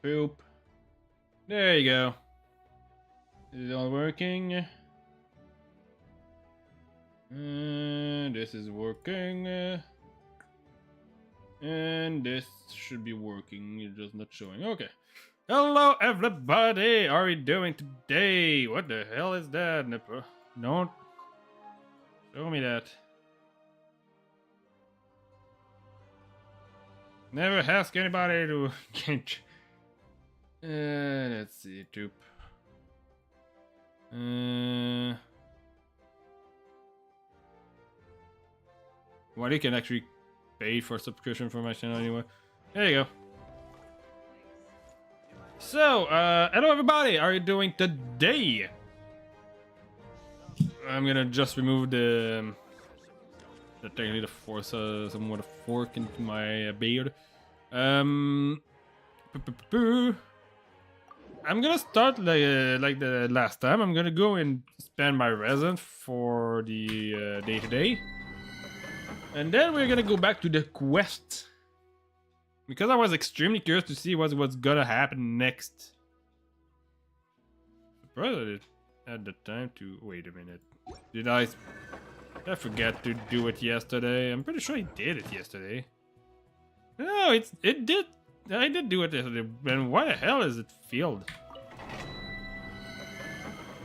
Poop. There you go. Is it all working? This is working. And this should be working. It's just not showing. Okay. Hello, everybody. How are you doing today? What the hell is that? Don't show me that. Never ask anybody to get. Let's see, Toop. Well, you can actually pay for subscription for my channel anyway. There you go. So, hello everybody. How are you doing today? I'm gonna just remove the technically the force, somewhat a fork into my beard. I'm gonna start like the last time. I'm gonna go and spend my resin for the day to day, and then we're gonna go back to the quest because I was extremely curious to see what's gonna happen next. Surprised I had the time to wait a minute. Did I forget to do it yesterday? I'm pretty sure I did it yesterday. No, it did. I did do it yesterday. And why the hell is it filled?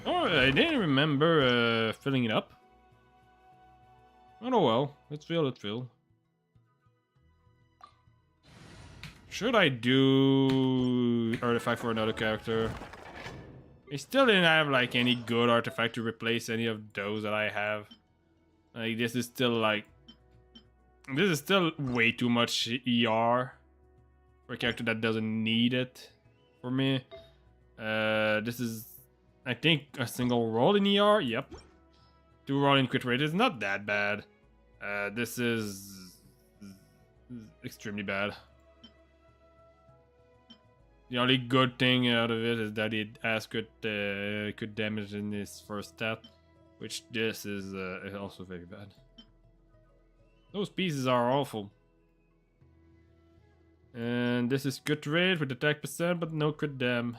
Oh, I didn't remember filling it up. Oh well, it's filled. It's filled. Should I do artifact for another character? I still didn't have like any good artifact to replace any of those that I have. Like this is still way too much ER for a character that doesn't need it for me. This is, I think, a single roll in ER. Yep. 2 roll in crit rate is not that bad. This is extremely bad. The only good thing out of it is that it has crit damage in his first stat, which this is also very bad. Those pieces are awful. And this is crit rate with attack percent, but no crit dam.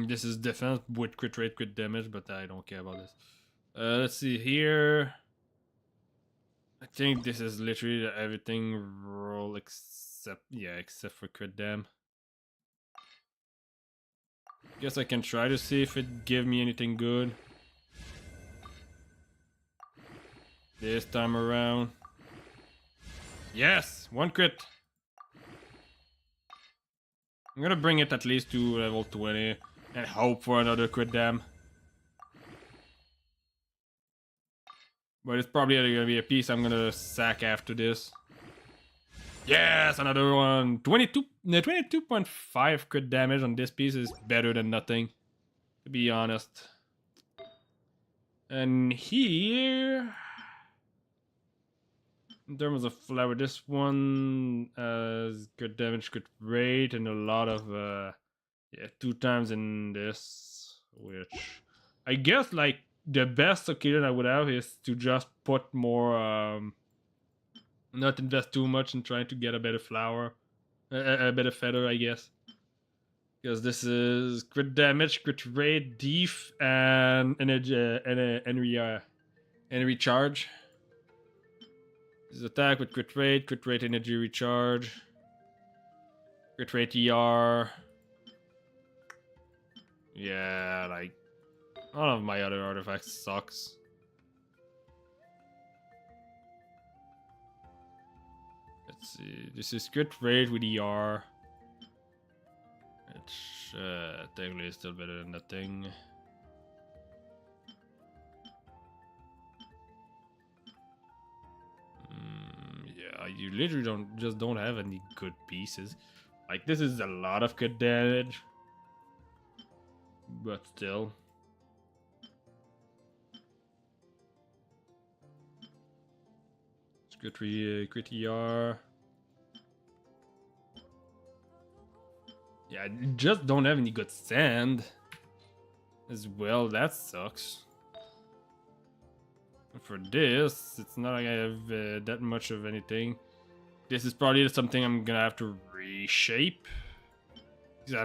This is defense with crit rate, crit damage, but I don't care about this. Let's see here. I think this is literally everything roll except for crit dam. Guess I can try to see if it give me anything good. This time around. Yes! 1 crit! I'm gonna bring it at least to level 20 and hope for another crit dam. But it's probably gonna be a piece I'm gonna sack after this. Yes! Another one! 22.5 crit damage on this piece is better than nothing, to be honest. And here, in terms of flower, this one has good damage, good rate, and a lot of 2 times in this, which I guess like the best occasion I would have is to just put more, not invest too much in trying to get a better flower, a better feather, I guess. Because this is crit damage, crit rate, def, and energy, and recharge. This is attack with crit rate, energy recharge, crit rate ER. Yeah, like all of my other artifacts sucks. Let's see. This is crit rate with ER. Which technically is still better than that thing. Yeah, you literally don't have any good pieces. Like this is a lot of good damage, but still. It's crit ER. Yeah, I just don't have any good sand as well. That sucks. For this, it's not like I have that much of anything. this is probably something I'm gonna have to reshape. Because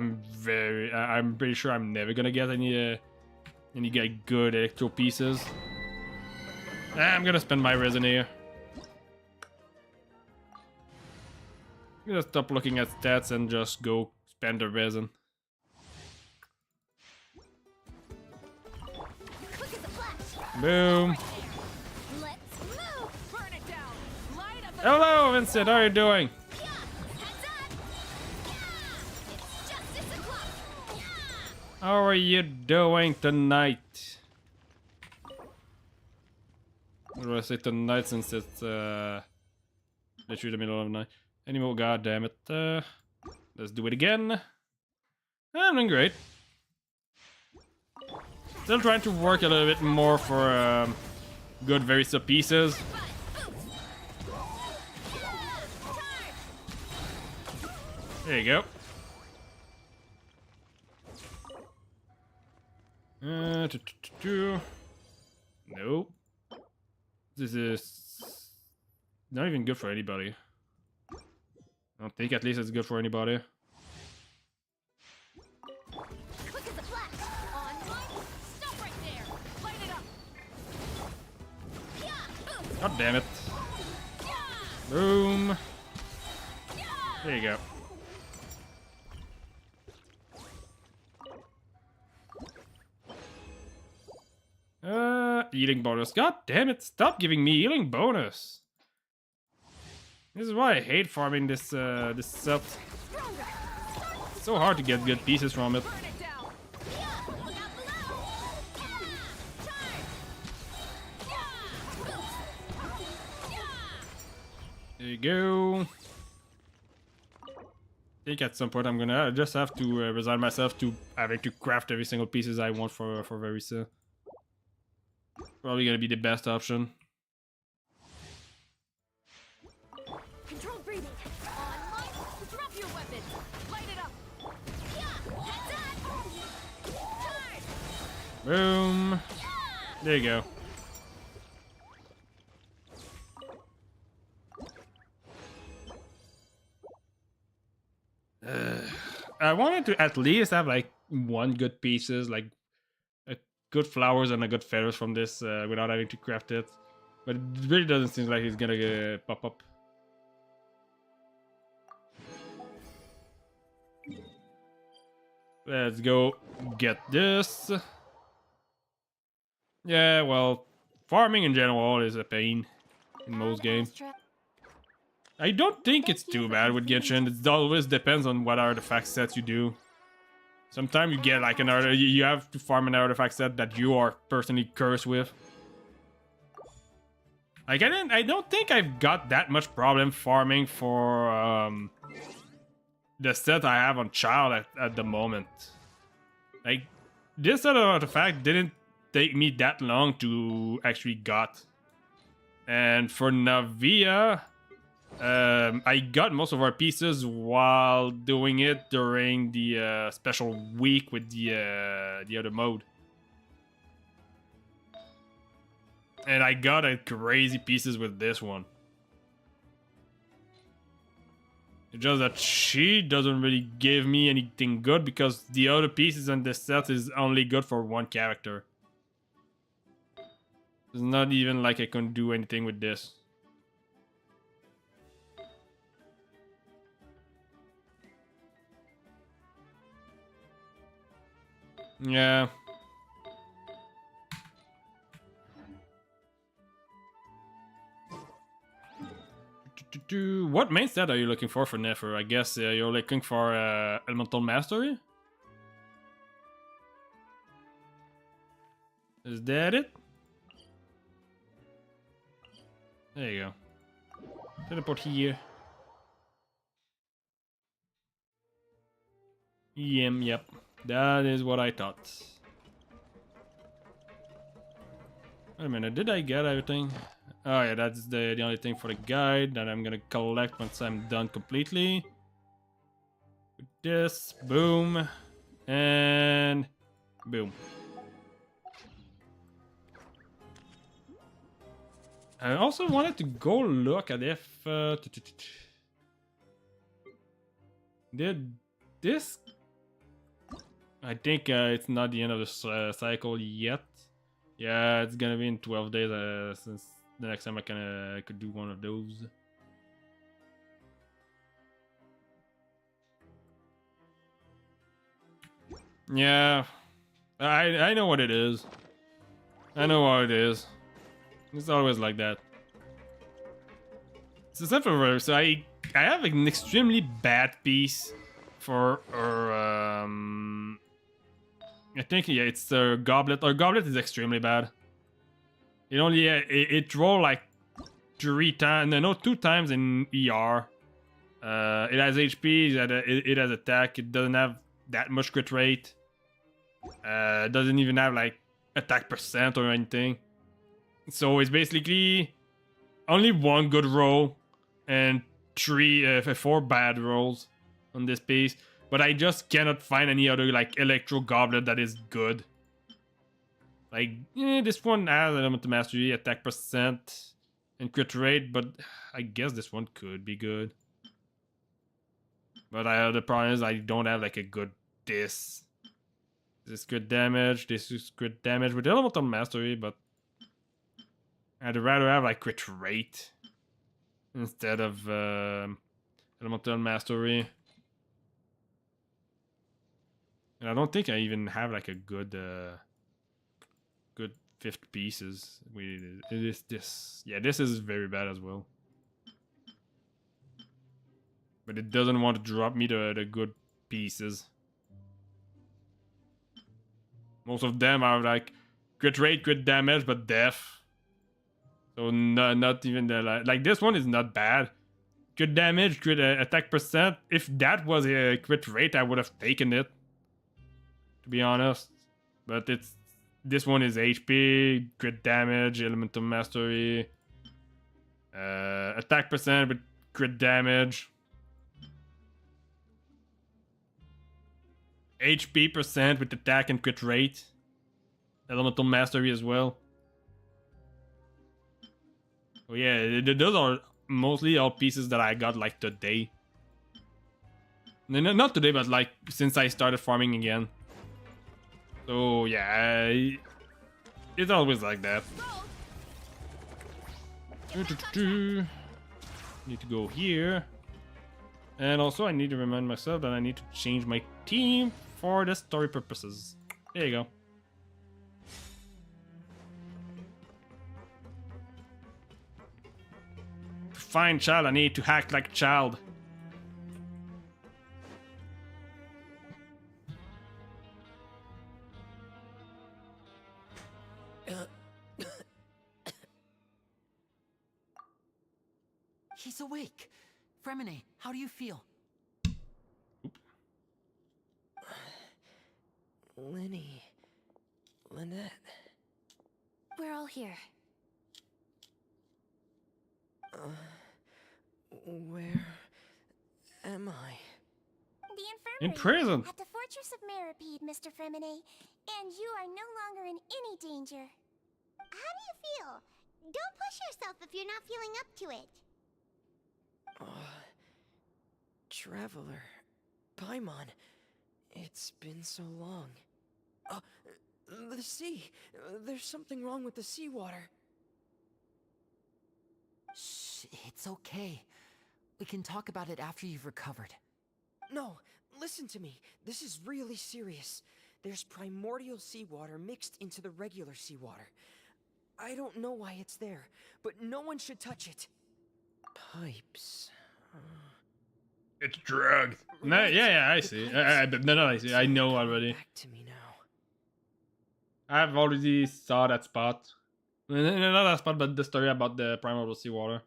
I'm pretty sure I'm never gonna get any good electro pieces. I'm gonna spend my resin here. I'm gonna stop looking at stats and just go spend the resin. Boom. Hello, Vincent. How are you doing? How are you doing tonight? What do I say tonight since it's literally the middle of the night? Anymore, god damn it. Let's do it again. I'm doing great. Still trying to work a little bit more for good Verisa pieces. There you go. Nope. This is not even good for anybody. I don't think at least it's good for anybody. God damn it. Boom. There you go. Healing bonus. God damn it, stop giving me healing bonus. This is why I hate farming this set. It's so hard to get good pieces from it. There you go. I think at some point I'm gonna just have to resign myself to having to craft every single pieces I want for Verisa. Probably gonna be the best option. Controlled breathing. Online. Drop your weapon. Light it up. Boom. There you go. I wanted to at least have like one good pieces, like a good flowers and a good feathers from this without having to craft it. But it really doesn't seem like he's gonna pop up. Let's go get this. Yeah, well, farming in general is a pain in most games. I don't think it's too bad with Genshin. It always depends on what artifact sets you do. Sometimes you get like you have to farm an artifact set that you are personally cursed with. Like I don't think I've got that much problem farming for the set I have on Child at the moment. Like this set of artifact didn't take me that long to actually got. And for Navia, I got most of our pieces while doing it during the special week with the other mode. And I got a crazy pieces with this one. It's just that she doesn't really give me anything good because the other pieces in this set is only good for one character. It's not even like I can do anything with this. Yeah. What main stat are you looking for Nefer? I guess you're looking for Elemental Mastery? Is that it? There you go. Teleport here. Yep. That is what I thought. Wait a minute, did I get everything? Oh yeah, that's the only thing for the guide that I'm gonna collect once I'm done completely. With this, boom, and boom. I also wanted to go look at if Did this? I think it's not the end of the cycle yet. Yeah, it's gonna be in 12 days since the next time I could do one of those. Yeah, I know what it is. I know what it is. It's always like that. So simple. So I have an extremely bad piece for I think yeah it's a goblet. Our goblet is extremely bad. It only it roll like 3 times, no 2 times in ER. It has HP, it has attack, it doesn't have that much crit rate. It doesn't even have like attack percent or anything. So it's basically only one good roll and 4 bad rolls on this piece. But I just cannot find any other like electro goblet that is good. Like this one has element of mastery, attack percent, and crit rate, but I guess this one could be good. But the problem is I don't have like a good this. This is crit damage, this is crit damage with elemental mastery, but I'd rather have like crit rate instead of elemental mastery. And I don't think I even have like a good good 5th pieces. It is this. Yeah, this is very bad as well. But it doesn't want to drop me the good pieces. Most of them are like crit rate, crit damage, but death. So not even the like this one is not bad. Crit damage, crit attack percent. If that was a crit rate, I would have taken it. To be honest, but this one is HP, crit damage, elemental mastery, attack percent with crit damage, HP percent with attack and crit rate, elemental mastery as well. Oh yeah, those are mostly all pieces that I got like today. No, not today, but like since I started farming again. So yeah, it's always like that. Need to go here. And also I need to remind myself that I need to change my team for the story purposes. There you go. To find child, I need to act like child. He's awake. Fremine, how do you feel? Lenny. Lynette. We're all here. Where am I? The infirmary. In prison. At the Fortress of Meripede, Mr. Fremine. And you are no longer in any danger. How do you feel? Don't push yourself if you're not feeling up to it. Traveler. Paimon. It's been so long. The sea. There's something wrong with the seawater. Shh, it's okay. We can talk about it after you've recovered. No, listen to me. This is really serious. There's primordial seawater mixed into the regular seawater. I don't know why it's there, but no one should touch it. Pipes. It's drugs. No, yeah, I see. No, I see. I know already. Back to me now. I've already saw that spot. No, not that spot, but the story about the primordial seawater.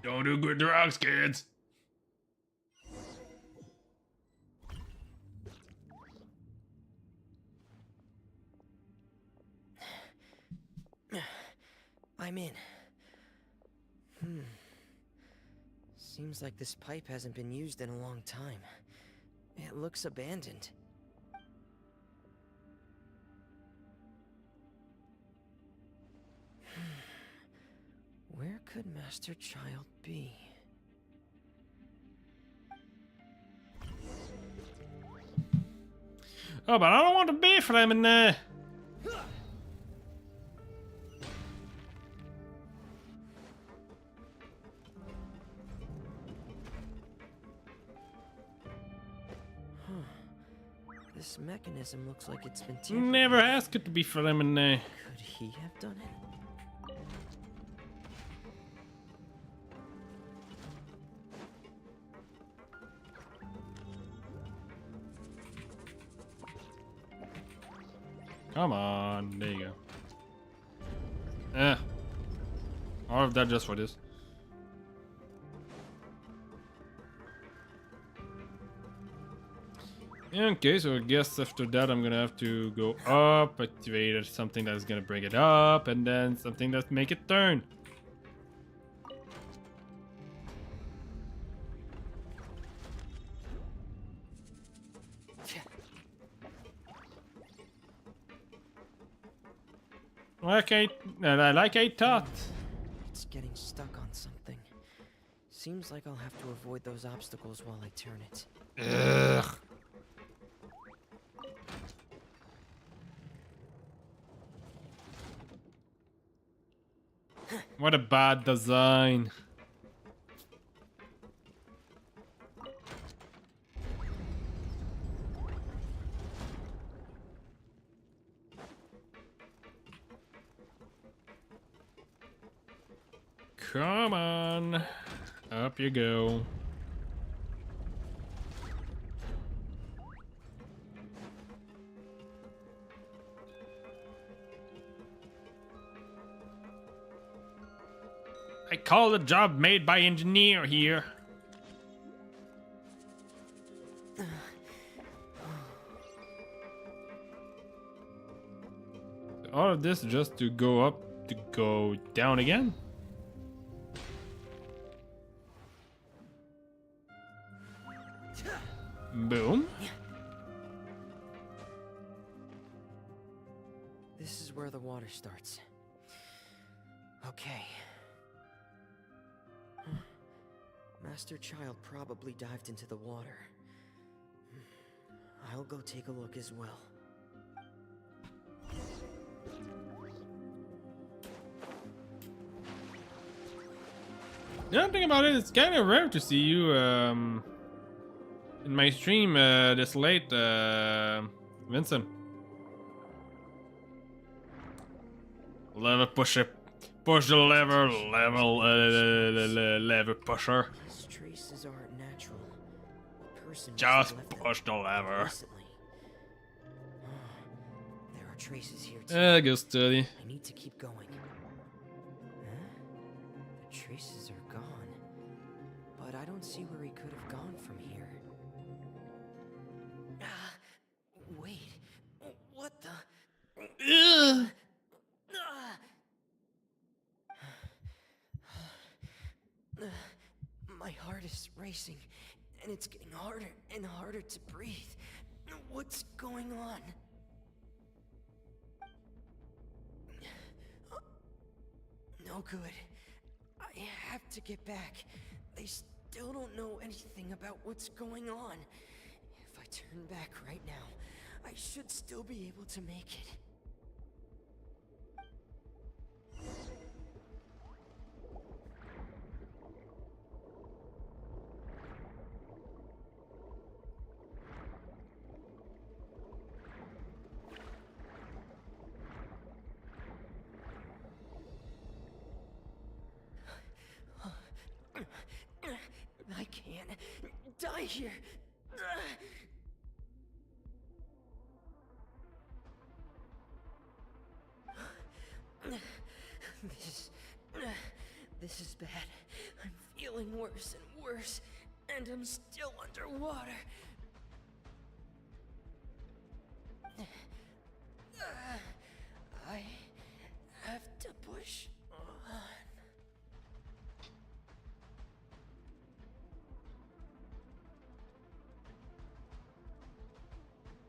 Don't do good drugs, kids. I'm in. Seems like this pipe hasn't been used in a long time. It looks abandoned. Where could Master Child be? Oh, but I don't want to be flaming there. This mechanism looks like it's been tampered Never with. asked it to be flaming there. Could he have done it? Come on, there you go. All of that just for this. Okay, so I guess after that I'm gonna have to go up, activate something that's gonna bring it up, and then something that make it turn. Like I thought. It's getting stuck on something. Seems like I'll have to avoid those obstacles while I turn it. Ugh. What a bad design. Come on. Up you go. I call the job made by engineer here. All of this just to go up to go down again? Boom. This is where the water starts. Okay. Master Child probably dived into the water. I'll go take a look as well. The other thing about it, it's kind of rare to see you in my stream this late, Vincent. Lever pusher. Push the lever, lever pusher. These traces aren't natural. A person must Just have left them push the lever. recently. There are traces here too. Go study. I need to keep going. Huh? The traces are gone. But I don't see where he could have gone from here. Ah, wait. What the? Ugh. Ah! My heart is racing, and it's getting harder and harder to breathe. What's going on? No good. I have to get back. They still don't know anything about what's going on. If I turn back right now, I should still be able to make it. I can't die here. This is bad. I'm feeling worse and worse, and I'm still underwater. I have to push on.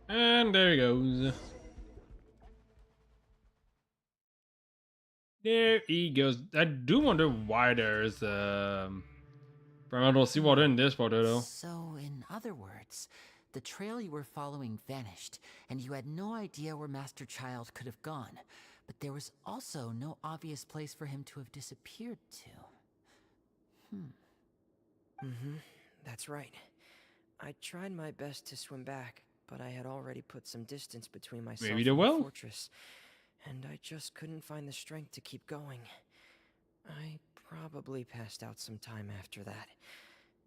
And there he goes. There he goes. I do wonder why there's primordial seawater in this water though. So, in other words, The trail you were following vanished, and you had no idea where Master Child could have gone. But there was also no obvious place for him to have disappeared to. That's right. I tried my best to swim back, but I had already put some distance between myself Maybe and the the well? fortress, and I just couldn't find the strength to keep going. I probably passed out some time after that,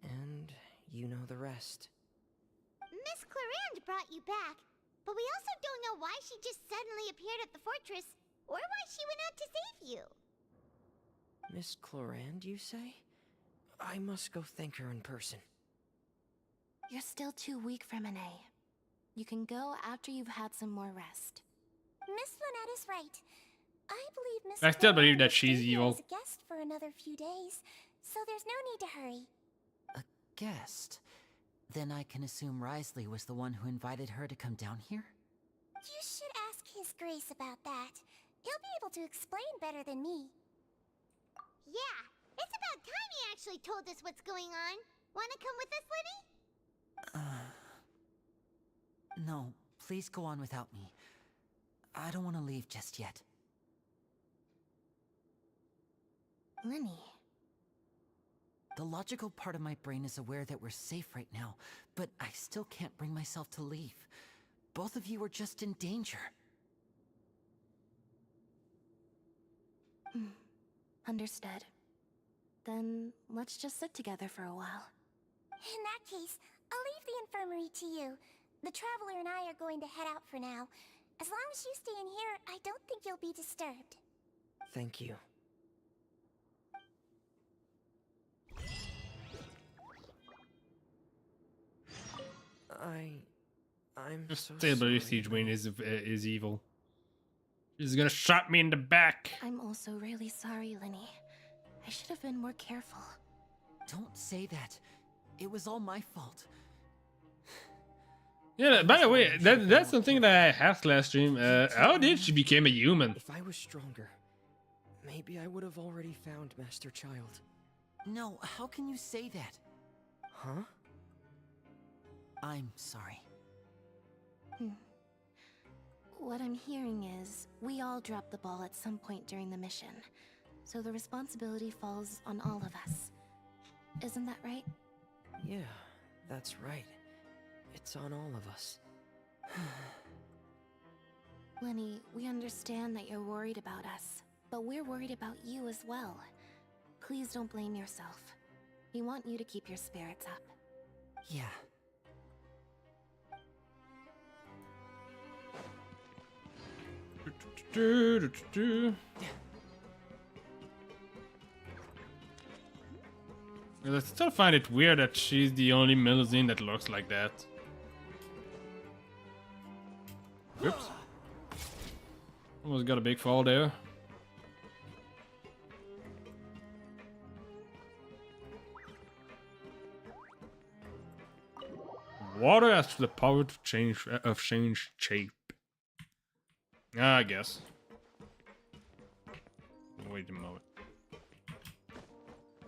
and you know the rest. Miss Clarande brought you back, but we also don't know why she just suddenly appeared at the fortress, or why she went out to save you. Miss Clarande, you say? I must go thank her in person. You're still too weak, Freminet. You can go after you've had some more rest. Miss Lynette is right. I believe Miss I still believe Clarande that will she's stay here evil. as a guest for another few days, so there's no need to hurry. A guest? Then I can assume Risley was the one who invited her to come down here? You should ask His Grace about that. He'll be able to explain better than me. Yeah, it's about time he actually told us what's going on. Wanna come with us, Liddy? No, please go on without me. I don't want to leave just yet. Lenny. The logical part of my brain is aware that we're safe right now, but I still can't bring myself to leave. Both of you are just in danger. Understood. Then let's just sit together for a while. In that case, I'll leave the infirmary to you. The Traveler and I are going to head out for now. As long as you stay in here, I don't think you'll be disturbed. Thank you. I'm Just so still believe sorry. Siege Wayne is evil. He's gonna shot me in the back. I'm also really sorry, Lenny. I should have been more careful. Don't say that. It was all my fault. Yeah, by the way, that's something that I asked last stream. How did she become a human? If I was stronger, maybe I would have already found Master Child. No, how can you say that? Huh? I'm sorry. What I'm hearing is, we all dropped the ball at some point during the mission. So the responsibility falls on all of us. Isn't that right? Yeah, that's right. It's on all of us. Lenny, we understand that you're worried about us, but we're worried about you as well. Please don't blame yourself. We want you to keep your spirits up. Yeah. I still find it weird that she's the only Melusine that looks like that. Oops. Almost got a big fall there. Water has the power to change shape. I guess. Wait a moment.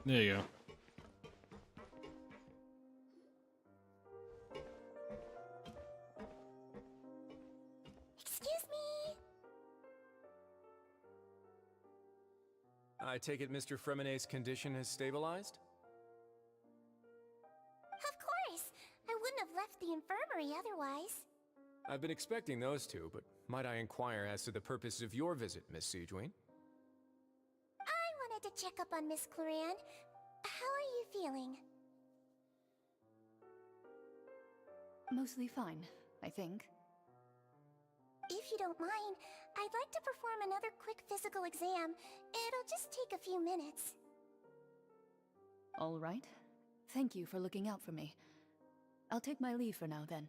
There you go. Excuse me? I take it Mr. Freminet's condition has stabilized? Of course. I wouldn't have left the infirmary otherwise. I've been expecting those two, but might I inquire as to the purpose of your visit, Miss Siegewayne? I wanted to check up on Miss Clarande. How are you feeling? Mostly fine, I think. If you don't mind, I'd like to perform another quick physical exam. It'll just take a few minutes. All right. Thank you for looking out for me. I'll take my leave for now, then.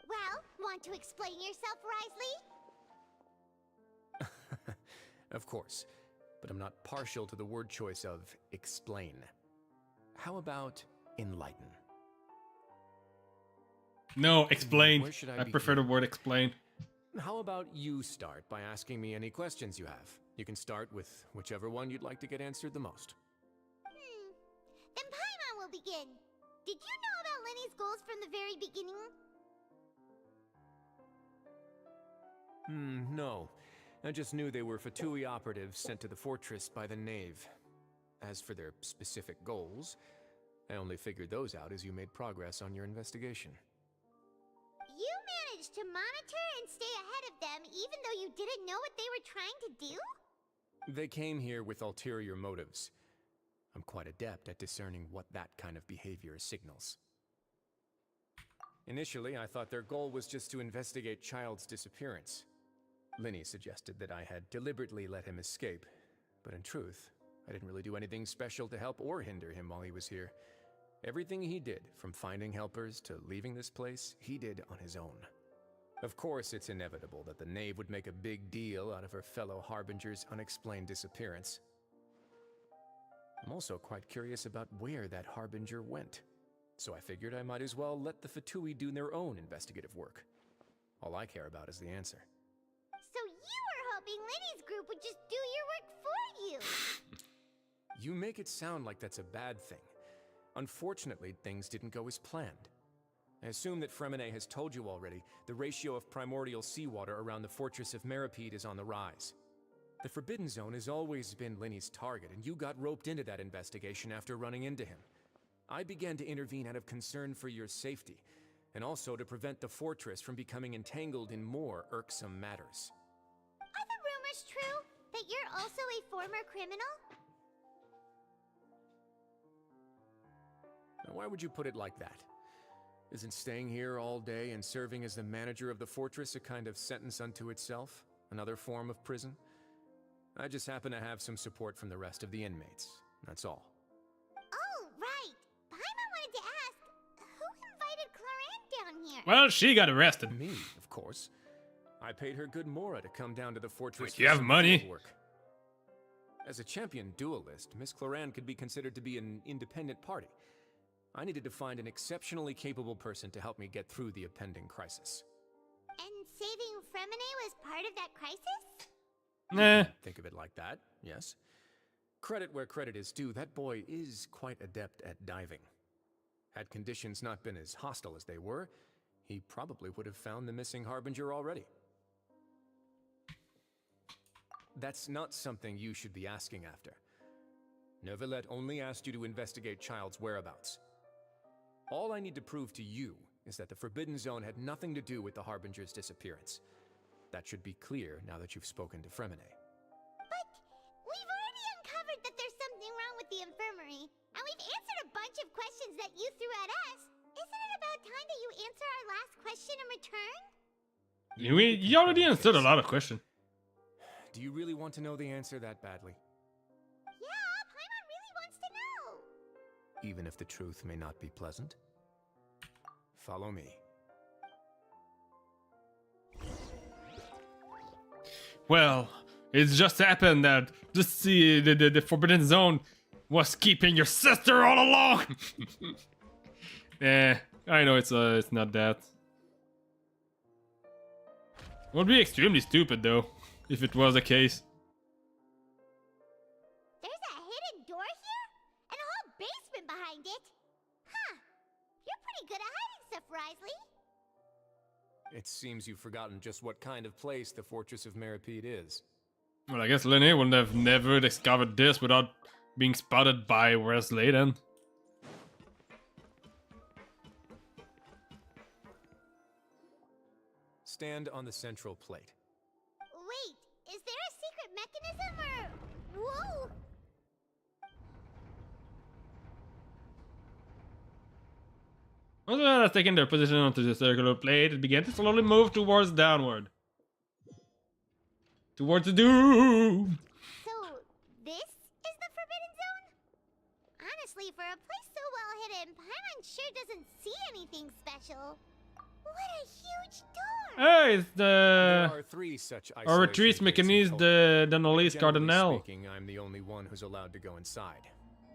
Well, want to explain yourself, Risley? Of course, but I'm not partial to the word choice of explain. How about enlighten? No, explain. Where should I prefer the word explain. How about you start by asking me any questions you have? You can start with whichever one you'd like to get answered the most. Then Paimon will begin. Did you know about Lenny's goals from the very beginning? No. I just knew they were Fatui operatives sent to the fortress by the Knave. As for their specific goals, I only figured those out as you made progress on your investigation. You managed to monitor and stay ahead of them even though you didn't know what they were trying to do? They came here with ulterior motives. I'm quite adept at discerning what that kind of behavior signals. Initially, I thought their goal was just to investigate Child's disappearance. Lenny suggested that I had deliberately let him escape, but in truth, I didn't really do anything special to help or hinder him while he was here. Everything he did, from finding helpers to leaving this place, he did on his own. Of course, it's inevitable that the Knave would make a big deal out of her fellow Harbinger's unexplained disappearance. I'm also quite curious about where that Harbinger went, so I figured I might as well let the Fatui do their own investigative work. All I care about is the answer. So you were hoping Lenny's group would just do your work for you! You make it sound like that's a bad thing. Unfortunately, things didn't go as planned. I assume that Fremine has told you already, the ratio of primordial seawater around the fortress of Meripede is on the rise. The Forbidden Zone has always been Lenny's target, and you got roped into that investigation after running into him. I began to intervene out of concern for your safety, and also to prevent the fortress from becoming entangled in more irksome matters. Are the rumors true that you're also a former criminal? Now, why would you put it like that? Isn't staying here all day and serving as the manager of the fortress a kind of sentence unto itself? Another form of prison? I just happen to have some support from the rest of the inmates. That's all. Oh, right. Paimon wanted to ask, who invited Cloran down here? Well, she got arrested. Me, of course. I paid her good mora to come down to the fortress. Wait, you have some money? field work. As a champion duelist, Miss Cloran could be considered to be an independent party. I needed to find an exceptionally capable person to help me get through the impending crisis. And saving Fremine was part of that crisis? Nah. Think of it like that, yes. Credit where credit is due, that boy is quite adept at diving. Had conditions not been as hostile as they were, he probably would have found the missing Harbinger already. That's not something you should be asking after. Neuvillette only asked you to investigate Child's whereabouts. All I need to prove to you is that the Forbidden Zone had nothing to do with the Harbinger's disappearance. That should be clear now that you've spoken to Fremine. But we've already uncovered that there's something wrong with the infirmary, and we've answered a bunch of questions that you threw at us. Isn't it about time that you answer our last question in return? You already answered a lot of questions. Do you really want to know the answer that badly? Yeah, Paimon really wants to know. Even if the truth may not be pleasant? Follow me. Well, it's just happened that the Forbidden Zone was keeping your sister all along. I know it's not that. Would be extremely stupid though, if it was the case. There's a hidden door here? And a whole basement behind it? Huh. You're pretty good at hiding stuff, Wriothesley. It seems you've forgotten just what kind of place the Fortress of Meripede is. Well, I guess Lenny wouldn't have never discovered this without being spotted by Wesley then. Stand on the central plate. Wait, is there a secret mechanism or... Whoa! Once the has taken their position onto the circular plate, it began to slowly move towards downward. Towards the doom! So, this is the Forbidden Zone? Honestly, for a place so well hidden, Paimon sure doesn't see anything special. What a huge door! Hey, it's There the... are 3 such Or retrieve mechanism de Nolis Generally Cardinal. speaking, I'm the only one who's allowed to go inside.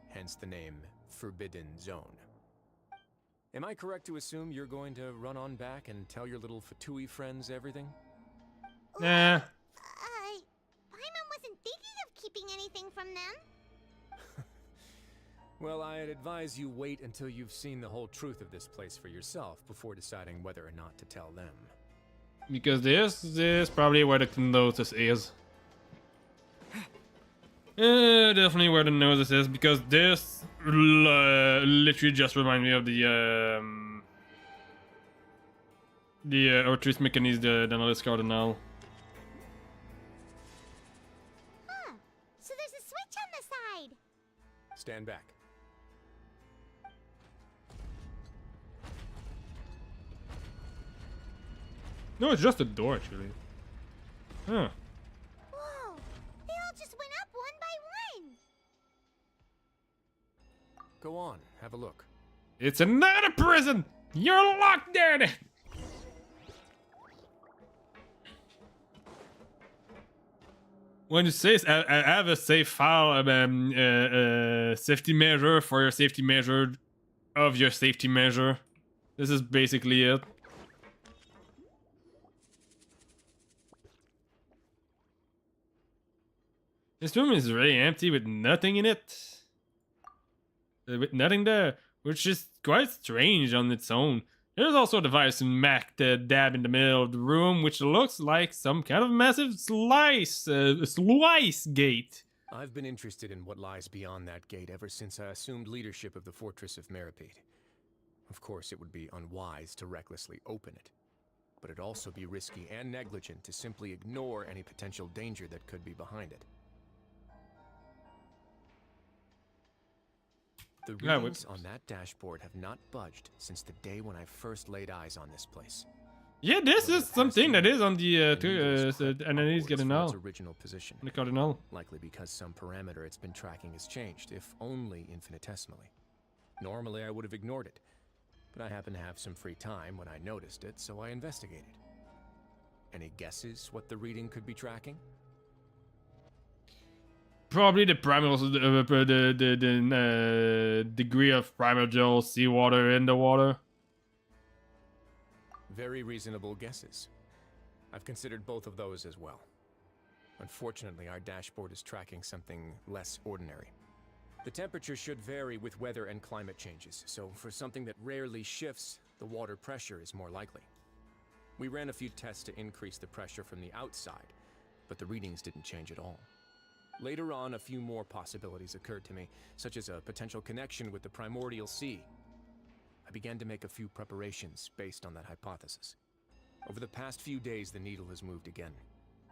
Hence the name Forbidden Zone. Am I correct to assume you're going to run on back and tell your little Fatui friends everything? Nah. Paimon wasn't thinking of keeping anything from them. Well, I'd advise you wait until you've seen the whole truth of this place for yourself before deciding whether or not to tell them. Because this is probably where the notice is. Definitely where the notice is, because this literally just reminds me of the Ortris Mechanism, the Daenerys Cardinal. Huh. So there's a switch on the side. Stand back. No, it's just a door, actually. Huh. Whoa. They all just went up one by one. Go on, have a look. It's another prison! You're locked there then! When you say have a safe file, safety measure for your safety measure of your safety measure. This is basically it. This room is really empty with nothing in it. With nothing there, which is quite strange on its own. There's also a device smack dab in the middle of the room, which looks like some kind of massive sluice gate. I've been interested in what lies beyond that gate ever since I assumed leadership of the Fortress of Meripede. Of course, it would be unwise to recklessly open it, but it'd also be risky and negligent to simply ignore any potential danger that could be behind it. The readings on that dashboard have not budged since the day when I first laid eyes on this place. Yeah, this is something that is on the analyse Cardinal. Original position. The Cardinal. Likely because some parameter it's been tracking has changed, if only infinitesimally. Normally I would have ignored it, but I happened to have some free time when I noticed it, so I investigated. Any guesses what the reading could be tracking? Probably the primal, the degree of primordial seawater in the water. Very reasonable guesses. I've considered both of those as well. Unfortunately, our dashboard is tracking something less ordinary. The temperature should vary with weather and climate changes, so for something that rarely shifts, the water pressure is more likely. We ran a few tests to increase the pressure from the outside, but the readings didn't change at all. Later on, a few more possibilities occurred to me, such as a potential connection with the primordial sea. I began to make a few preparations based on that hypothesis. Over the past few days, the needle has moved again.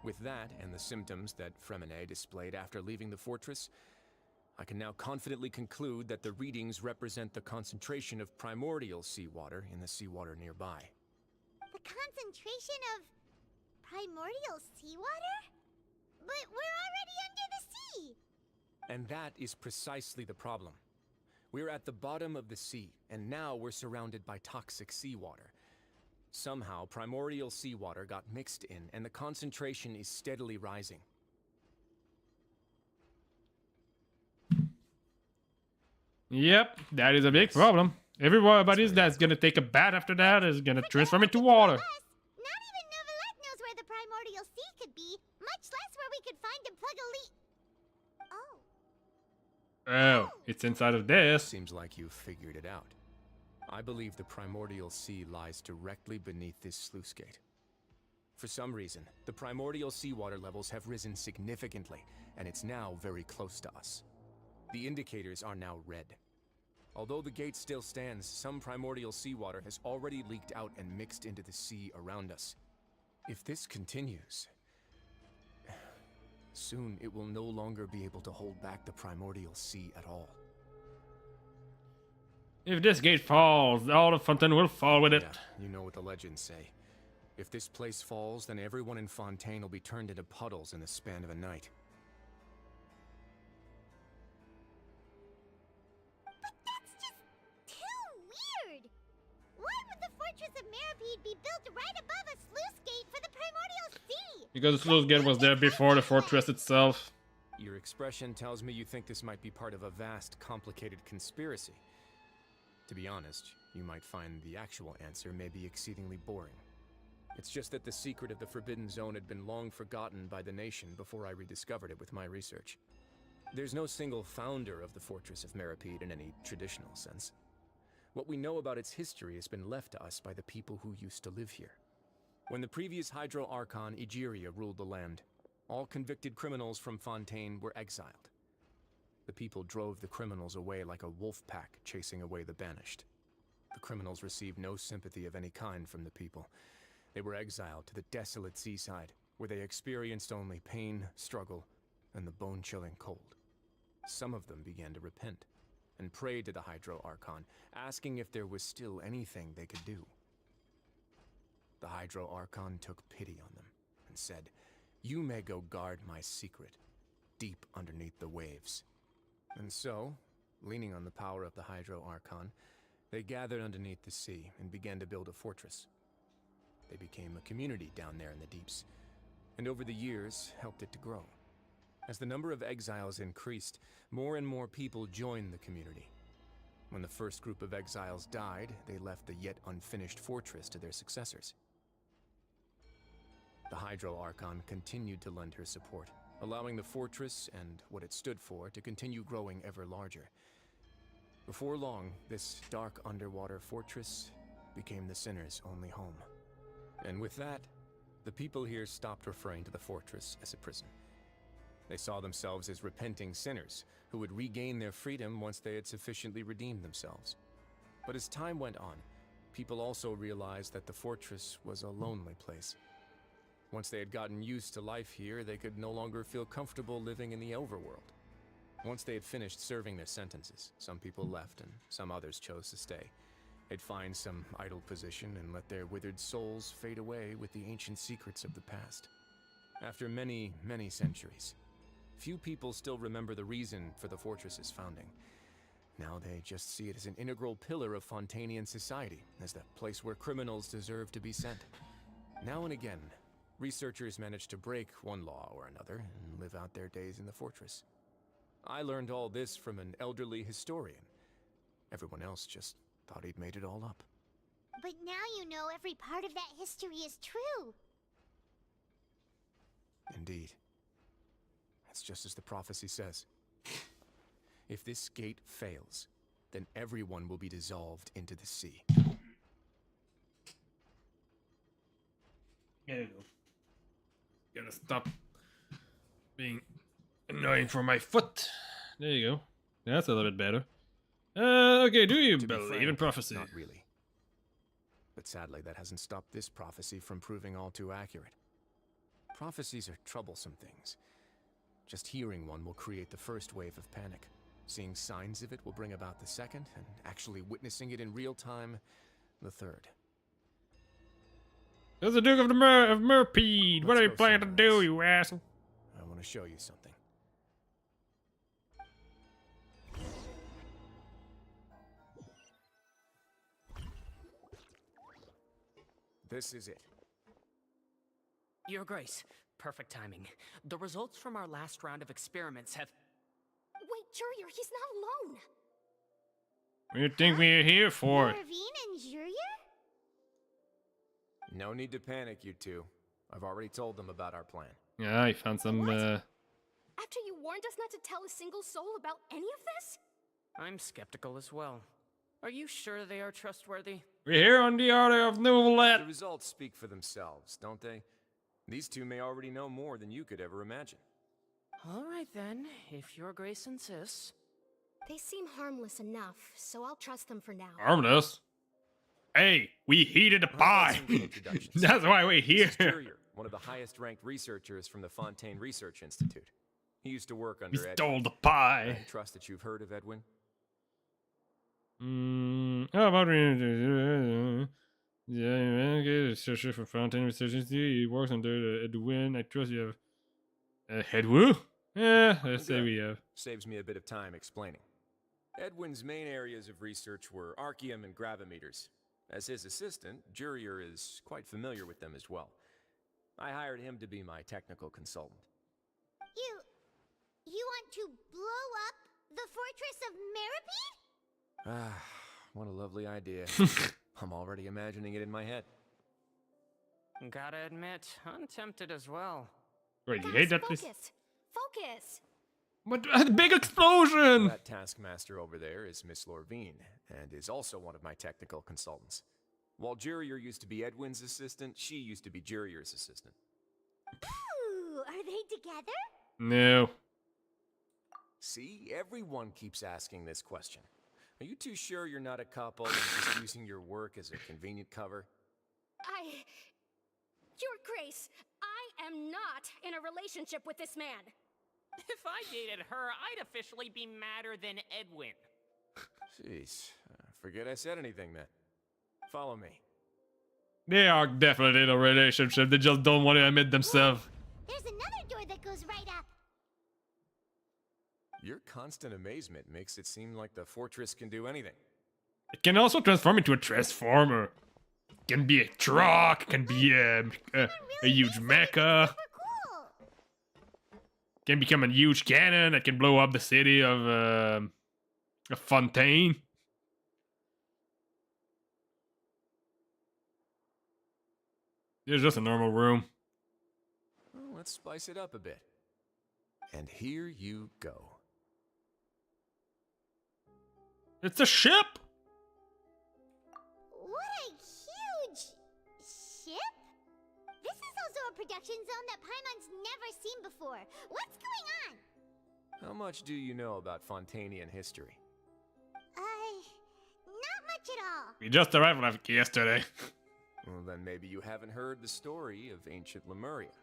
With that, and the symptoms that Freminet displayed after leaving the fortress, I can now confidently conclude that the readings represent the concentration of primordial seawater in the seawater nearby. The concentration of primordial seawater? But we're already under the sea! And that is precisely the problem. We're at the bottom of the sea, and now we're surrounded by toxic seawater. Somehow, primordial seawater got mixed in, and the concentration is steadily rising. Yep, that is a big problem. Everybody that's gonna take a bath after that is gonna transform into water. Not even Neuvillette knows where the primordial sea could be, much less where we could find and plug a leak. Oh, it's inside of this. Seems like you've figured it out. I believe the primordial sea lies directly beneath this sluice gate. For some reason, the primordial seawater levels have risen significantly, and it's now very close to us. The indicators are now red. Although the gate still stands, some primordial seawater has already leaked out and mixed into the sea around us. If this continues, soon it will no longer be able to hold back the primordial sea at all. If this gate falls, all the Fontaine will fall with it. Yeah, you know what the legends say. If this place falls, then everyone in Fontaine will be turned into puddles in the span of a night. But that's just too weird! Why would the Fortress of Meripede be built right above a sluice gate for the primordial sea? Because the sluice gate was there before the fortress itself. Your expression tells me you think this might be part of a vast, complicated conspiracy. To be honest, you might find the actual answer may be exceedingly boring. It's just that the secret of the Forbidden Zone had been long forgotten by the nation before I rediscovered it with my research. There's no single founder of the Fortress of Meripede in any traditional sense. What we know about its history has been left to us by the people who used to live here. When the previous Hydro Archon Egeria ruled the land, all convicted criminals from Fontaine were exiled. The people drove the criminals away like a wolf pack chasing away the banished. The criminals received no sympathy of any kind from the people. They were exiled to the desolate seaside, where they experienced only pain, struggle, and the bone-chilling cold. Some of them began to repent and prayed to the Hydro Archon, asking if there was still anything they could do. The Hydro Archon took pity on them and said, "You may go guard my secret, deep underneath the waves." And so, leaning on the power of the Hydro Archon, they gathered underneath the sea and began to build a fortress. They became a community down there in the deeps, and over the years helped it to grow. As the number of exiles increased, more and more people joined the community. When the first group of exiles died, they left the yet unfinished fortress to their successors. The Hydro Archon continued to lend her support, allowing the fortress and what it stood for to continue growing ever larger. Before long, this dark underwater fortress became the Sinner's only home. And with that, the people here stopped referring to the fortress as a prison. They saw themselves as repenting sinners who would regain their freedom once they had sufficiently redeemed themselves. But as time went on, people also realized that the fortress was a lonely place. Once they had gotten used to life here, they could no longer feel comfortable living in the overworld. Once they had finished serving their sentences, some people left and some others chose to stay. They'd find some idle position and let their withered souls fade away with the ancient secrets of the past. After many, many centuries, few people still remember the reason for the fortress's founding. Now they just see it as an integral pillar of Fontainian society, as the place where criminals deserve to be sent. Now and again, researchers manage to break one law or another and live out their days in the fortress. I learned all this from an elderly historian. Everyone else just thought he'd made it all up. But now you know every part of that history is true. Indeed. That's just as the prophecy says. If this gate fails, then everyone will be dissolved into the sea. There you go. Gotta stop being annoying for my foot. There you go. That's a little bit better. Okay, do you To be believe in frank, prophecy? Not really. But sadly, that hasn't stopped this prophecy from proving all too accurate. Prophecies are troublesome things. Just hearing one will create the first wave of panic. Seeing signs of it will bring about the second, and actually witnessing it in real time, the third. There's the Duke of Merpede. What Let's are you go planning to somewhere do, else. you asshole? I want to show you something. This is it. Your Grace, perfect timing. The results from our last round of experiments have... Wait, Jurier, he's not alone. What do you think we're here for? Ravine and Jurier? No need to panic, you two. I've already told them about our plan. Yeah, I found some, After you warned us not to tell a single soul about any of this? I'm skeptical as well. Are you sure they are trustworthy? We're here on the Order of The Novelet. results speak for themselves, don't they? These two may already know more than you could ever imagine. All right then, if Your Grace insists. They seem harmless enough, so I'll trust them for now. Harmless. Hey, we heated a How about pie. some introductions? That's why we're This here. is Jurier, one of the highest-ranked researchers from the Fontaine Research Institute. He used to work We under Edwin. stole the I pie. trust that you've heard of Edwin. How about researcher for Fontaine Research Institute. He works under Edwin. I trust you have Headwoo? Yeah, let's say Good. we have. Saves me a bit of time explaining. Edwin's main areas of research were archaeum and gravimeters. As his assistant, Jurier is quite familiar with them as well. I hired him to be my technical consultant. You want to blow up the Fortress of Meripede? Ah, what a lovely idea. I'm already imagining it in my head. Gotta admit, I'm tempted as well. Wait, you Guys, hate that place? focus! Focus! What a big explosion! That taskmaster over there is Miss Lorvine, and is also one of my technical consultants. While Jurier used to be Edwin's assistant, she used to be Jurier's assistant. Ooh, are they together? No. See, everyone keeps asking this question. Are you too sure you're not a couple and just using your work as a convenient cover? Your Grace, I am not in a relationship with this man. If I dated her, I'd officially be madder than Edwin. Jeez, forget I said anything then. Follow me. They are definitely in a relationship. They just don't want to admit themselves. There's another door that goes right up. Your constant amazement makes it seem like the fortress can do anything. It can also transform into a transformer. It can be a truck. It can be a huge mecha. Super cool. Can become a huge cannon that can blow up the city of Fontaine. It's just a normal room. Well, let's spice it up a bit. And here you go. It's a ship. What a huge ship! This is also a production zone that Paimon's never seen before. What's going on? How much do you know about Fontainian history? Not much at all. We just arrived like yesterday. Well, then maybe you haven't heard the story of ancient Lemuria.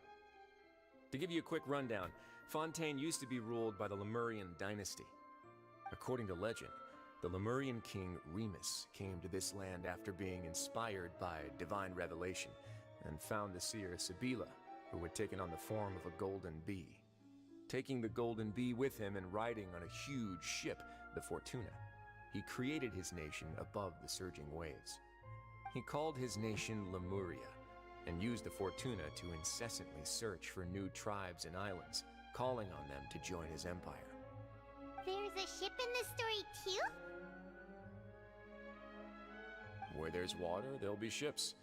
To give you a quick rundown, Fontaine used to be ruled by the Lemurian dynasty. According to legend, the Lemurian king Remus came to this land after being inspired by divine revelation and found the seer Sibila, who had taken on the form of a golden bee. Taking the golden bee with him and riding on a huge ship, the Fortuna, he created his nation above the surging waves. He called his nation Lemuria and used the Fortuna to incessantly search for new tribes and islands, calling on them to join his empire. There's a ship in this story too? Where there's water, there'll be ships.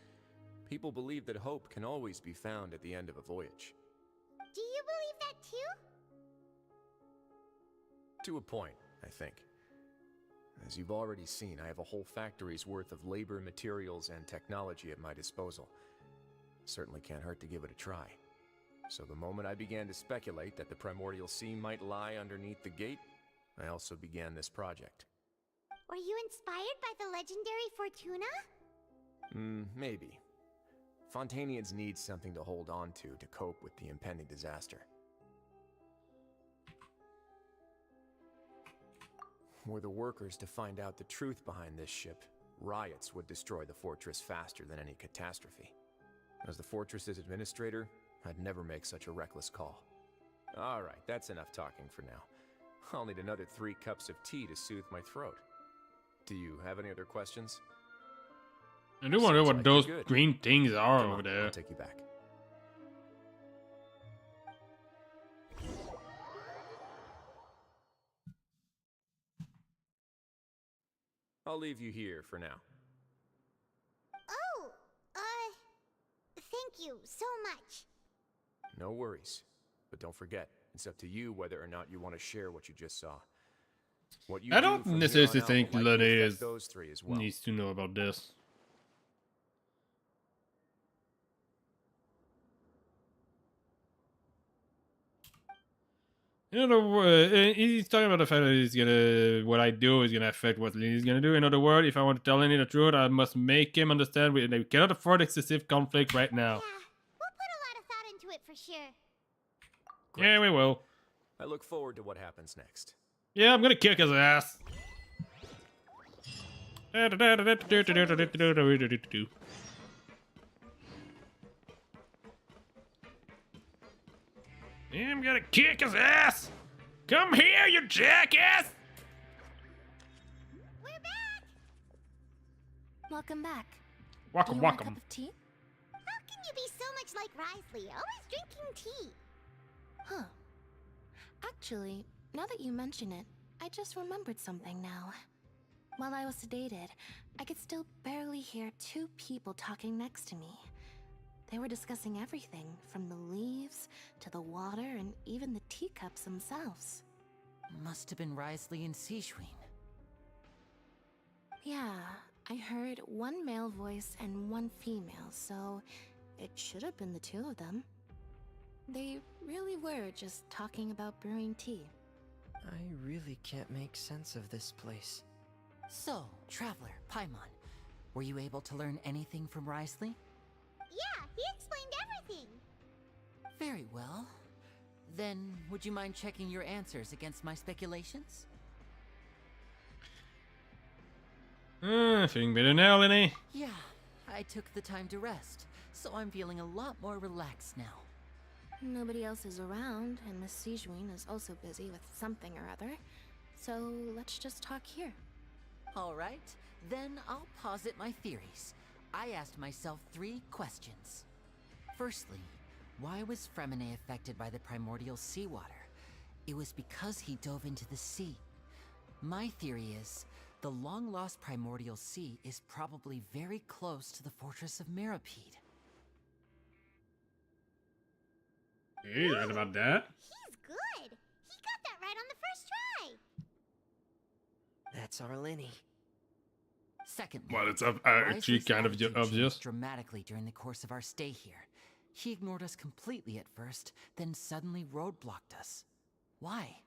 People believe that hope can always be found at the end of a voyage. Do you believe that too? To a point, I think. As you've already seen, I have a whole factory's worth of labor, materials, and technology at my disposal. Certainly can't hurt to give it a try. So the moment I began to speculate that the Primordial Sea might lie underneath the gate, I also began this project. Were you inspired by the legendary Fortuna? Maybe. Fontainians need something to hold on to cope with the impending disaster. Were the workers to find out the truth behind this ship, riots would destroy the fortress faster than any catastrophe. As the fortress's administrator, I'd never make such a reckless call. Alright, that's enough talking for now. I'll need another 3 cups of tea to soothe my throat. Do you have any other questions? I do wonder what like those you're good. green things are Come over on, there. I'll take you back. I'll leave you here for now. Oh, thank you so much. No worries. But don't forget, it's up to you whether or not you want to share what you just saw. What you I do don't from here necessarily on out think will likely Lenny affect is those 3 as well. needs to know about this. In other words, he's talking about the fact that he's gonna, what I do is gonna affect what Lenny's gonna do. In other words, if I want to tell Lenny the truth, I must make him understand we cannot afford excessive conflict right now. Yeah, we'll put a lot of thought into it for sure. Yeah, we will. I look forward to what happens next. Yeah, I'm gonna kick his ass. Yeah, I'm gonna kick his ass. Come here, you jackass! We're back! Welcome back. Do Welcome, you want a welcome. cup of tea? How can you be so much like Risley, always drinking tea? Huh. Actually, now that you mention it, I just remembered something now. While I was sedated, I could still barely hear 2 people talking next to me. They were discussing everything, from the leaves to the water and even the teacups themselves. Must have been Wriothesley and Sijuen. Yeah, I heard one male voice and one female, so it should have been the two of them. They really were just talking about brewing tea. I really can't make sense of this place. So, Traveler, Paimon, were you able to learn anything from Wriothesley? Yeah, he explained everything. Very well. Then, would you mind checking your answers against my speculations? Feeling better now, Lenny? Yeah, I took the time to rest, so I'm feeling a lot more relaxed now. Nobody else is around, and Miss Sijuen is also busy with something or other, so let's just talk here. Alright, then I'll posit my theories. I asked myself 3 questions. Firstly, why was Fremine affected by the primordial seawater? It was because he dove into the sea. My theory is, the long-lost primordial sea is probably very close to the fortress of Meropide. Hey, right about that. He's good. He got that right on the first try. That's our Lenny. Secondly, Well, it's actually Wriothesley's kind of attitude obvious. changed dramatically during the course of our stay here. He ignored us completely at first, then suddenly roadblocked us. Why?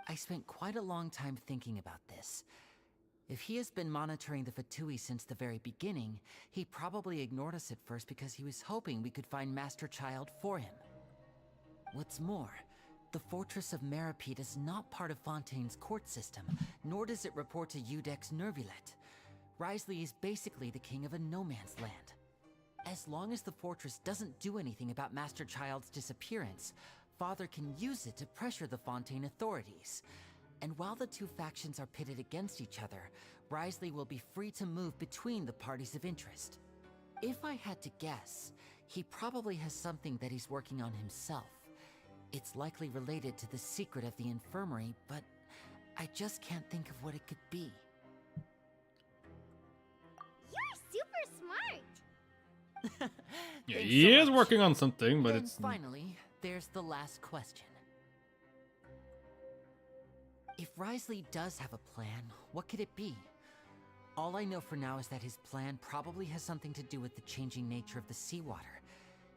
I spent quite a long time thinking about this. If he has been monitoring the Fatui since the very beginning, he probably ignored us at first because he was hoping we could find Master Child for him. What's more, the Fortress of Meropide is not part of Fontaine's court system, nor does it report to Iudex Nervulet. Wriothesley is basically the king of a no-man's land. As long as the fortress doesn't do anything about Master Child's disappearance, Father can use it to pressure the Fontaine authorities. And while the two factions are pitted against each other, Wriothesley will be free to move between the parties of interest. If I had to guess, he probably has something that he's working on himself. It's likely related to the secret of the infirmary, but I just can't think of what it could be. You're super smart. Yeah, Thanks he so is much. working on something, but Then it's finally, there's the last question. If Wriothesley does have a plan, what could it be? All I know for now is that his plan probably has something to do with the changing nature of the seawater.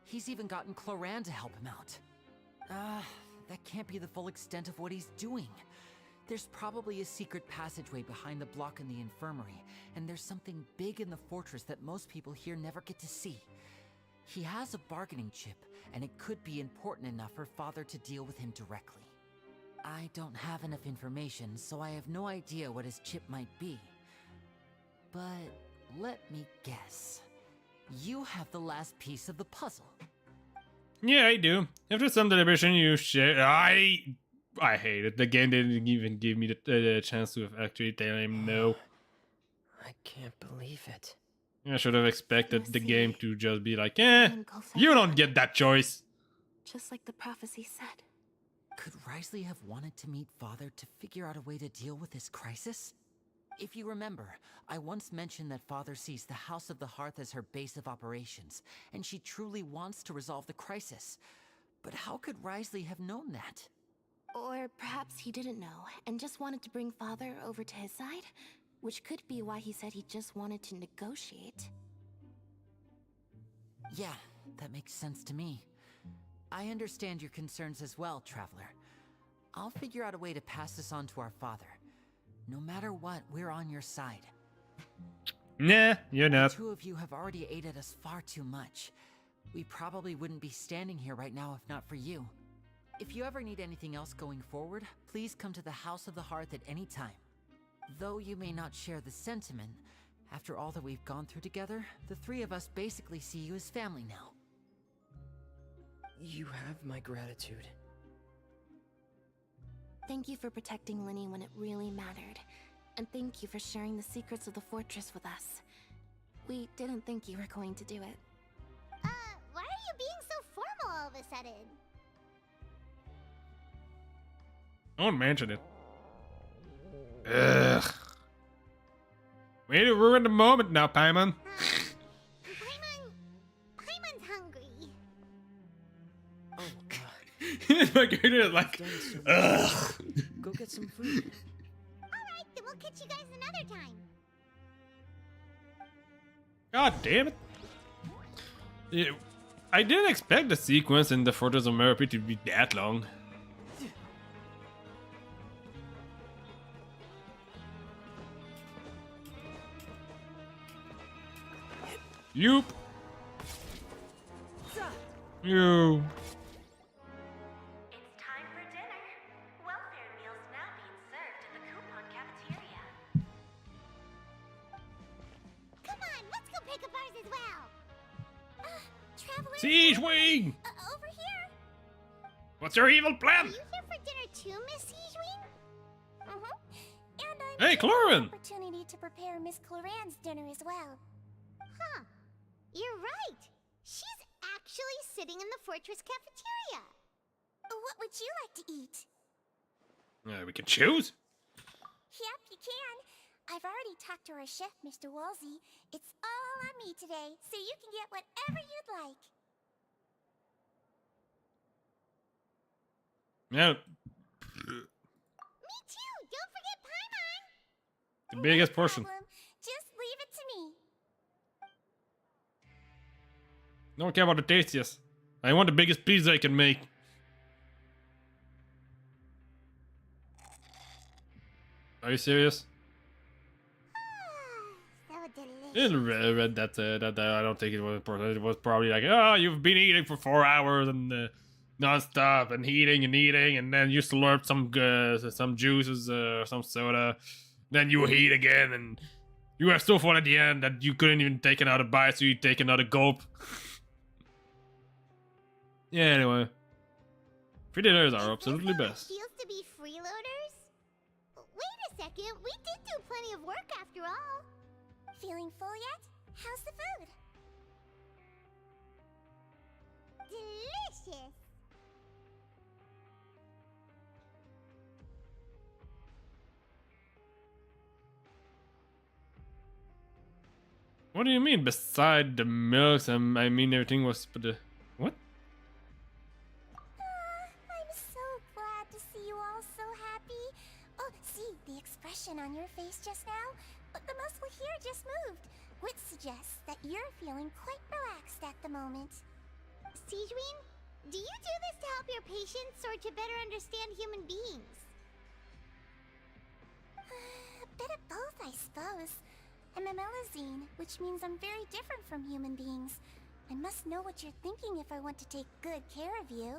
He's even gotten Cloran to help him out. That can't be the full extent of what he's doing. There's probably a secret passageway behind the block in the infirmary, and there's something big in the fortress that most people here never get to see. He has a bargaining chip, and it could be important enough for Father to deal with him directly. I don't have enough information, so I have no idea what his chip might be. But let me guess. You have the last piece of the puzzle. yeah, I do. After some deliberation, you share. I hate it. The game didn't even give me the chance to actually tell him no. I can't believe it. I should have expected the Let's game see. to just be like, And go you fast. don't get that choice. Just like the prophecy said. Could Wriothesley have wanted to meet Father to figure out a way to deal with this crisis? If you remember, I once mentioned that Father sees the House of the Hearth as her base of operations, and she truly wants to resolve the crisis. But how could Wriothesley have known that? Or perhaps he didn't know, and just wanted to bring Father over to his side? Which could be why he said he just wanted to negotiate. Yeah, that makes sense to me. I understand your concerns as well, Traveler. I'll figure out a way to pass this on to our father. No matter what, we're on your side. Nah, you're The not. two of you have already aided us far too much. We probably wouldn't be standing here right now if not for you. If you ever need anything else going forward, please come to the House of the Hearth at any time. Though you may not share the sentiment, after all that we've gone through together, the three of us basically see you as family now. You have my gratitude. Thank you for protecting Lenny when it really mattered. And thank you for sharing the secrets of the fortress with us. We didn't think you were going to do it. Why are you being so formal all of a sudden? I won't mention it. Ugh. Way to ruin the moment now, Paimon. Paimon's hungry. Oh, God. My character is like, Done so much. ugh. Go get some food. Alright, then we'll catch you guys another time. God damn it. Yeah, I didn't expect the sequence in the Fortress of Merope to be that long. Yoop. You. It's time for dinner. Welfare meals now being served in the coupon cafeteria. Come on, let's go pick up ours as well. Traveler. Siege Wing! Over here. What's your evil Are plan? you here for dinner too, Miss Siegewing? And I'm Hey, taking the Clorin! opportunity to prepare Miss Cloran's dinner as well. Huh. You're right. She's actually sitting in the fortress cafeteria. What would you like to eat? We can choose. Yep, you can. I've already talked to our chef, Mr. Wolsey. It's all on me today, so you can get whatever you'd like. Yeah, Me too. Don't forget Paimon. the biggest portion. Problem. Just leave it to me. Don't care about the tastiest. I want the biggest pizza I can make. Are you serious? So delicious. It read that I don't think it was important. It was probably like, oh, you've been eating for 4 hours and non-stop and eating, and then you slurp some juices, some soda. Then you eat again, and you have so fun at the end that you couldn't even take another bite, so you take another gulp. Yeah, anyway. Free dinners are absolutely Is this how best. it feels to be freeloaders? Wait a second, we did do plenty of work after all. Feeling full yet? How's the food? Delicious. What do you mean? Beside the milks, I mean everything was but the what? I'm so glad to see you all so happy. Oh, see the expression on your face just now? The muscle here just moved, which suggests that you're feeling quite relaxed at the moment. Siegeween, do you do this to help your patients or to better understand human beings? A bit of both, I suppose. I'm a Melazine, which means I'm very different from human beings. I must know what you're thinking if I want to take good care of you.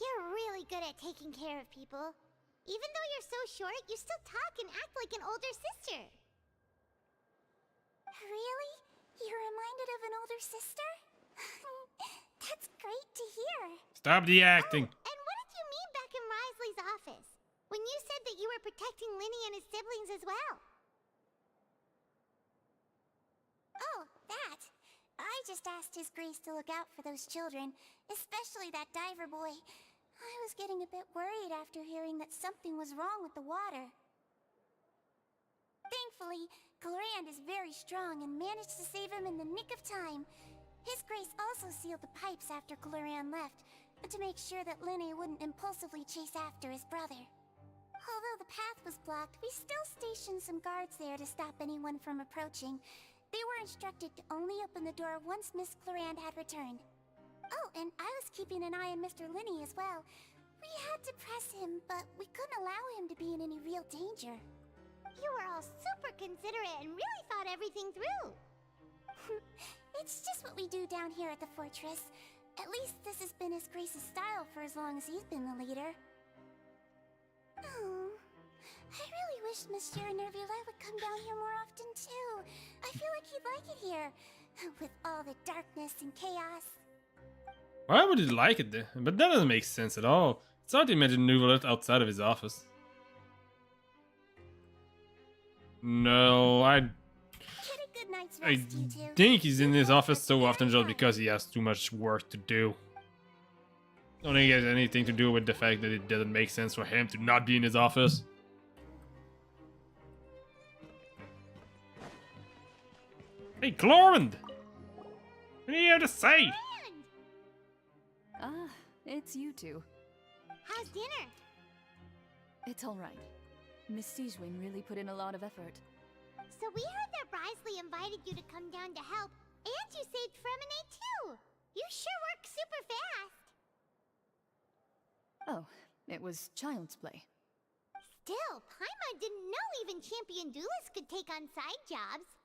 You're really good at taking care of people. Even though you're so short, you still talk and act like an older sister. Really? You're reminded of an older sister? That's great to hear. Stop the acting. Oh, and what did you mean back in Risley's office? When you said that you were protecting Linny and his siblings as well? Oh, that. I just asked His Grace to look out for those children, especially that diver boy. I was getting a bit worried after hearing that something was wrong with the water. Thankfully, Clorand is very strong and managed to save him in the nick of time. His Grace also sealed the pipes after Clorand left, to make sure that Linny wouldn't impulsively chase after his brother. Although the path was blocked, we still stationed some guards there to stop anyone from approaching. They were instructed to only open the door once Miss Clorand had returned. Oh, and I was keeping an eye on Mr. Linny as well. We had to press him, but we couldn't allow him to be in any real danger. You were all super considerate and really thought everything through. It's just what we do down here at the fortress. At least this has been His Grace's style for as long as he's been the leader. Oh, I really wish Monsieur Nervulite would come down here more often too. I feel like he'd like it here, with all the darkness and chaos. Why would he like it then? But that doesn't make sense at all. It's hard to imagine Nuvolet outside of his office. No, I Get a good night's rest, you two. think he's in his office so often just because he has too much work to do. I don't think it has anything to do with the fact that it doesn't make sense for him to not be in his office. Hey, Clorand! What do you have to say? Ah, it's you two. How's dinner? It's alright. Miss Sijwin really put in a lot of effort. So we heard that Brysley invited you to come down to help, and you saved Fremine too! You sure work super fast! Oh, it was child's play. Still, Paimon didn't know even champion duelists could take on side jobs.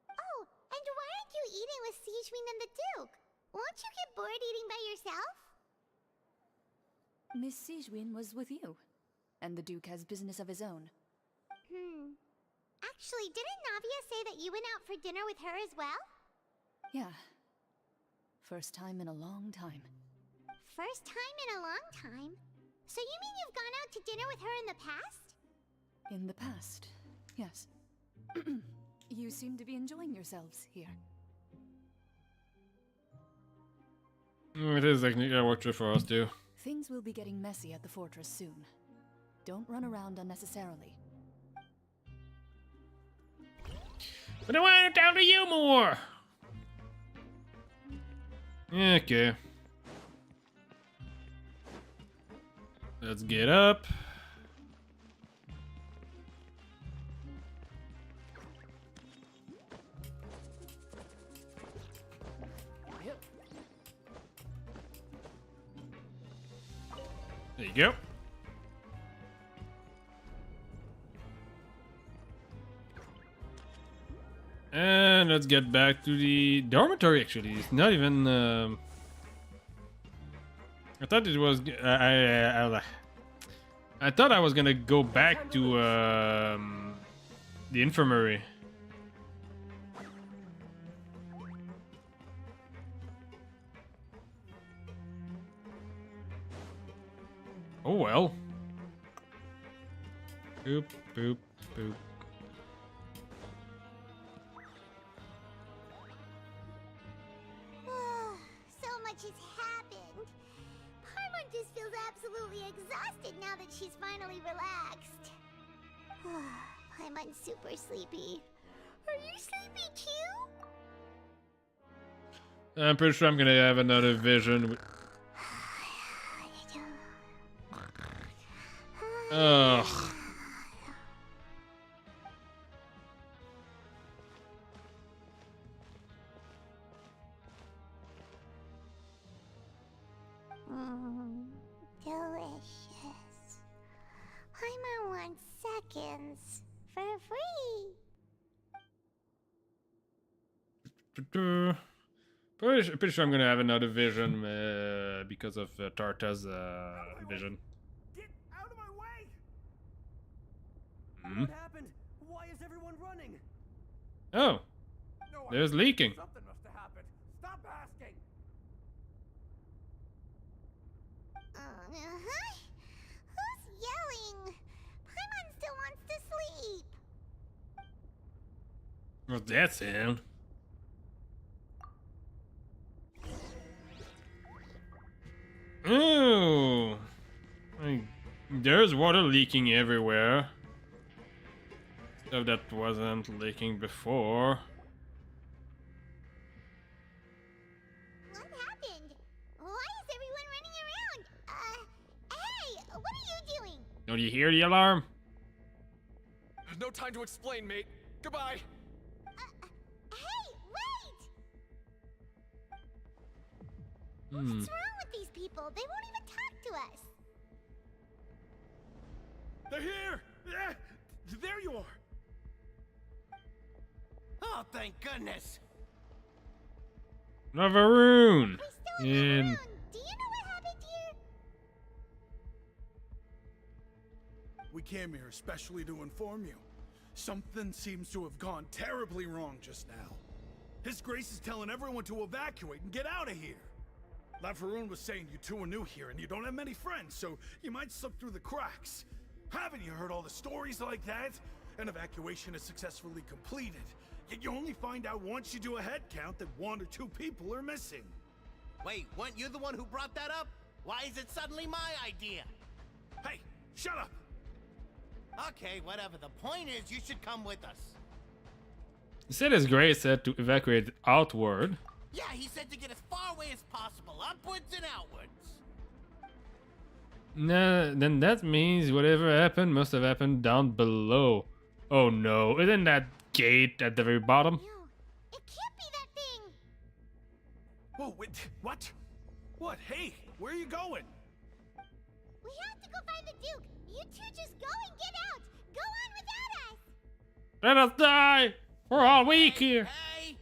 Oh, and why aren't you eating with Sijwin and the Duke? Won't you get bored eating by yourself? Miss Sijwin was with you, and the Duke has business of his own. Actually, didn't Navia say that you went out for dinner with her as well? Yeah. First time in a long time. First time in a long time? So you mean you've gone out to dinner with her in the past? In the past, yes. You seem to be enjoying yourselves here. It is technically a work for us too. Things will be getting messy at the fortress soon. Don't run around unnecessarily. But I want to talk to you more! Okay. Let's get up. There you go. And let's get back to the dormitory. Actually, it's not even. I thought it was. I thought I was gonna go back to the infirmary. Oh well. Boop, boop, boop. So much has happened. Paimon just feels absolutely exhausted now that she's finally relaxed. Paimon's super sleepy. Are you sleepy too? I'm pretty sure I'm gonna have another vision. Ugh. Delicious. Paimon wants seconds for free. Pretty sure I'm gonna have another vision because of Tarta's vision. Get out of my way! Hmm? What happened? Why is everyone running? Oh, No, there's leaking. Something must have happened. Stop asking. Who's yelling? Paimon still wants to sleep. What's that sound? Oh, there's water leaking everywhere. Stuff that wasn't leaking before. What happened? Why is everyone running around? Hey, what are you doing? Don't you hear the alarm? No time to explain, mate. Goodbye. Hey, wait! Hmm. What's wrong with these people? They won't even talk to us. They're here! Yeah, there you are! Oh, thank goodness! Lavaroon! We're still in the In room. Do you know what happened here? We came here especially to inform you. Something seems to have gone terribly wrong just now. His Grace is telling everyone to evacuate and get out of here. Lavaroon was saying you two are new here and you don't have many friends, so you might slip through the cracks. Haven't you heard all the stories like that? An evacuation is successfully completed, yet you only find out once you do a head count that 1 or 2 people are missing. Wait, weren't you the one who brought that up? Why is it suddenly my idea? Hey, shut up! Okay, whatever. The point is, you should come with us. He said his Grace said to evacuate outward. Yeah, he said to get as far away as possible, upwards and outwards. Nah, then that means whatever happened must have happened down below. Oh no, isn't that gate at the very bottom? No, it can't be that thing! Whoa, wait, what? What? Hey, where are you going? We have to go find the Duke! You two just go and get out! Go on without us! Let us die! We're all weak here. Hey,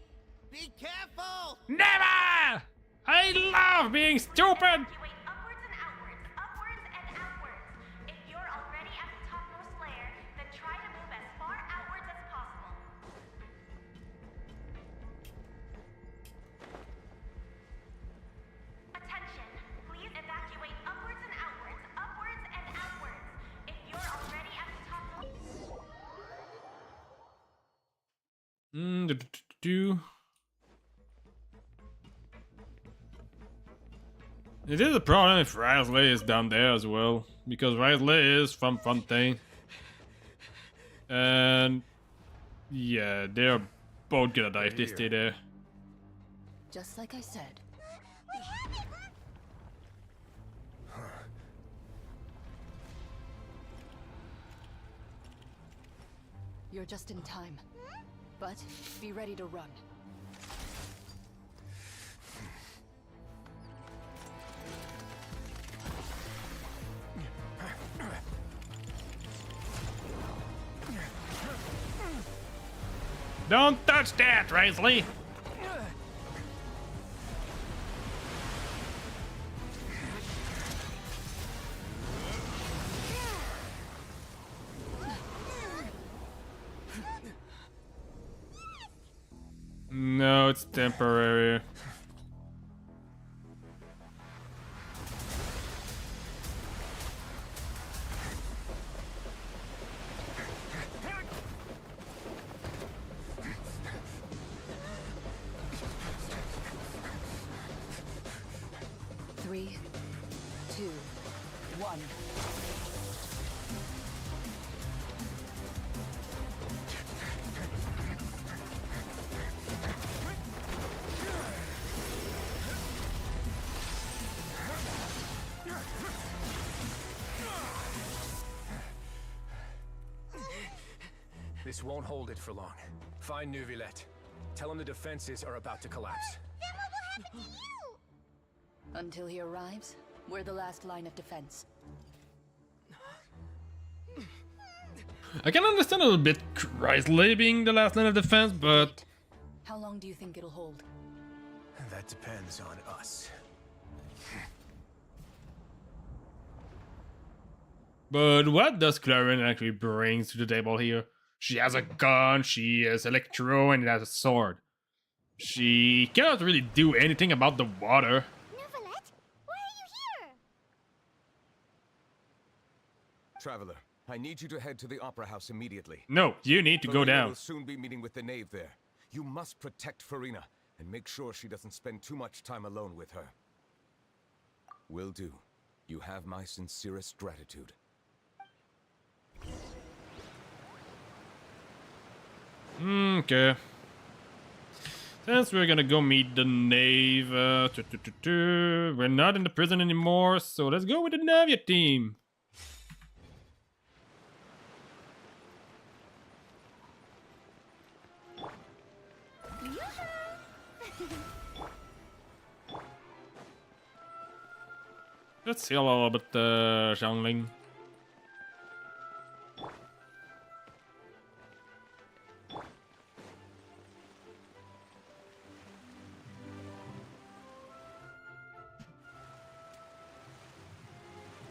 be careful! Never! I love being stupid! Evacuate upwards and outwards, upwards and outwards. If you're already at the topmost layer, then try to move as far outwards as possible. Attention, please evacuate upwards and outwards, upwards and outwards. If you're already at the topmost... It is a problem if Risley is down there as well, because Risley is from Fontaine. And yeah, they're both gonna die if they stay there. Just like I said. You're just in time. But be ready to run. Don't touch that, Risley! No, it's temporary. Three, two, one. This won't hold it for long. Find Neuvillette. Tell him the defenses are about to collapse. Then what will happen to you? Until he arrives, we're the last line of defense. I can understand a little bit Risley being the last line of defense, but How long do you think it'll hold? That depends on us. But what does Clarin actually bring to the table here? She has a gun, she has Electro, and it has a sword. She cannot really do anything about the water. Neuvillette, why are you here? Traveler, I need you to head to the Opera House immediately. No, you need to go Farina down. will soon be meeting with the knave there. You must protect Farina and make sure she doesn't spend too much time alone with her. Will do. You have my sincerest gratitude. Okay. Since we're gonna go meet the knave, we're not in the prison anymore, so let's go with the Navia team. Let's see a little bit, Xiangling.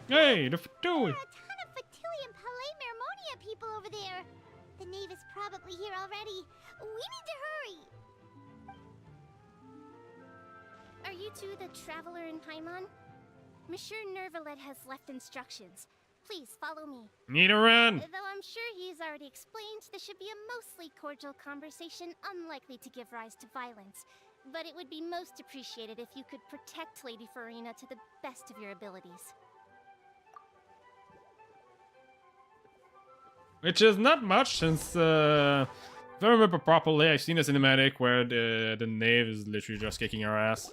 Hey, the Fatui! There are a ton of Fatui and Palais Mermonia people over there. The knave is probably here already. We need to hurry. Are you two the traveler in Paimon? Monsieur Neuvillette has left instructions. Please follow me. Need to run! Though I'm sure he's already explained, this should be a mostly cordial conversation, unlikely to give rise to violence. But it would be most appreciated if you could protect Lady Farina to the best of your abilities. Which is not much, since If I remember properly, I've seen a cinematic where the knave is literally just kicking her ass.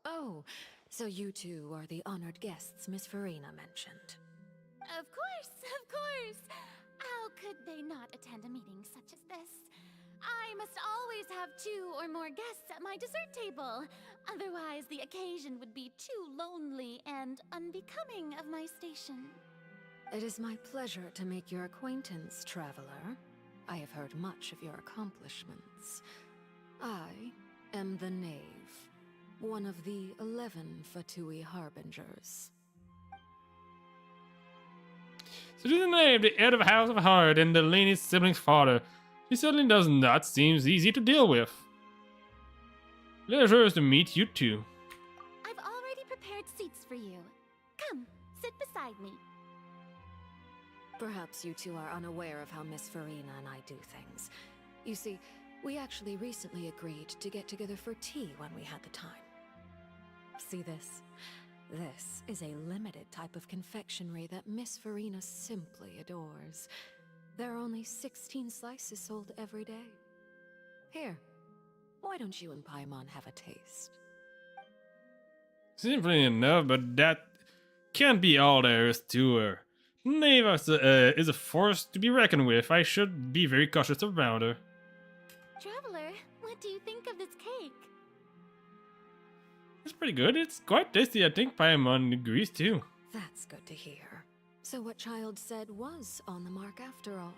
Oh, so you two are the honored guests Miss Farina mentioned. Of course, of course. How could they not attend a meeting such as this? I must always have 2 or more guests at my dessert table. Otherwise, the occasion would be too lonely and unbecoming of my station. It is my pleasure to make your acquaintance, traveler. I have heard much of your accomplishments. I am the Knave, one of the 11 Fatui Harbingers. So she's the knave, the head of House of Heart, and the Lanie's sibling's father. She certainly does not seem easy to deal with. Pleasure to meet you two. I've already prepared seats for you. Come, sit beside me. Perhaps you two are unaware of how Miss Farina and I do things. You see, we actually recently agreed to get together for tea when we had the time. See this? This is a limited type of confectionery that Miss Farina simply adores. There are only 16 slices sold every day. Here, why don't you and Paimon have a taste? Simply enough, but that can't be all there is to her. Neva is a force to be reckoned with. I should be very cautious around her. Traveler, what do you think of this cake? It's pretty good. It's quite tasty. I think Paimon agrees too. That's good to hear. So what Child said was on the mark after all.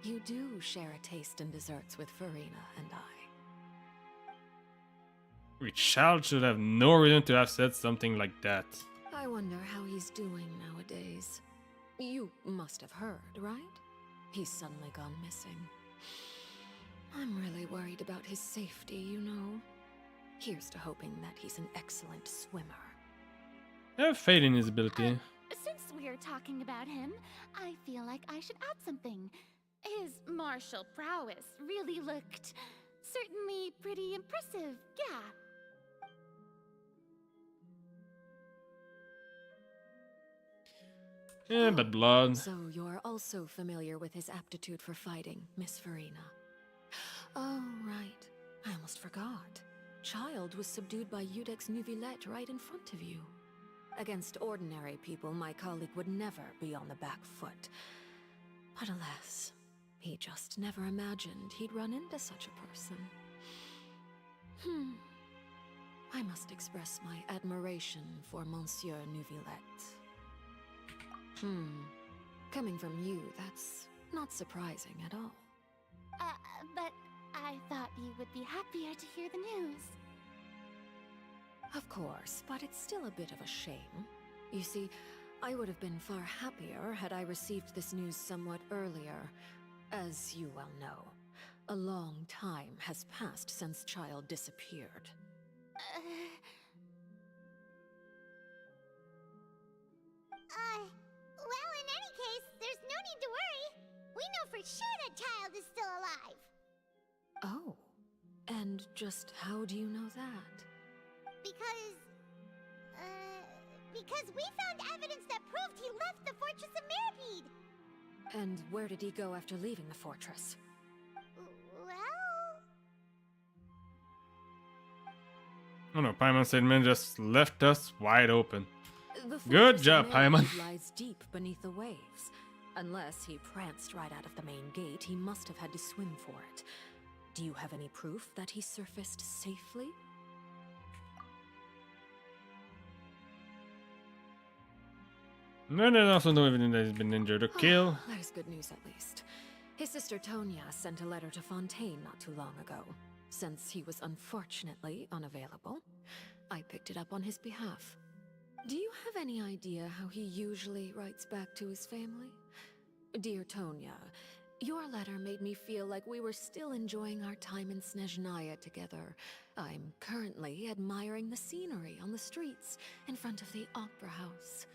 You do share a taste in desserts with Farina and I. Child should have no reason to have said something like that. I wonder how he's doing nowadays. You must have heard, right? He's suddenly gone missing. I'm really worried about his safety, you know. Here's to hoping that he's an excellent swimmer. I have faith in his ability. Since we're talking about him, I feel like I should add something. His martial prowess really looked certainly pretty impressive, yeah. Yeah, but blood. So you're also familiar with his aptitude for fighting, Miss Farina. Oh, right. I almost forgot. Child was subdued by Udex Neuvillette right in front of you. Against ordinary people, my colleague would never be on the back foot. But alas, he just never imagined he'd run into such a person. I must express my admiration for Monsieur Neuvillette. Coming from you, that's not surprising at all. But I thought you would be happier to hear the news. Of course, but it's still a bit of a shame. You see, I would have been far happier had I received this news somewhat earlier. As you well know, a long time has passed since Child disappeared. Well, in any case, there's no need to worry. We know for sure that Child is still alive. Oh, and just how do you know that? Because we found evidence that proved he left the Fortress of Mirapede. And where did he go after leaving the fortress? Well... Oh no, Paimon Statement just left us wide open. The Good Fortress job, of Paimon. Mirapede lies deep beneath the waves. Unless he pranced right out of the main gate, he must have had to swim for it. Do you have any proof that he surfaced safely? No, there's also no evidence that he's been injured or killed. That is good news, at least. His sister Tonya sent a letter to Fontaine not too long ago. Since he was unfortunately unavailable, I picked it up on his behalf. Do you have any idea how he usually writes back to his family? Dear Tonya, your letter made me feel like we were still enjoying our time in Snezhnaya together. I'm currently admiring the scenery on the streets in front of the Opera House.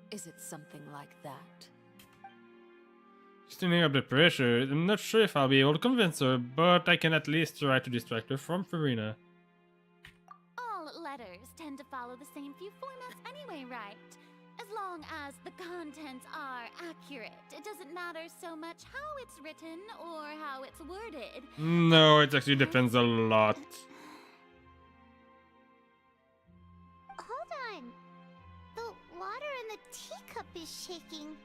Is it something like that? Standing up the pressure, I'm not sure if I'll be able to convince her, but I can at least try to distract her from Farina. follow the same few formats anyway, right? As long as the contents are accurate, it doesn't matter so much how it's written or how it's worded. No, it actually depends a lot. Hold on. The water in the teacup is shaking.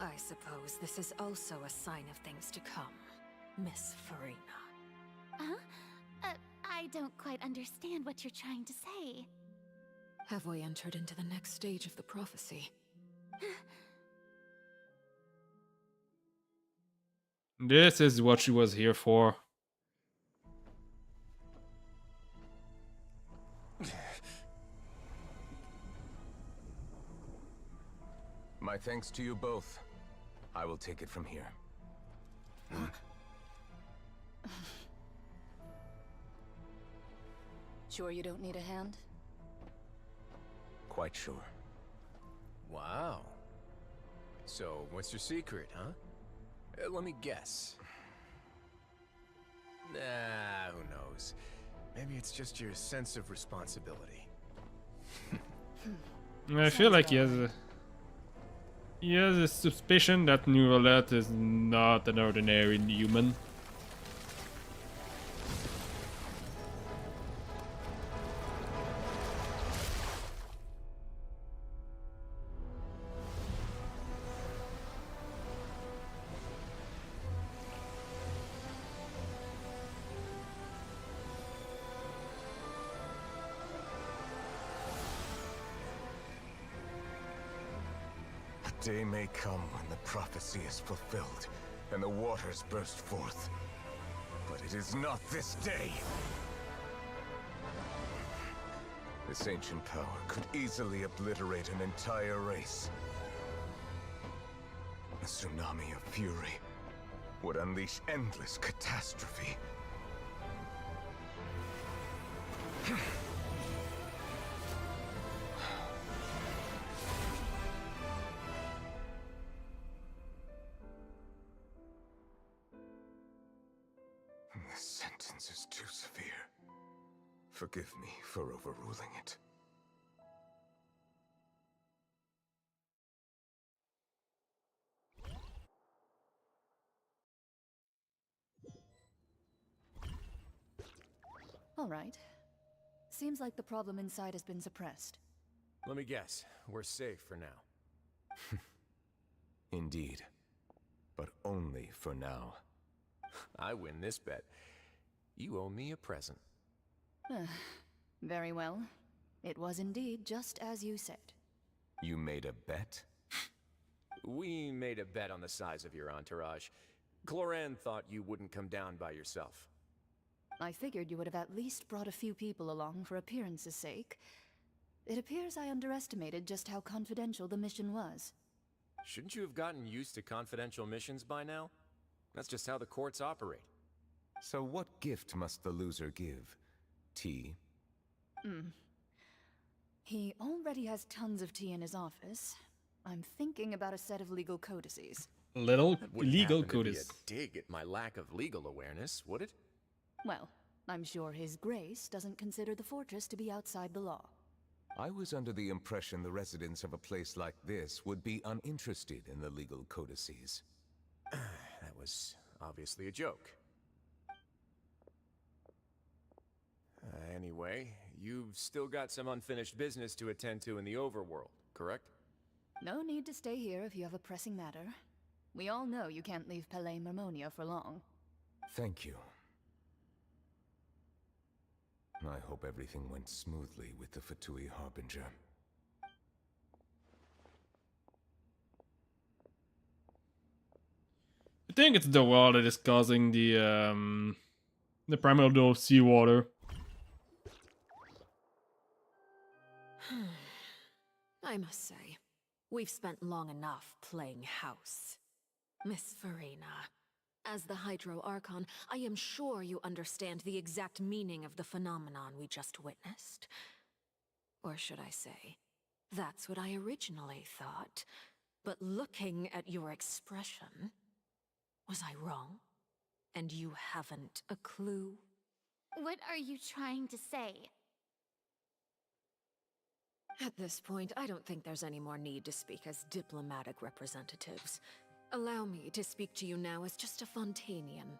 I suppose this is also a sign of things to come, Miss Farina. Huh? I don't quite understand what you're trying to say. Have we entered into the next stage of the prophecy? This is what she was here for. My thanks to you both. I will take it from here. Sure you don't need a hand? Quite sure. Wow. So, what's your secret, huh? Let me guess. Nah, who knows? Maybe it's just your sense of responsibility. I feel like he has a suspicion that Neuvillette is not an ordinary human. A day may come when the prophecy is fulfilled, and the waters burst forth. But it is not this day! This ancient power could easily obliterate an entire race. A tsunami of fury would unleash endless catastrophe. This sentence is too severe. Forgive me for overruling it. All right. Seems like the problem inside has been suppressed. Let me guess. We're safe for now. Indeed. But only for now. I win this bet. You owe me a present. Very well. It was indeed just as you said. You made a bet? We made a bet on the size of your entourage. Cloran thought you wouldn't come down by yourself. I figured you would have at least brought a few people along for appearance's sake. It appears I underestimated just how confidential the mission was. Shouldn't you have gotten used to confidential missions by now? That's just how the courts operate. So what gift must the loser give? Tea? He already has tons of tea in his office. I'm thinking about a set of legal codices. Little Wouldn't legal happen to be codices. a dig at my lack of legal awareness, would it? Well, I'm sure His Grace doesn't consider the fortress to be outside the law. I was under the impression the residents of a place like this would be uninterested in the legal codices. That was obviously a joke. Anyway, you've still got some unfinished business to attend to in the overworld, correct? No need to stay here if you have a pressing matter. We all know you can't leave Palais Mermonia for long. Thank you. I hope everything went smoothly with the Fatui Harbinger. I think it's the wall that is causing the primordial seawater. I must say, we've spent long enough playing house. Miss Farina, as the Hydro Archon, I am sure you understand the exact meaning of the phenomenon we just witnessed. Or should I say, that's what I originally thought. But looking at your expression, was I wrong? And you haven't a clue? What are you trying to say? At this point, I don't think there's any more need to speak as diplomatic representatives. Allow me to speak to you now as just a Fontanian.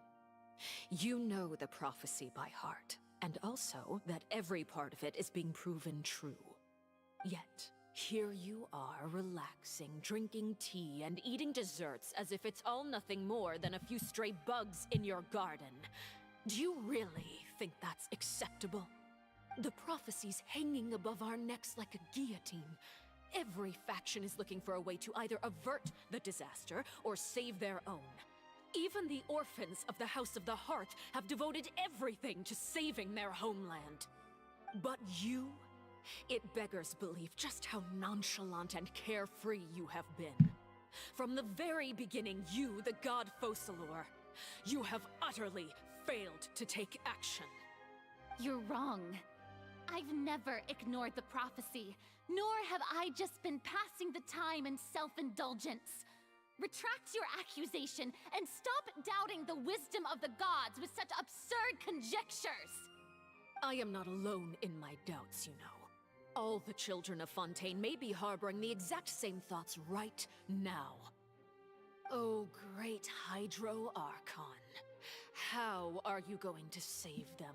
You know the prophecy by heart, and also that every part of it is being proven true. Yet, here you are relaxing, drinking tea, and eating desserts as if it's all nothing more than a few stray bugs in your garden. Do you really think that's acceptable? The prophecy's hanging above our necks like a guillotine. Every faction is looking for a way to either avert the disaster or save their own. Even the orphans of the House of the Hearth have devoted everything to saving their homeland. But you? It beggars belief just how nonchalant and carefree you have been. From the very beginning, you, the god Focalors, you have utterly failed to take action. You're wrong. I've never ignored the prophecy, nor have I just been passing the time in self-indulgence. Retract your accusation and stop doubting the wisdom of the gods with such absurd conjectures! I am not alone in my doubts, you know. All the children of Fontaine may be harboring the exact same thoughts right now. Oh, great Hydro Archon. How are you going to save them?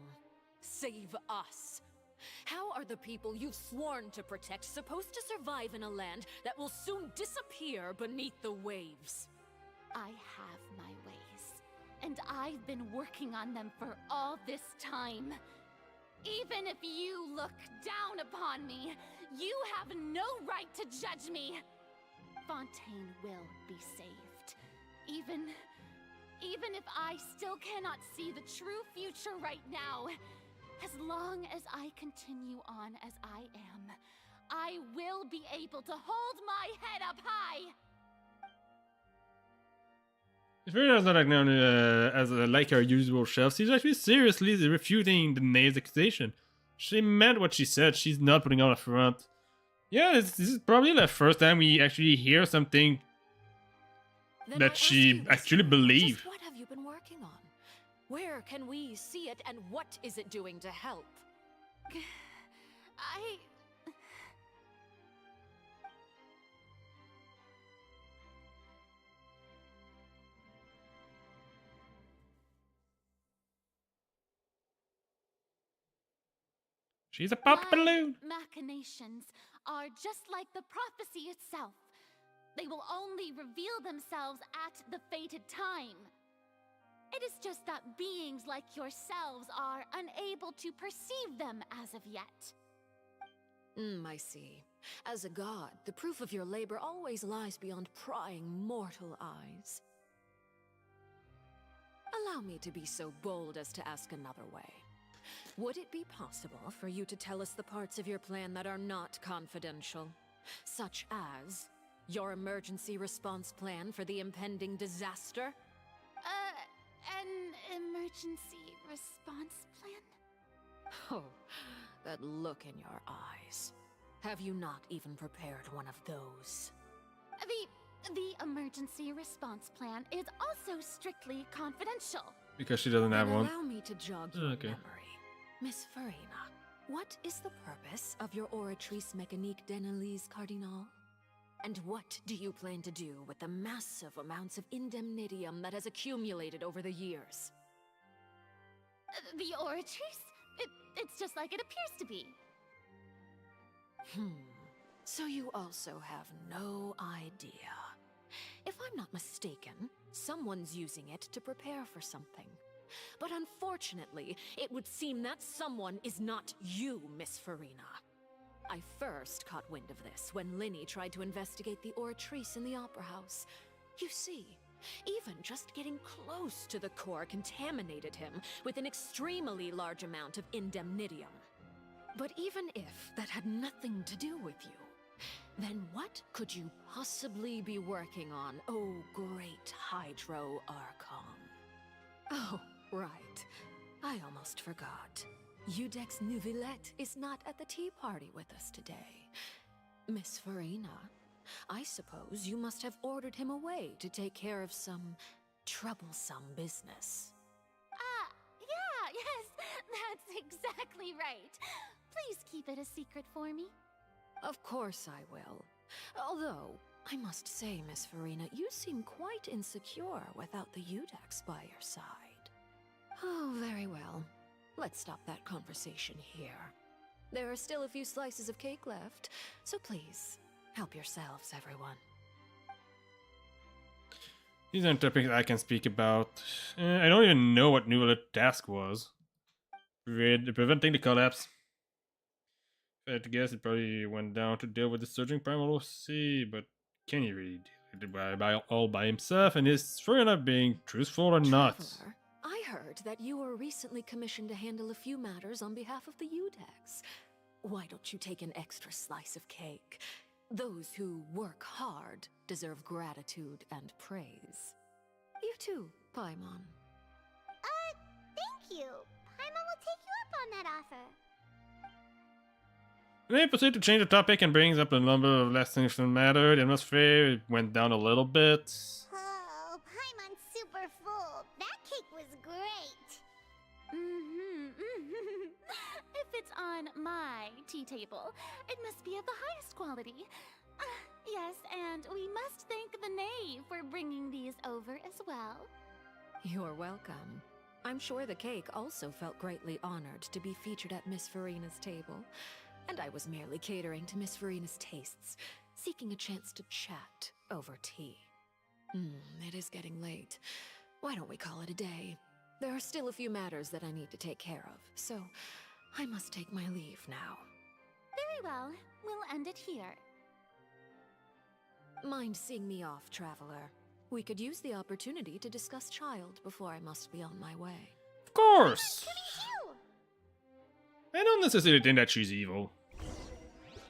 Save us? How are the people you've sworn to protect supposed to survive in a land that will soon disappear beneath the waves? I have my ways, and I've been working on them for all this time. Even if you look down upon me, you have no right to judge me. Fontaine will be saved. Even if I still cannot see the true future right now, as long as I continue on as I am, I will be able to hold my head up high. It's very not like now like our usual shelf. She's actually seriously refuting the Nave's accusation. She meant what she said. She's not putting on a front. Yeah, this is probably the first time we actually hear something that she actually believes. What have you been working on? Where can we see it, and what is it doing to help? She's a pop balloon. Machinations are just like the prophecy itself. They will only reveal themselves at the fated time. It is just that beings like yourselves are unable to perceive them as of yet. I see. As a god, the proof of your labor always lies beyond prying mortal eyes. Allow me to be so bold as to ask another way. Would it be possible for you to tell us the parts of your plan that are not confidential? Such as your emergency response plan for the impending disaster? An emergency response plan? Oh, that look in your eyes. Have you not even prepared one of those? The emergency response plan is also strictly confidential. Because she doesn't have one. Allow me to jog your memory. Miss Farina, what is the purpose of your Oratrice Mécanique d'Analyse Cardinal? And what do you plan to do with the massive amounts of indemnitium that has accumulated over the years? The Oratrice? It's just like it appears to be. So you also have no idea. If I'm not mistaken, someone's using it to prepare for something. But unfortunately, it would seem that someone is not you, Miss Farina. I first caught wind of this when Lyney tried to investigate the Oratrice in the Opera House. You see, even just getting close to the core contaminated him with an extremely large amount of indemnitium. But even if that had nothing to do with you, then what could you possibly be working on, oh great Hydro Archon? Oh, right. I almost forgot. Udex Neuvillette is not at the tea party with us today. Miss Farina, I suppose you must have ordered him away to take care of some troublesome business. Yeah, yes. That's exactly right. Please keep it a secret for me. Of course I will. Although, I must say, Miss Farina, you seem quite insecure without the Udex by your side. Oh, very well. Let's stop that conversation here. There are still a few slices of cake left, so please, help yourselves, everyone. These aren't topics I can speak about. I don't even know what Nuala task was. Preventing the collapse. I had to guess it probably went down to deal with the surging primal sea, but can he really do it all by himself? And is Farina being truthful or not? Traveler, I heard that you were recently commissioned to handle a few matters on behalf of the Udex. Why don't you take an extra slice of cake? Those who work hard deserve gratitude and praise. You too, Paimon. Thank you. Paimon will take you up on that offer. They proceed to change the topic and brings up a number of less significant matter. The atmosphere went down a little bit. Oh, Paimon's super full. That cake was great. If it's on my tea table, it must be of the highest quality. Yes, and we must thank the knave for bringing these over as well. You're welcome. I'm sure the cake also felt greatly honored to be featured at Miss Farina's table. And I was merely catering to Miss Farina's tastes, seeking a chance to chat over tea. It is getting late. Why don't we call it a day? There are still a few matters that I need to take care of, so I must take my leave now. Very well. We'll end it here. Mind seeing me off, Traveler? We could use the opportunity to discuss Child before I must be on my way. Of course! I don't necessarily think that she's evil.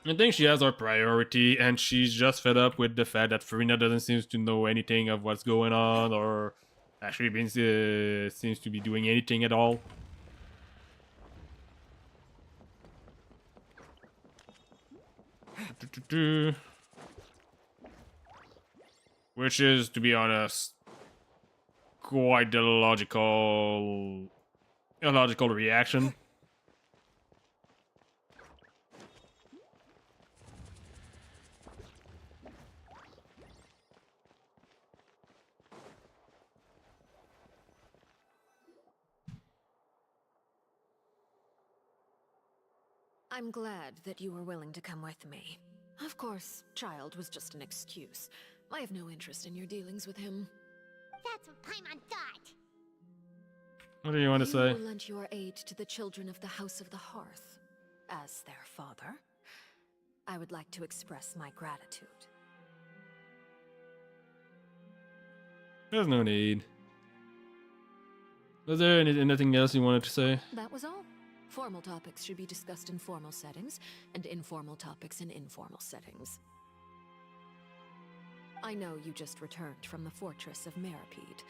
I think she has her priority, and she's just fed up with the fact that Farina doesn't seem to know anything of what's going on, or actually seems to be doing anything at all. Which is, to be honest, quite the illogical reaction. I'm glad that you were willing to come with me. Of course, Child was just an excuse. I have no interest in your dealings with him. That's what Paimon thought. What do you want to say? You will lend your aid to the children of the House of the Hearth. As their father, I would like to express my gratitude. There's no need. Was there anything else you wanted to say? That was all. Formal topics should be discussed in formal settings, and informal topics in informal settings. I know you just returned from the fortress of Meripede.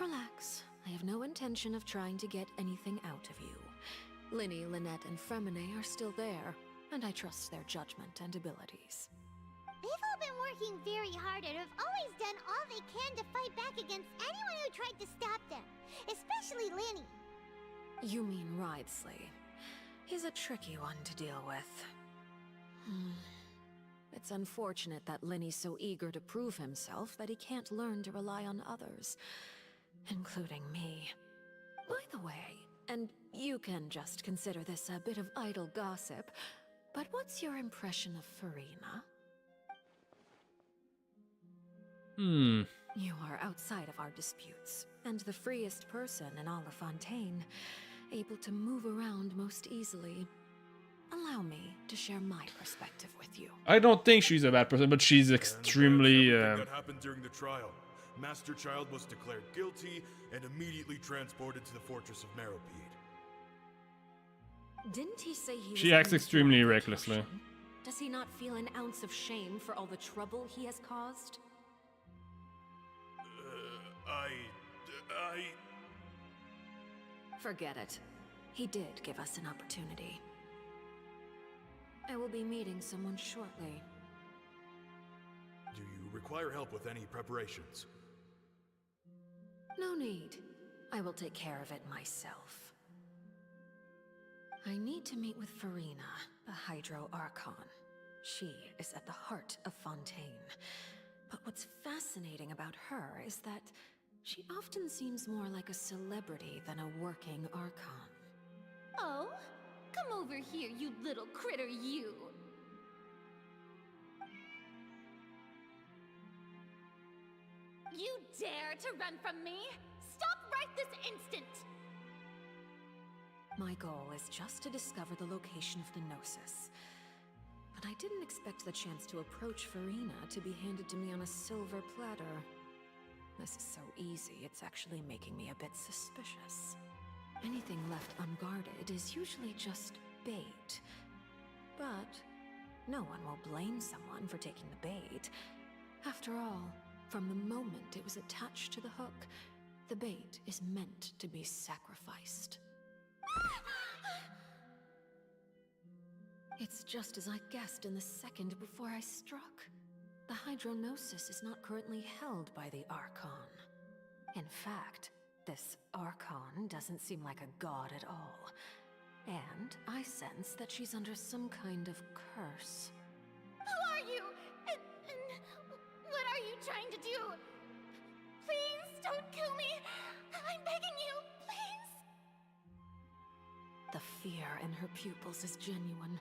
Relax. I have no intention of trying to get anything out of you. Lyney, Lynette, and Freminet are still there, and I trust their judgment and abilities. They've all been working very hard and have always done all they can to fight back against anyone who tried to stop them, especially Lyney. You mean Wriothesley. He's a tricky one to deal with. It's unfortunate that Lyney's so eager to prove himself that he can't learn to rely on others, including me. By the way, and you can just consider this a bit of idle gossip, but what's your impression of Farina? You are outside of our disputes, and the freest person in all of Fontaine, able to move around most easily. Allow me to share my perspective with you. I don't think she's a bad person, but she's extremely. That happened during the trial. Master Child was declared guilty and immediately transported to the fortress of Meripede. Didn't he say he was She acts in extremely for recklessly. protection? Does he not feel an ounce of shame for all the trouble he has caused? Forget it. He did give us an opportunity. I will be meeting someone shortly. Do you require help with any preparations? No need. I will take care of it myself. I need to meet with Farina, the Hydro Archon. She is at the heart of Fontaine. But what's fascinating about her is that she often seems more like a celebrity than a working Archon. Oh? Come over here, you little critter, you! You dare to run from me? Stop right this instant! My goal is just to discover the location of the Gnosis. But I didn't expect the chance to approach Farina to be handed to me on a silver platter. This is so easy, it's actually making me a bit suspicious. Anything left unguarded is usually just bait. But no one will blame someone for taking the bait. After all, from the moment it was attached to the hook, the bait is meant to be sacrificed. It's just as I guessed in the second before I struck. The Hydronosis is not currently held by the Archon. In fact, this Archon doesn't seem like a god at all. And I sense that she's under some kind of curse. Who are you? And what are you trying to do? Please don't kill me! I'm begging you, please! The fear in her pupils is genuine,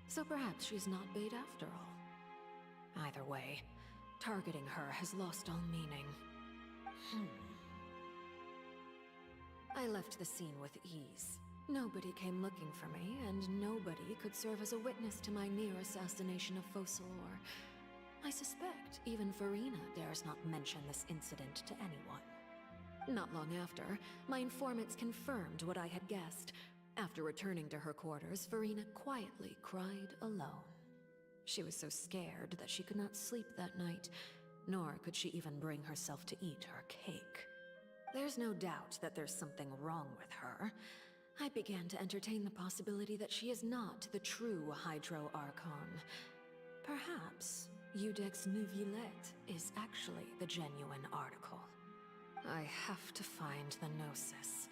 so perhaps she's not bait after all. Either way, targeting her has lost all meaning. I left the scene with ease. Nobody came looking for me, and nobody could serve as a witness to my near assassination of Focalor. I suspect even Farina dares not mention this incident to anyone. Not long after, my informants confirmed what I had guessed. After returning to her quarters, Farina quietly cried alone. She was so scared that she could not sleep that night, nor could she even bring herself to eat her cake. There's no doubt that there's something wrong with her. I began to entertain the possibility that she is not the true Hydro Archon. Perhaps Iudex Neuvillette is actually the genuine article. I have to find the Gnosis.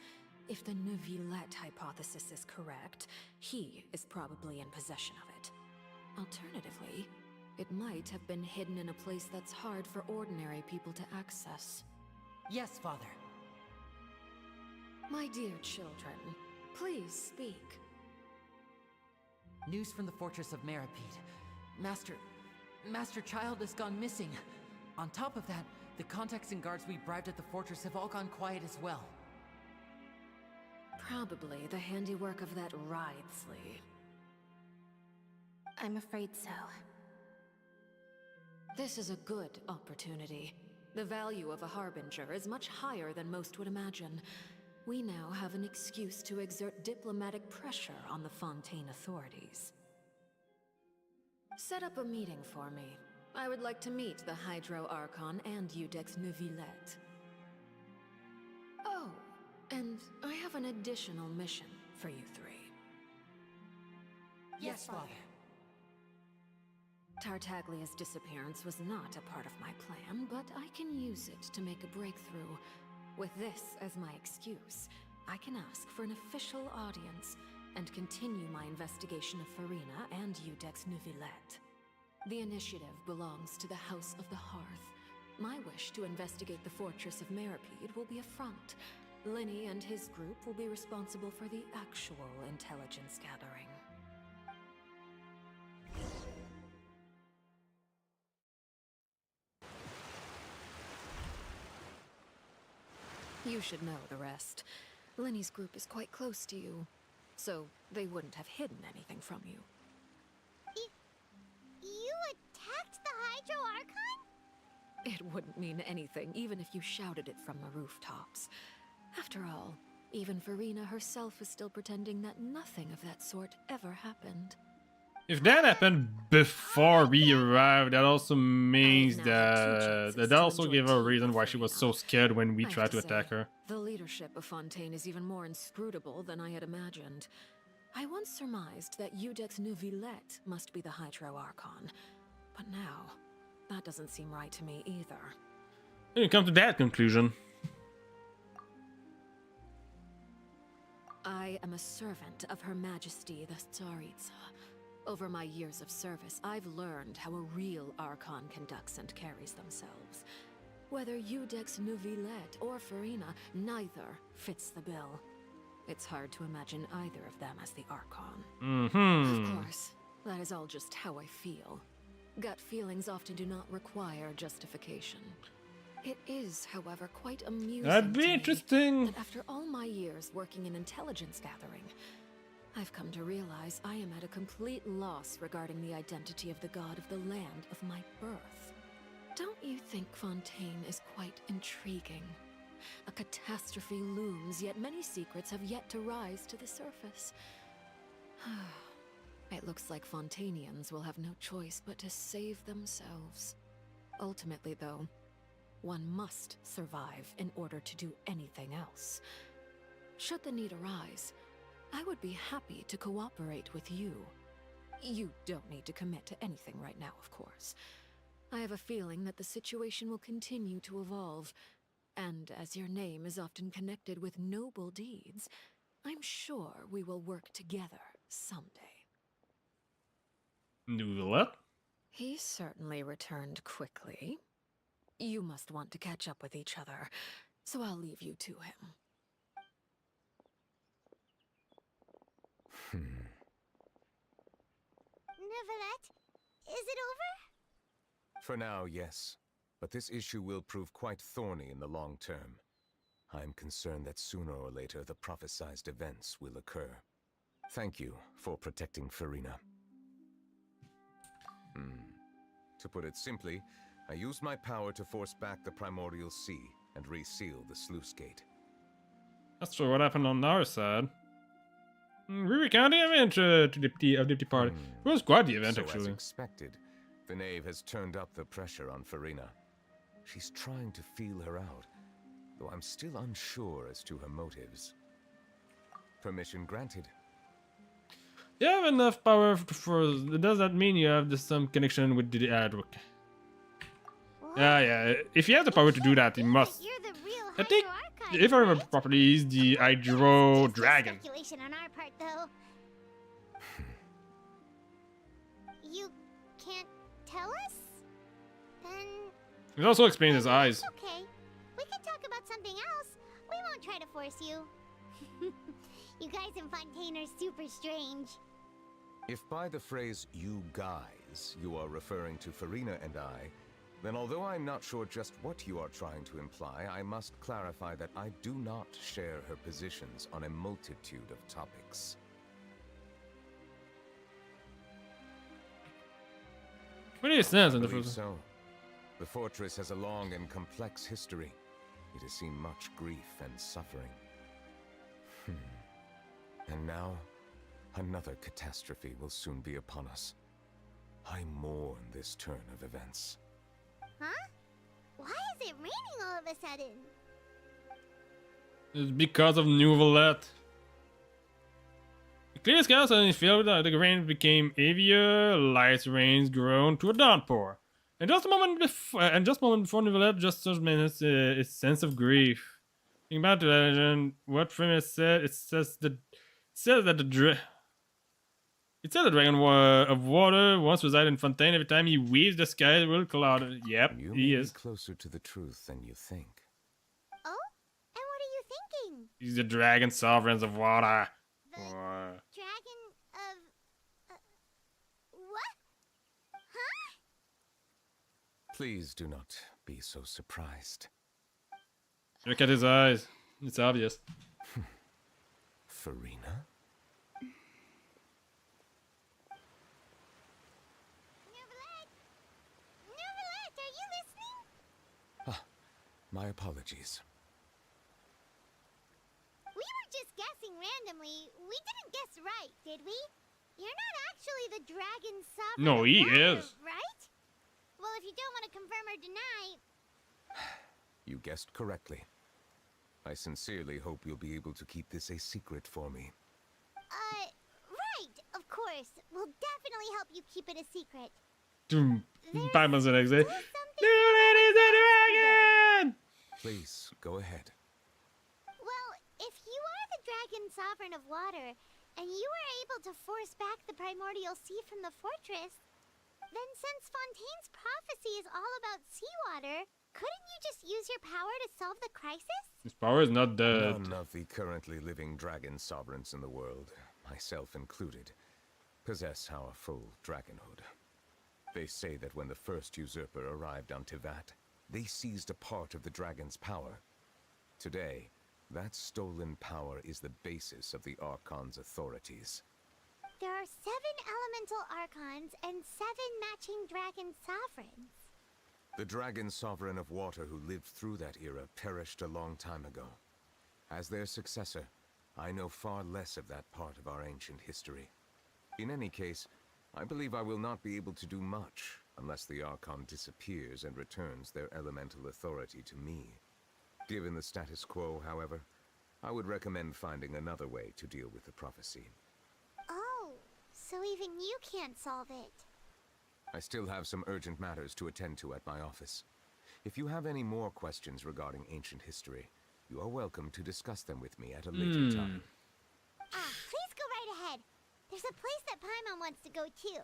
If the Neuvillette hypothesis is correct, he is probably in possession of it. Alternatively, it might have been hidden in a place that's hard for ordinary people to access. Yes, Father. My dear children, please speak. News from the Fortress of Meripede. Master Child has gone missing. On top of that, the contacts and guards we bribed at the fortress have all gone quiet as well. Probably the handiwork of that Wriothesley. I'm afraid so. This is a good opportunity. The value of a Harbinger is much higher than most would imagine. We now have an excuse to exert diplomatic pressure on the Fontaine authorities. Set up a meeting for me. I would like to meet the Hydro Archon and Iudex Neuvillette. Oh, and I have an additional mission for you three. Yes, Father. Tartaglia's disappearance was not a part of my plan, but I can use it to make a breakthrough. With this as my excuse, I can ask for an official audience and continue my investigation of Farina and Iudex Neuvillette. The initiative belongs to the House of the Hearth. My wish to investigate the Fortress of Meripede will be a front. Linny and his group will be responsible for the actual intelligence gathering. You should know the rest. Linny's group is quite close to you, so they wouldn't have hidden anything from you. You attacked the Hydro Archon? It wouldn't mean anything, even if you shouted it from the rooftops. After all, even Farina herself is still pretending that nothing of that sort ever happened. If that happened before we arrived, that also means that also gave her a reason why she was so scared when we tried to attack her. The leadership of Fontaine is even more inscrutable than I had imagined. I once surmised that Iudex Neuvillette must be the Hydro Archon, but now, that doesn't seem right to me either. You come to that conclusion. I am a servant of Her Majesty the Tsaritsa. Over my years of service, I've learned how a real Archon conducts and carries themselves. Whether Iudex Neuvillette or Farina, neither fits the bill. It's hard to imagine either of them as the Archon. Of course, that is all just how I feel. Gut feelings often do not require justification. It is, however, quite amusing That'd be to me interesting. that after all my years working in intelligence gathering, I've come to realize I am at a complete loss regarding the identity of the god of the land of my birth. Don't you think Fontaine is quite intriguing? A catastrophe looms, yet many secrets have yet to rise to the surface. It looks like Fontainians will have no choice but to save themselves. Ultimately, though, one must survive in order to do anything else. Should the need arise, I would be happy to cooperate with you. You don't need to commit to anything right now, of course. I have a feeling that the situation will continue to evolve, and as your name is often connected with noble deeds, I'm sure we will work together someday. Neuvillette? He certainly returned quickly. You must want to catch up with each other, so I'll leave you to him. Neuvillette, is it over? For now, yes. But this issue will prove quite thorny in the long term. I'm concerned that sooner or later the prophesized events will occur. Thank you for protecting Farina. To put it simply, I used my power to force back the Primordial Sea and reseal the sluice gate. That's true. What happened on our side? We recounted the event to the party. It was quite the event, So actually. as expected, the knave has turned up the pressure on Farina. She's trying to feel her out, though I'm still unsure as to her motives. Permission granted. You have enough power for. Does that mean you have some connection with the Adwick? Yeah. If you have the power to do that, you must. You're the real I think, Hydro if I remember properly, he's the Hydro Dragon. Speculation on our part, though. You can't tell us? Then He also explains his eyes. okay. We can talk about something else. We won't try to force you. You guys in Fontaine are super strange. If by the phrase "you guys" you are referring to Farina and I, then although I'm not sure just what you are trying to imply, I must clarify that I do not share her positions on a multitude of topics. What do you sense in the Believe first? so. The fortress has a long and complex history. It has seen much grief and suffering. And now, another catastrophe will soon be upon us. I mourn this turn of events. Huh? Why is it raining all of a sudden? It's because of Neuvillette. The clear skies suddenly filled with the rain became heavier, light rains grown to a downpour. And just a moment before Neuvillette just surged its sense of grief. Think about the legend, what Fremen said, it says the dragon of water once resided in Fontaine. Every time he weaves, the sky will cloud. Yep, You he may is. be closer to the truth than you think. Oh? And what are you thinking? He's the dragon sovereigns of water. Dragon of... what? Huh? Please do not be so surprised. Look at his eyes. It's obvious. Farina? Neuvillette, are you listening? My apologies. We were just guessing randomly. We didn't guess right, did we? You're not actually the dragon sovereign No, of he water, is. right? Well, if you don't want to confirm or deny... You guessed correctly. I sincerely hope you'll be able to keep this a secret for me. Right, of course. We'll definitely help you keep it a secret. 5 months the next day. Neuvillette is a dragon! Please, go ahead. Well, if you are the dragon Dragon Sovereign of Water, and you were able to force back the primordial sea from the fortress, then since Fontaine's prophecy is all about seawater, couldn't you just use your power to solve the crisis? His power is not dead. None of the currently living dragon sovereigns in the world, myself included, possess our full dragonhood. They say that when the first usurper arrived on Tivat, they seized a part of the dragon's power. Today, that stolen power is the basis of the Archon's authorities. There are 7 elemental archons and 7 matching dragon sovereigns. The dragon sovereign of water who lived through that era perished a long time ago. As their successor, I know far less of that part of our ancient history. In any case, I believe I will not be able to do much unless the Archon disappears and returns their elemental authority to me. Given the status quo, however, I would recommend finding another way to deal with the prophecy. Oh, so even you can't solve it. I still have some urgent matters to attend to at my office. If you have any more questions regarding ancient history, you are welcome to discuss them with me at a later time. Please go right ahead. There's a place that Paimon wants to go too.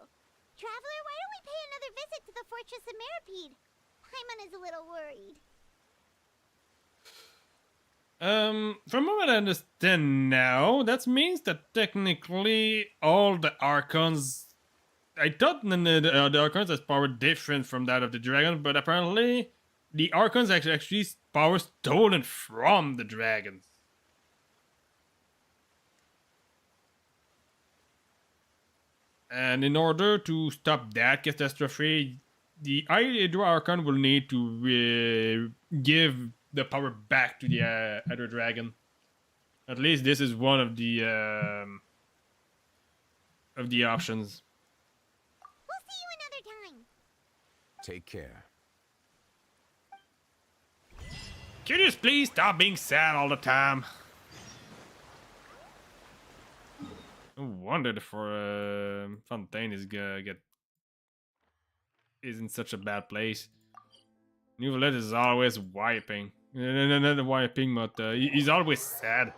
Traveler, why don't we pay another visit to the Fortress of Meripede? Paimon is a little worried. From what I understand now, that means that technically all the Archons... I thought the Archons has power different from that of the Dragon, but apparently the Archons actually power stolen from the Dragons. And in order to stop that catastrophe, the Hydra Archon will need to give the power back to the other dragon. At least this is one of the options. We'll see you another time. Take care. Can you just please stop being sad all the time? I wondered for Fontaine is gonna is in such a bad place. Neuvillette is always wiping. Not wiping, but he's always sad.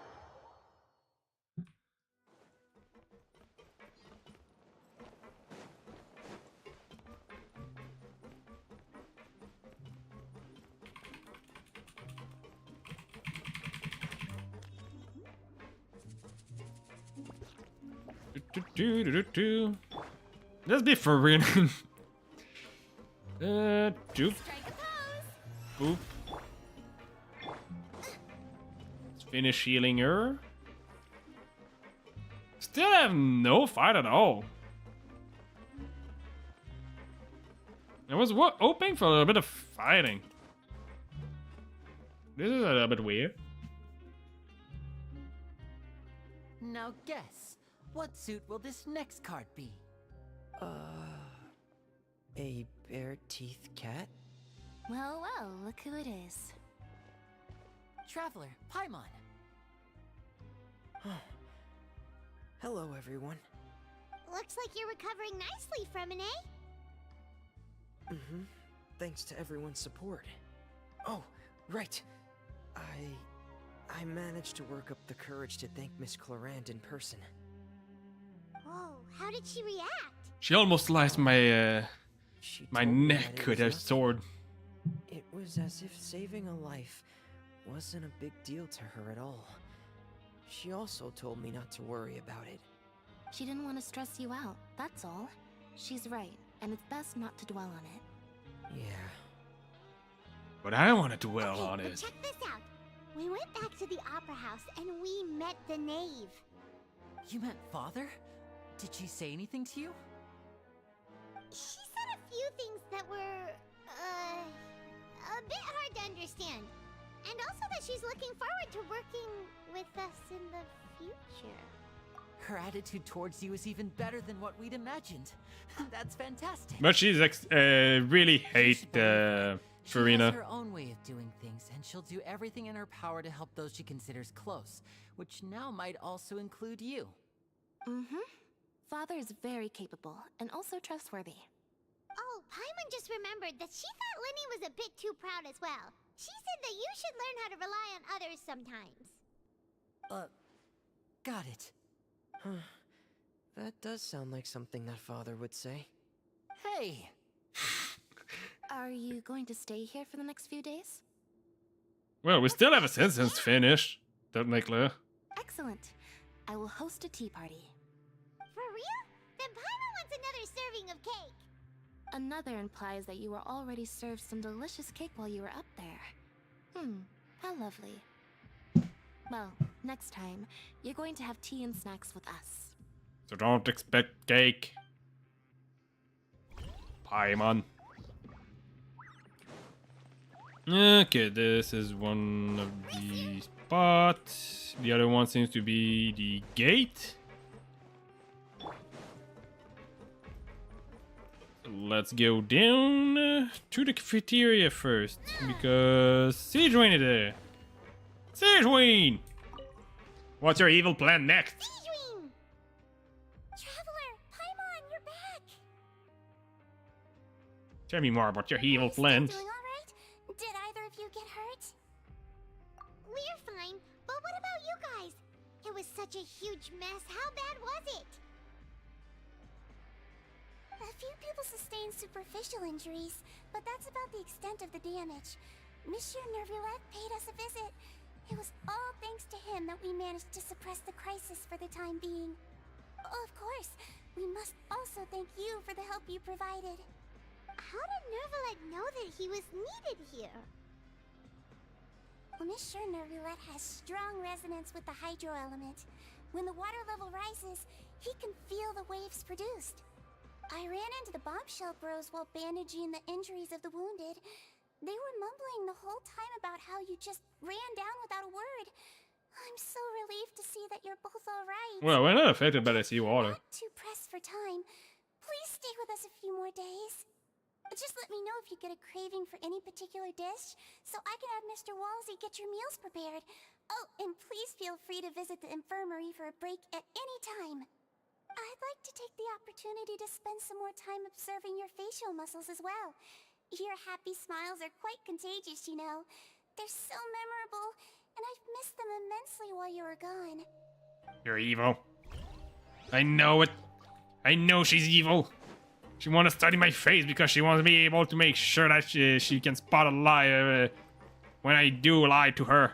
Let's be for real. Doop. Boop. Let's finish healing her. Still have no fight at all. I was hoping for a little bit of fighting. This is a little bit weird. Now guess, what suit will this next card be? A bare-teeth cat? Well, well, look who it is. Traveler, Paimon. Hello, everyone. Looks like you're recovering nicely from an A. Thanks to everyone's support. Oh, right. I managed to work up the courage to thank Miss Clorand in person. Whoa, how did she react? She almost sliced my my told me that neck it with was her nothing. sword. It was as if saving a life wasn't a big deal to her at all. She also told me not to worry about it. She didn't want to stress you out, that's all. She's right, and it's best not to dwell on it. Yeah. But I want to dwell Okay, on but it. check this out. We went back to the opera house and we met the knave. You met Father? Did she say anything to you? She said a few things that were, a bit hard to understand. And also that she's looking forward to working with us in the future. Her attitude towards you is even better than what we'd imagined. That's fantastic. But she's really hate She Furina. has her own way of doing things, and she'll do everything in her power to help those she considers close, which now might also include you. Father is very capable and also trustworthy. Oh, Paimon just remembered that she thought Linny was a bit too proud as well. She said that you should learn how to rely on others sometimes. Got it. That does sound like something that father would say. Hey! Are you going to stay here for the next few daws? Well, we still have a sentence finished. Don't make clear. Excellent. I will host a tea party. For real? Then Paimon wants another serving of cake. Another implies that you were already served some delicious cake while you were up there. How lovely. Well, next time, you're going to have tea and snacks with us. So don't expect cake. Paimon. Okay, this is one of the spots. The other one seems to be the gate. So let's go down to the cafeteria first, because Sigewinne is there. Sigewinne! What's your evil plan next? Sigewinne! Traveler, Paimon, you're back! Tell me more about your evil plans. Doing all right? Did either of you get hurt? We're fine, but what about you guys? It was such a huge mess. How bad was it? A few people sustained superficial injuries, but that's about the extent of the damage. Monsieur Nervulette paid us a visit. It was all thanks to him that we managed to suppress the crisis for the time being. Of course, we must also thank you for the help you provided. How did Nervulette know that he was needed here? Well, Monsieur Nervulette has strong resonance with the hydro element. When the water level rises, he can feel the waves produced. I ran into the bombshell bros while bandaging the injuries of the wounded. They were mumbling the whole time about how you just ran down without a word. I'm so relieved to see that you're both alright. Well, we're not affected by the seawater. Not too pressed for time. Please stay with us a few more days. Just let me know if you get a craving for any particular dish, so I can have Mr. Walsey get your meals prepared. Oh, and please feel free to visit the infirmary for a break at any time. I'd like to take the opportunity to spend some more time observing your facial muscles as well. Your happy smiles are quite contagious, you know. They're so memorable, and I've missed them immensely while you were gone. You're evil. I know it. I know she's evil. She wants to study my face because she wants to be able to make sure that she can spot a lie when I do lie to her.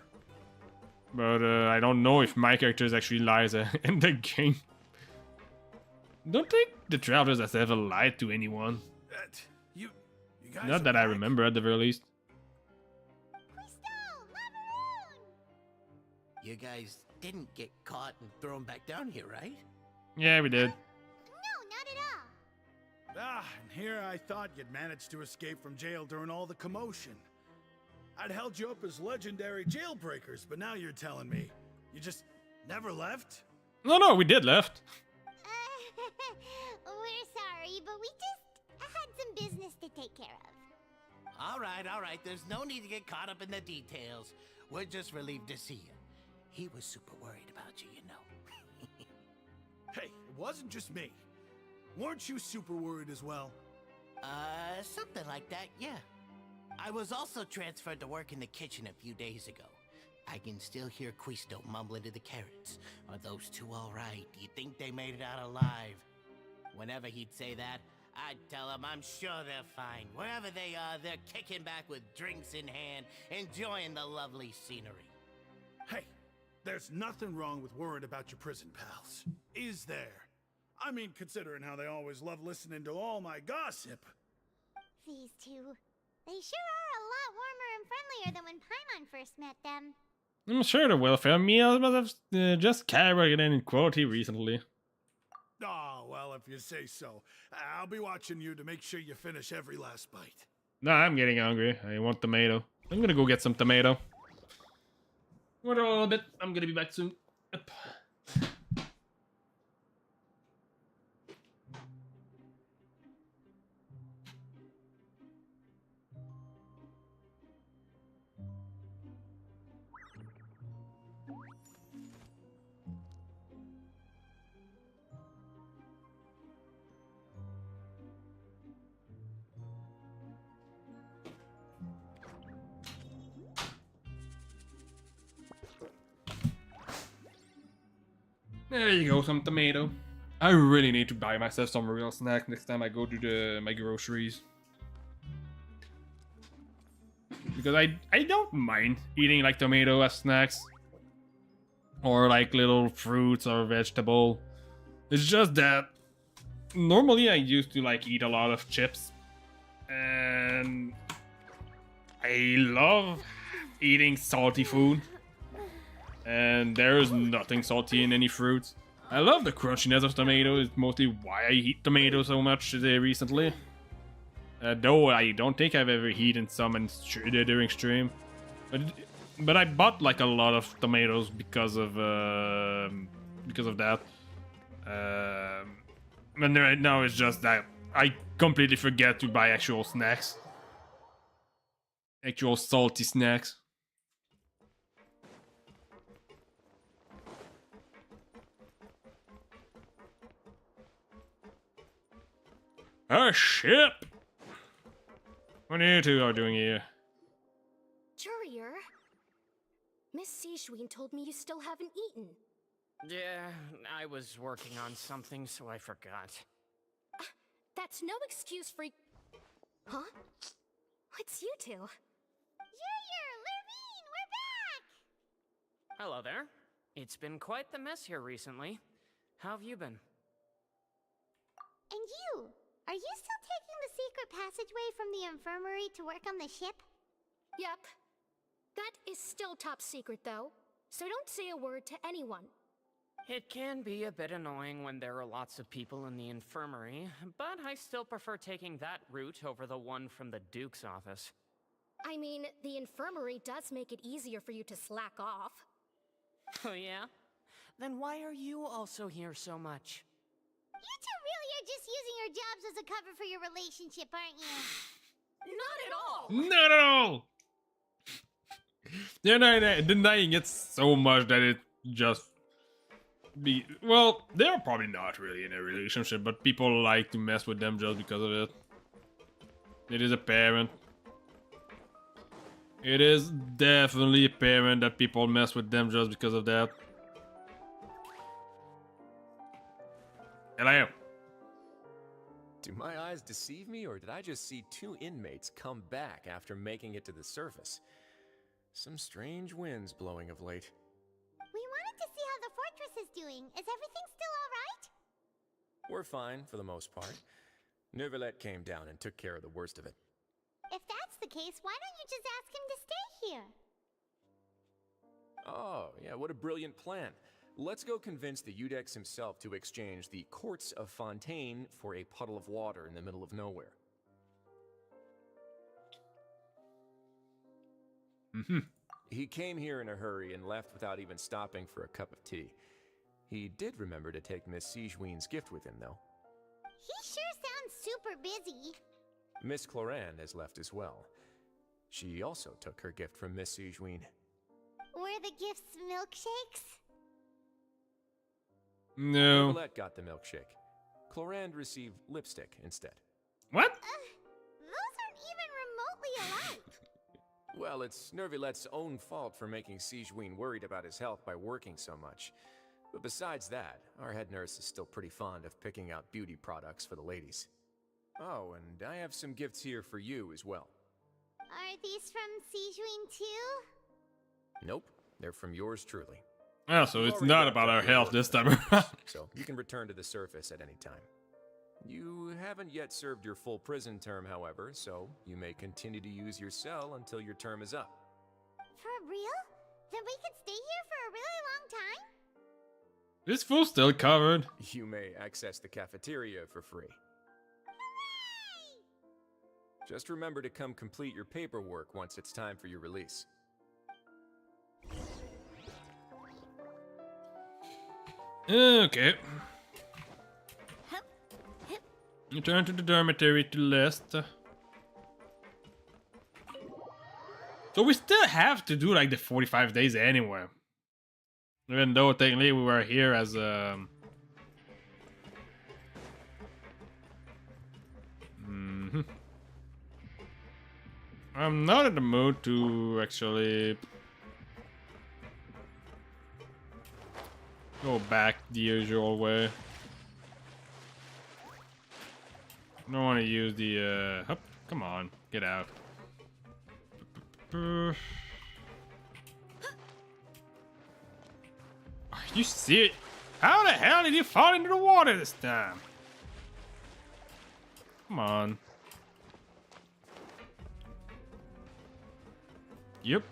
But I don't know if my character actually lies in the game. Don't think the Travelers has ever lied to anyone. You guys Not that I remember, at the very least. You guys didn't get caught and thrown back down here, right? Yeah, we did. No, not at all. And here I thought you'd managed to escape from jail during all the commotion. I'd held you up as legendary jailbreakers, but now you're telling me you just never left? No, we did left. We're sorry, but we just had some business to take care of. All right. There's no need to get caught up in the details. We're just relieved to see you. He was super worried about you, you know. Hey, it wasn't just me. Weren't you super worried as well? Something like that, yeah. I was also transferred to work in the kitchen a few days ago. I can still hear Quisto mumbling to the carrots. Are those two all right? Do you think they made it out alive? Whenever he'd say that, I'd tell him I'm sure they're fine. Wherever they are, they're kicking back with drinks in hand, enjoying the lovely scenery. Hey, there's nothing wrong with worrying about your prison pals. Is there? I mean, considering how they always love listening to all my gossip. These two. They sure are a lot warmer and friendlier than when Paimon first met them. I'm sure the welfare meals must have just skyrocketed in quality recently. Oh, well, if you say so. I'll be watching you to make sure you finish every last bite. Nah, I'm getting hungry. I want tomato. I'm gonna go get some tomato. Wait a little bit. I'm gonna be back soon. Up. There you go, some tomato. I really need to buy myself some real snack next time I go to my groceries. Because I don't mind eating like tomato as snacks. Or like little fruits or vegetable. It's just that normally I used to like eat a lot of chips. And I love eating salty food. And there is nothing salty in any fruits. I love the crunchiness of tomato. It's mostly why I eat tomatoes so much recently. Though I don't think I've ever eaten some during stream. But I bought like a lot of tomatoes because of that. And right now it's just that I completely forget to buy actual snacks. Actual salty snacks. A ship! What you two are doing here? Jurier, Miss Sijween told me you still haven't eaten. Yeah, I was working on something, so I forgot. That's no excuse for... Huh? It's you two. Jurier, Lurvine, we're back! Hello there. It's been quite the mess here recently. How have you been? And you? Are you still taking the secret passageway from the infirmary to work on the ship? Yep. That is still top secret, though. So don't say a word to anyone. It can be a bit annoying when there are lots of people in the infirmary, but I still prefer taking that route over the one from the Duke's office. I mean, the infirmary does make it easier for you to slack off. Oh yeah? Then why are you also here so much? You two really are just using your jobs as a cover for your relationship, aren't you? Not at all! Not at all! They're denying it so much that it just be... Well, they're probably not really in a relationship, but people like to mess with them just because of it. It is apparent. It is definitely apparent that people mess with them just because of that. Hello. Do my eyes deceive me, or did I just see two inmates come back after making it to the surface? Some strange winds blowing of late. We wanted to see how the fortress is doing. Is everything still alright? We're fine, for the most part. Neuvillette came down and took care of the worst of it. If that's the case, why don't you just ask him to stay here? Oh, yeah, what a brilliant plan. Let's go convince the Udex himself to exchange the Courts of Fontaine for a puddle of water in the middle of nowhere. He came here in a hurry and left without even stopping for a cup of tea. He did remember to take Miss Sijween's gift with him, though. He sure sounds super busy. Miss Cloran has left as well. She also took her gift from Miss Sijween. Were the gifts milkshakes? No. Neuvillette got the milkshake. Clorand received lipstick instead. What? Those aren't even remotely alike. Well, it's Neuvillette's own fault for making Sijween worried about his health by working so much. But besides that, our head nurse is still pretty fond of picking out beauty products for the ladies. Oh, and I have some gifts here for you as well. Are these from Sijween too? Nope, they're from yours truly. Oh, so it's not about our health this time around. So you can return to the surface at any time. You haven't yet served your full prison term, however, so you may continue to use your cell until your term is up. For real? Then we could stay here for a really long time? This fool's still covered. You may access the cafeteria for free. Hooray! Just remember to come complete your paperwork once it's time for your release. Okay. Return to the dormitory to rest. So we still have to do like the 45 days anyway. Even though technically we were here as I'm not in the mood to actually Go back the usual way. I don't want to use the hup, come on, get out. Are you serious? How the hell did you fall into the water this time? Come on. Yep.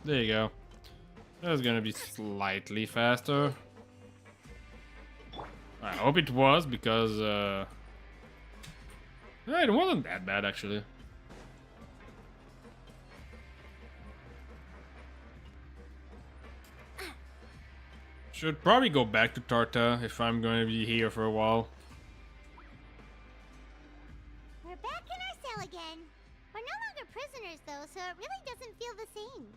There you go. That's gonna be slightly faster. I hope it was, because it wasn't that bad actually. Should probably go back to Tarta if I'm going to be here for a while. We're back in our cell again. We're no longer prisoners, though, so it really doesn't feel the same.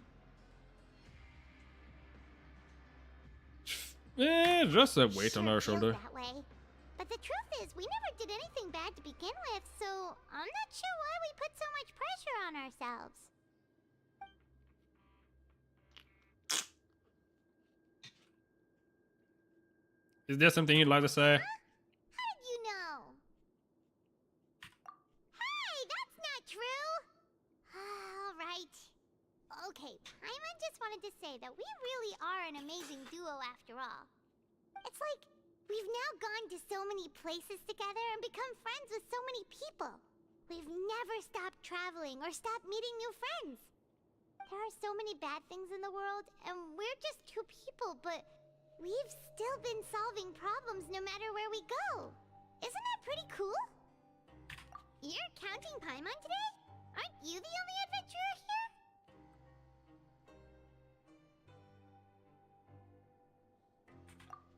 Just a weight on our shoulder. That way. But the truth is, we never did anything bad to begin with, so I'm not sure why we put so much pressure on ourselves. Is there something you'd like to say? How did you know? Hey, that's not true! Alright. Okay, Paimon just wanted to say that we really are an amazing duo after all. It's like, we've now gone to so many places together and become friends with so many people. We've never stopped traveling or stopped meeting new friends. There are so many bad things in the world, and we're just two people, but we've still been solving problems no matter where we go. Isn't that pretty cool? You're counting Paimon today? Aren't you the only adventurer here?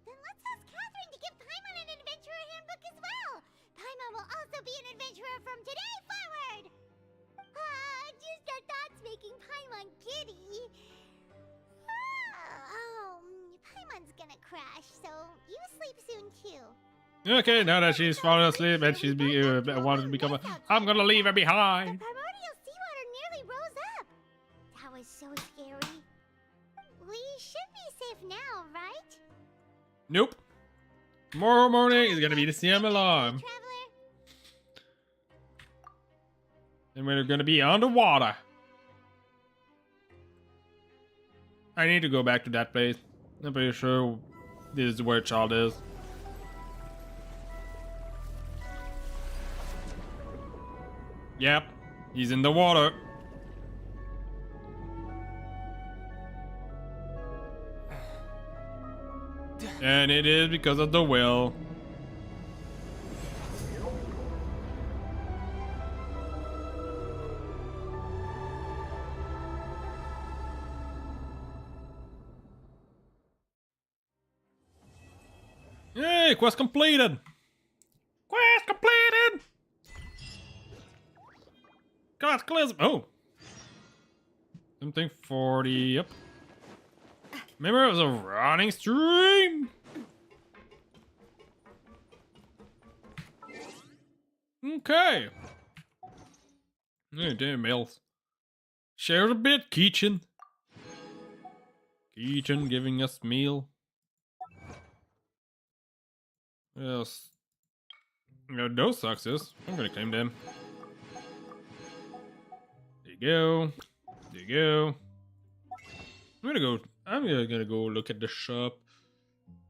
Then let's ask Catherine to give Paimon an adventurer handbook as well. Paimon will also be an adventurer from today forward. Just our thoughts making Paimon giddy. Paimon's gonna crash, so you sleep soon too. Okay, now that she's fallen asleep and she's wanted to become I'm gonna leave her behind. The primordial seawater nearly rose up. That was so scary. We should be safe now, right? Nope. Tomorrow morning is gonna be the same alarm. And we're gonna be underwater. I need to go back to that place. I'm pretty sure this is where Child is. Yep, he's in the water. And it is because of the will. Yay, quest completed! Quest completed! Cataclysm! Oh! Something 40, yep. Remember it was a running stream? Okay. Hey, damn mails. Share a bit, Keechan. Keechan giving us meal. Yes. No, those success. I'm gonna claim them. There you go. There you go. I'm gonna go look at the shop.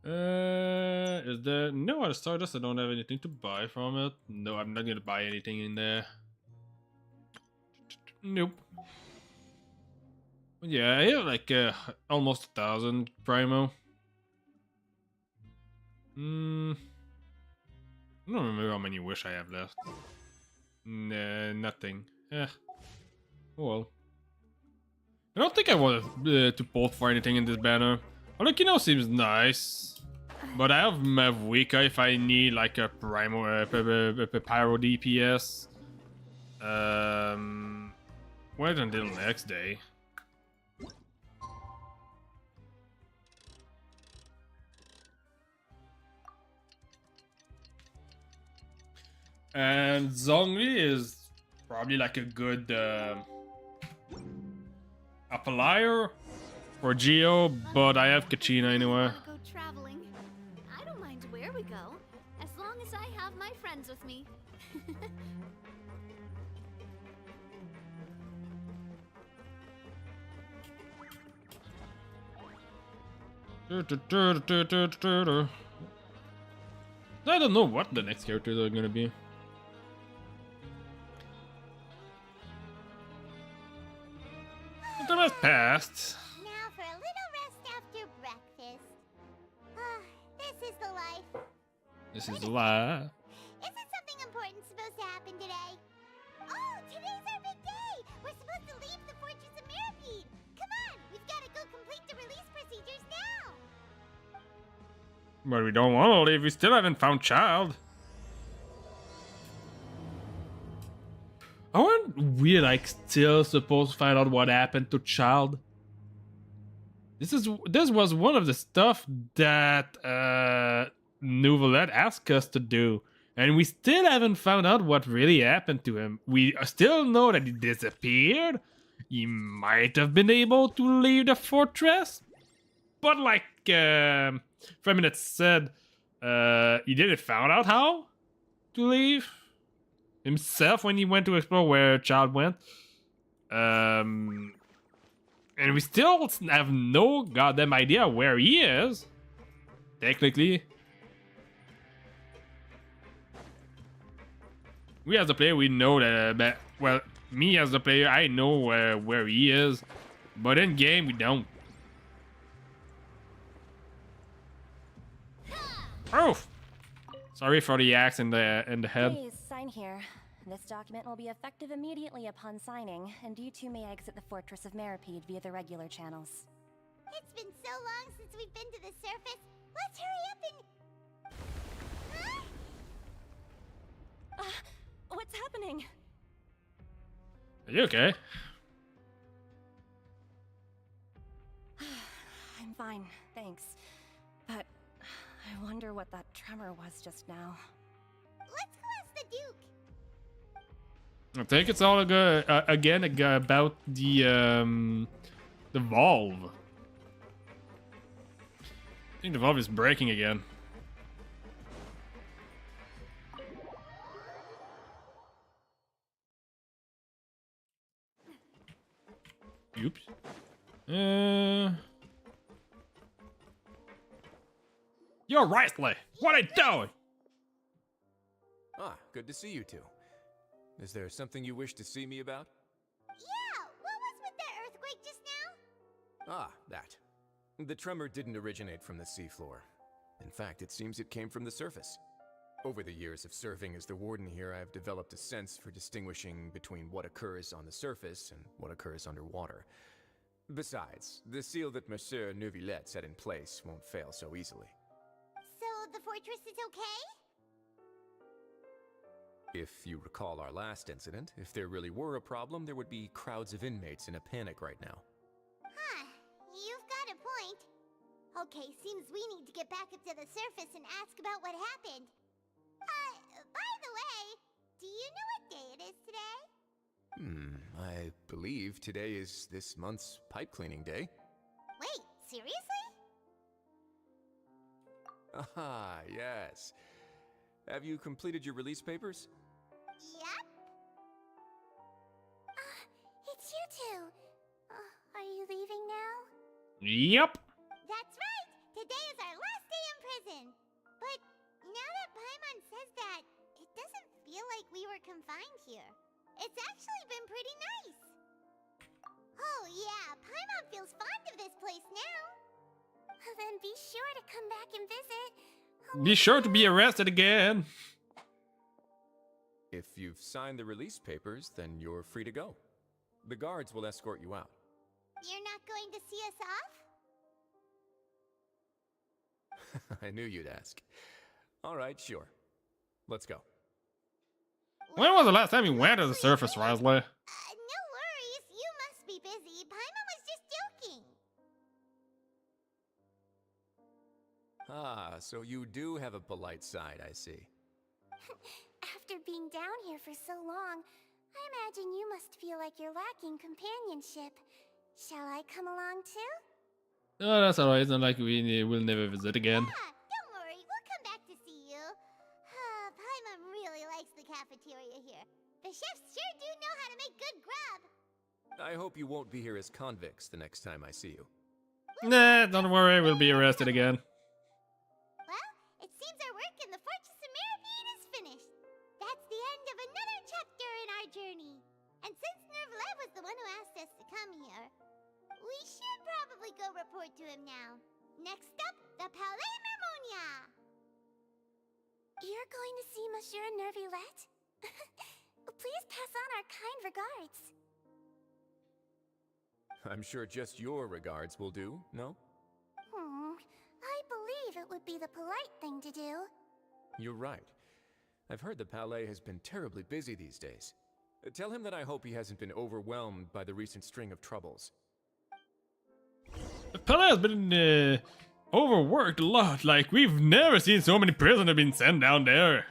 Is there no other Stardust? I don't have anything to buy from it. No, I'm not gonna buy anything in there. Nope. Yeah, I have like almost 1,000 Primo. I don't remember how many wish I have left. Nah, nothing. Oh well. I don't think I want to pull for anything in this banner. Olokino seems nice. But I have Mavwika if I need like a Primo, Pyro DPS. Wait until next day. And Zhongli is probably like a good applier for Geo, but I have Kachina anyway. Go traveling. I don't mind where we go, as long as I have my friends with me. I don't know what the next characters are gonna be. The time has passed. Now for a little rest after breakfast. This is the life. This is a lie. Isn't something important supposed to happen today? Oh, today's our big day! We're supposed to leave the Fortress of Mirapede! Come on, we've got to go complete the release procedures now! But we don't want to leave. We still haven't found Child. Aren't we like still supposed to find out what happened to Child? This was one of the stuff that Nouvellette asked us to do, and we still haven't found out what really happened to him. We still know that he disappeared. He might have been able to leave the fortress, but like Feminine said, he didn't find out how to leave himself when he went to explore where Child went. And we still have no goddamn idea where he is, technically. We as the player, we know that, well, me as the player, I know where he is, but in game, we don't. Oh! Sorry for the axe in the head. Please sign here. This document will be effective immediately upon signing, and you two may exit the Fortress of Mirapede via the regular channels. It's been so long since we've been to the surface. Let's hurry up and... What's happening? Are you okay? I'm fine, thanks. But I wonder what that tremor was just now. Let's go ask the Duke. I think it's all again about the valve. I think the valve is breaking again. Oops. You're right, Lee. What are you doing? Ah, good to see you two. Is there something you wish to see me about? Yeah, what was with that earthquake just now? Ah, that. The tremor didn't originate from the seafloor. In fact, it seems it came from the surface. Over the years of serving as the warden here, I've developed a sense for distinguishing between what occurs on the surface and what occurs underwater. Besides, the seal that Monsieur Neuvillette set in place won't fail so easily. So the fortress is okay? If you recall our last incident, if there really were a problem, there would be crowds of inmates in a panic right now. Huh, you've got a point. Okay, seems we need to get back up to the surface and ask about what happened. By the way, do you know what day it is today? I believe today is this month's pipe cleaning day. Wait, seriously? Ah, yes. Have you completed your release papers? Yep. It's you two. Are you leaving now? Yep. That's right! Today is our last day in prison! But now that Paimon says that, it doesn't feel like we were confined here. It's actually been pretty nice! Oh yeah, Paimon feels fond of this place now! Then be sure to come back and visit. Be sure to be arrested again. If you've signed the release papers, then you're free to go. The guards will escort you out. You're not going to see us off? I knew you'd ask. All right, sure. Let's go. When was the last time you went to the surface, Risley? No worries, you must be busy. Paimon was just joking. Ah, so you do have a polite side, I see. After being down here for so long, I imagine you must feel like you're lacking companionship. Shall I come along too? Oh, that's alright. It's not like we will never visit again. Don't worry, we'll come back to see you. Paimon really likes the cafeteria here. The chefs sure do know how to make good grub. I hope you won't be here as convicts the next time I see you. Nah, don't worry. We'll be arrested again. Well, it seems our work in the Fortress of Meripede is finished. That's the end of another chapter in our journey. And since Nervlev was the one who asked us to come here, we should probably go report to him now. Next up, the Palais Mermonia. You're going to see Monsieur Nervylette? Please pass on our kind regards. I'm sure just your regards will do, no? I believe it would be the polite thing to do. You're right. I've heard the Palais has been terribly busy these days. Tell him that I hope he hasn't been overwhelmed by the recent string of troubles. The Palais has been overworked a lot. Like, we've never seen so many prisoners being sent down there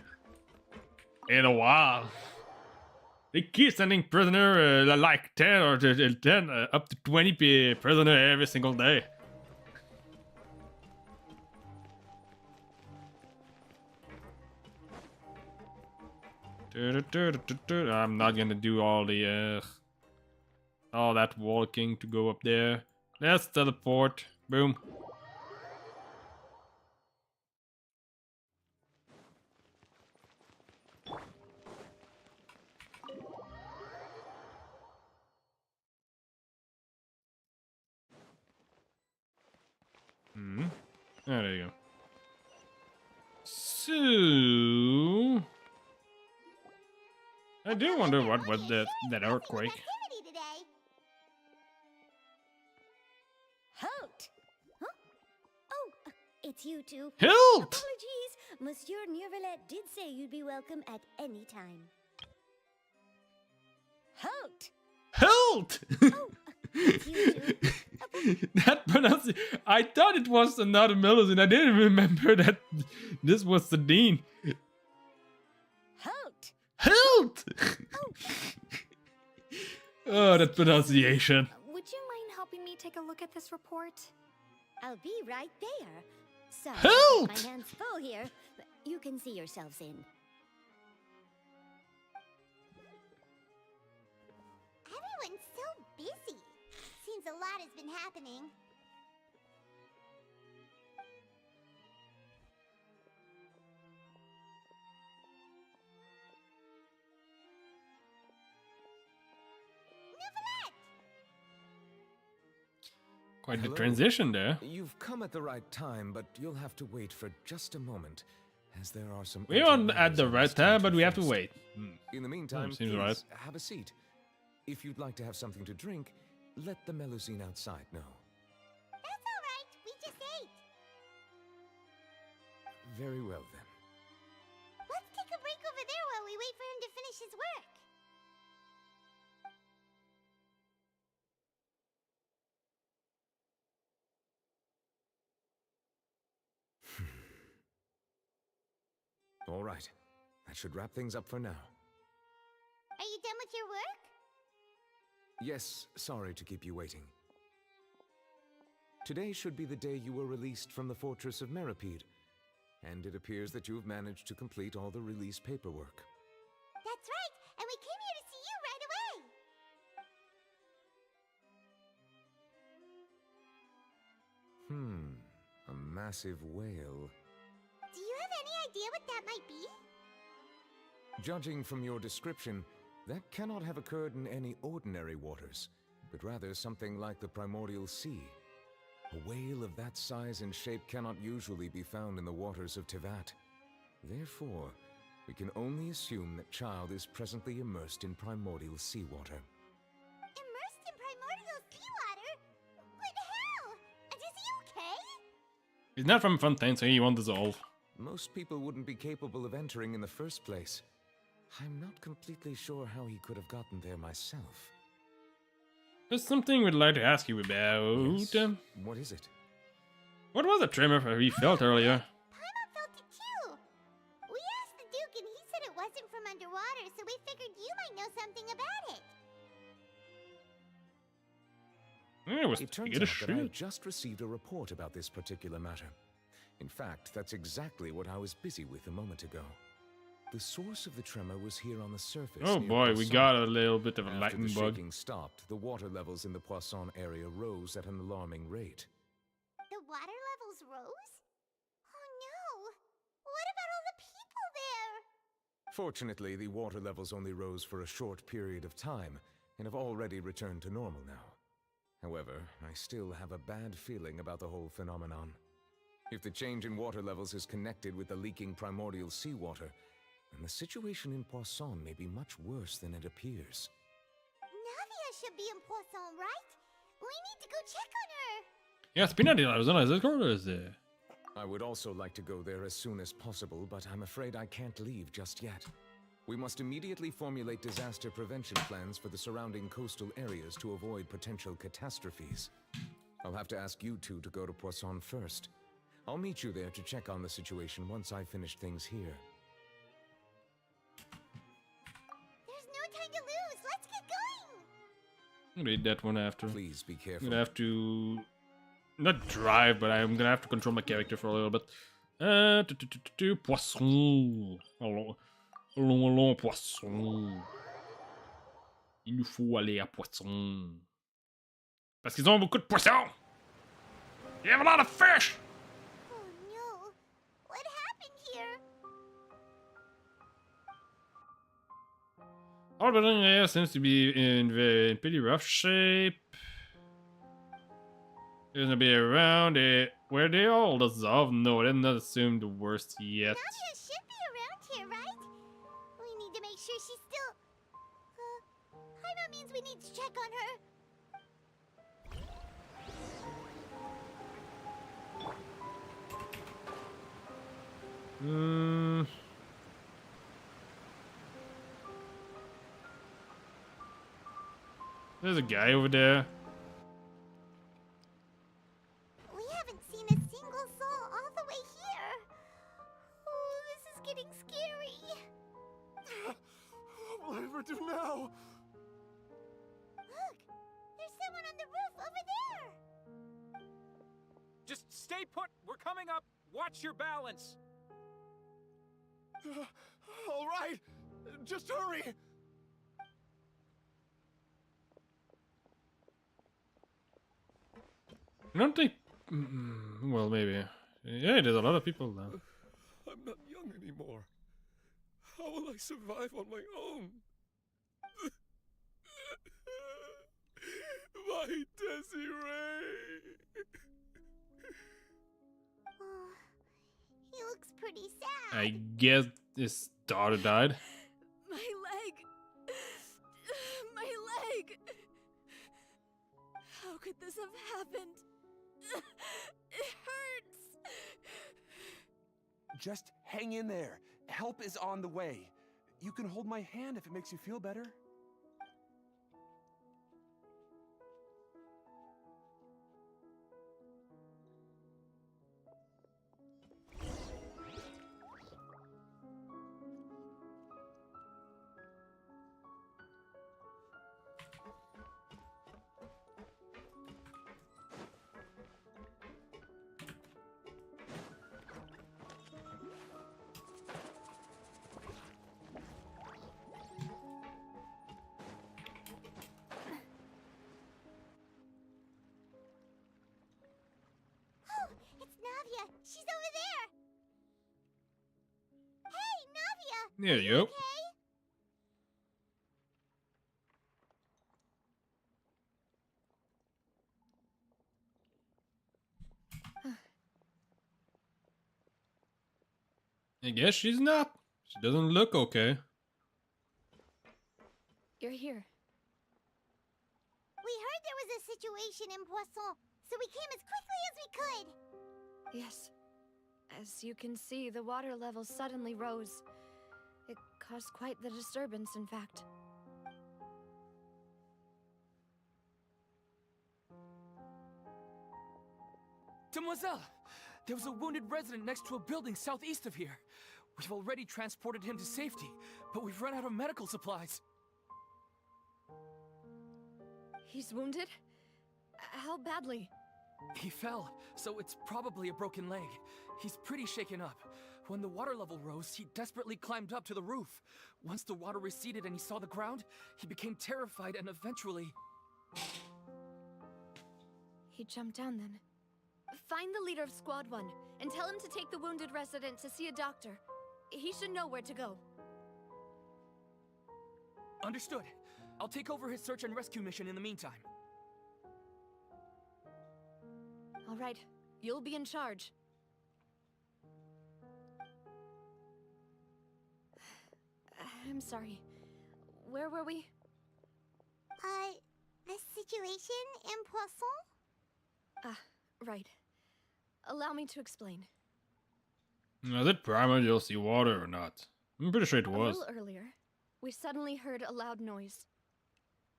in a while. They keep sending prisoner like 10 or 10 up to 20 prisoner every single day. I'm not gonna do all that walking to go up there. Let's teleport. Boom. Oh, there you go. So I do wonder what was that earthquake. Halt! Huh? Oh, it's you two. Halt! Apologies. Monsieur Nervylette did say you'd be welcome at any time. Halt! Halt! It's you two. That pronunciation. I thought it was another Melusine. I didn't remember that this was the Dean. Halt! Halt! Oh, that pronunciation. Would you mind helping me take a look at this report? I'll be right there. Sorry, Help! my hands full here, but you can see yourselves in. Everyone's so busy. Seems a lot has been happening. Quite the Hello. transition there. You've come at the right time, but you'll have to wait for just a moment, as there are some. We're on urgent at the matters I right must time, tend but to we have to first. wait. In the meantime, seems please right. have a seat. If you'd like to have something to drink, let the Melusine outside know. That's all right. We just ate. Very well then. Let's take a break over there while we wait for him to finish his work. All right. That should wrap things up for now. Are you done with your work? Yes, sorry to keep you waiting. Today should be the day you were released from the Fortress of Meripede, and it appears that you've managed to complete all the release paperwork. That's right, and we came here to see you right away. A massive whale. Do you have any idea what that might be? Judging from your description, that cannot have occurred in any ordinary waters, but rather something like the primordial sea. A whale of that size and shape cannot usually be found in the waters of Teyvat. Therefore, we can only assume that Childe is presently immersed in primordial seawater. Immersed in primordial seawater? What the hell? And is he okay? He's not from Fontaine, so he won't dissolve. Most people wouldn't be capable of entering in the first place. I'm not completely sure how he could have gotten there myself. There's something we'd like to ask you about. Yes. What is it? What was the tremor we felt earlier? Paimon felt it too. We asked the Duke and he said it wasn't from underwater, so we figured you might know something about it. It turns out that I just received a report about this particular matter. In fact, that's exactly what I was busy with a moment ago. The source of the tremor was here on the surface. Oh near boy, we Poisson. got a little bit of a After lightning the bug. shaking stopped, the water levels in the Poisson area rose at an alarming rate. The water levels rose? Oh no! What about all the people there? Fortunately, the water levels only rose for a short period of time, and have already returned to normal now. However, I still have a bad feeling about the whole phenomenon. If the change in water levels is connected with the leaking primordial seawater, then the situation in Poisson may be much worse than it appears. Navia should be in Poisson, right? We need to go check on her! Ja, Spinadilla, sådana här. I would also like to go there as soon as possible, but I'm afraid I can't leave just yet. We must immediately formulate disaster prevention plans for the surrounding coastal areas to avoid potential catastrophes. I'll have to ask you two to go to Poisson first. I'll meet you there to check on the situation once I finish things here. There's no time to lose! Let's get going! I'm gonna read that one after. Please be careful. I'm gonna have to... not drive, but I'm gonna have to control my character for a little bit. Poisson. Allons, Poisson. Il nous faut aller à Poisson. Parce qu'ils ont beaucoup de poissons. They have a lot of fish. Oh no! What happened here? All the building area seems to be in pretty rough shape. There's gonna be around it. Where they all dissolve? No, I did not assume the worst yet. Navia should be around here, right? We need to make sure she's still... Paimon means we need to check on her. There's a guy over there. We haven't seen a single soul all the way here. Oh, this is getting scary. What will I ever do now? Look, there's someone on the roof over there. Just stay put. We're coming up. Watch your balance. All right, just hurry. I don't think... well, maybe. Yeah, there's a lot of people now. I'm not young anymore. How will I survive on my own? My Desiree! Oh, he looks pretty sad. I guess his daughter died. My leg! My leg! How could this have happened? It hurts! Just hang in there. Help is on the way. You can hold my hand if it makes you feel better. Oh, it's Navia. She's over there. Hey, Navia. There you go. Okay? I guess she's not. She doesn't look okay. You're here. We heard there was a situation in Poisson, so we came as quickly as we could. Yes. As you can see, the water level suddenly rose. It caused quite the disturbance, in fact. Demoiselle! There was a wounded resident next to a building southeast of here. We've already transported him to safety, but we've run out of medical supplies. He's wounded? How badly? He fell, so it's probably a broken leg. He's pretty shaken up. When the water level rose, he desperately climbed up to the roof. Once the water receded and he saw the ground, he became terrified and eventually... He jumped down then. Find the leader of Squad 1 and tell him to take the wounded resident to see a doctor. He should know where to go. Understood. I'll take over his search and rescue mission in the meantime. All right, you'll be in charge. I'm sorry. Where were we? The situation in Poisson? Ah, right. Allow me to explain. Was it primordial seawater or not? I'm pretty sure it A was. little earlier, we suddenly heard a loud noise.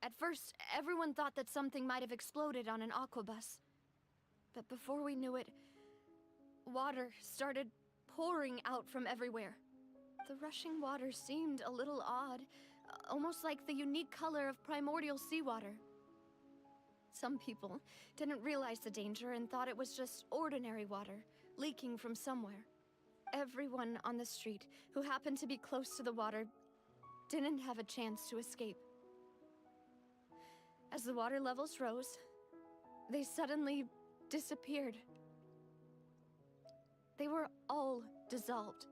At first, everyone thought that something might have exploded on an aquabus. But before we knew it, water started pouring out from everywhere. The rushing water seemed a little odd, almost like the unique color of primordial seawater. Some people didn't realize the danger and thought it was just ordinary water, leaking from somewhere. Everyone on the street who happened to be close to the water didn't have a chance to escape. As the water levels rose, they suddenly disappeared. They were all dissolved.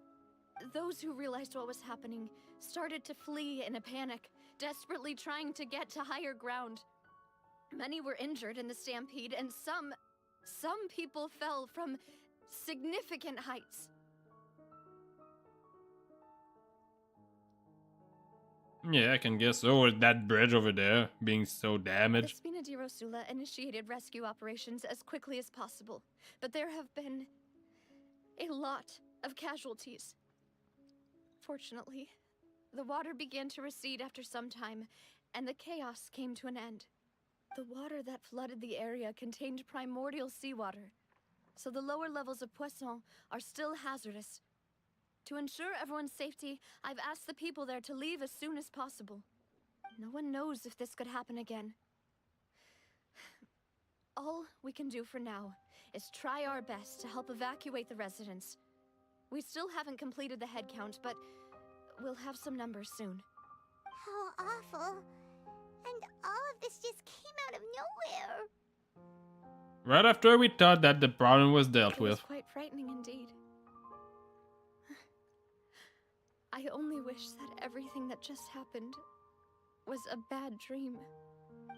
Those who realized what was happening started to flee in a panic, desperately trying to get to higher ground. Many were injured in the stampede, and some people fell from significant heights. Yeah, I can guess so. With that bridge over there being so The damaged. Spina di Rosula initiated rescue operations as quickly as possible, but there have been a lot of casualties. Fortunately, the water began to recede after some time, and the chaos came to an end. The water that flooded the area contained primordial seawater, so the lower levels of Poisson are still hazardous. To ensure everyone's safety, I've asked the people there to leave as soon as possible. No one knows if this could happen again. All we can do for now is try our best to help evacuate the residents. We still haven't completed the head count, but we'll have some numbers soon. How awful. And all of this just came out of nowhere. Right after we thought that the problem was dealt It was with. quite frightening indeed. I only wish that everything that just happened was a bad dream.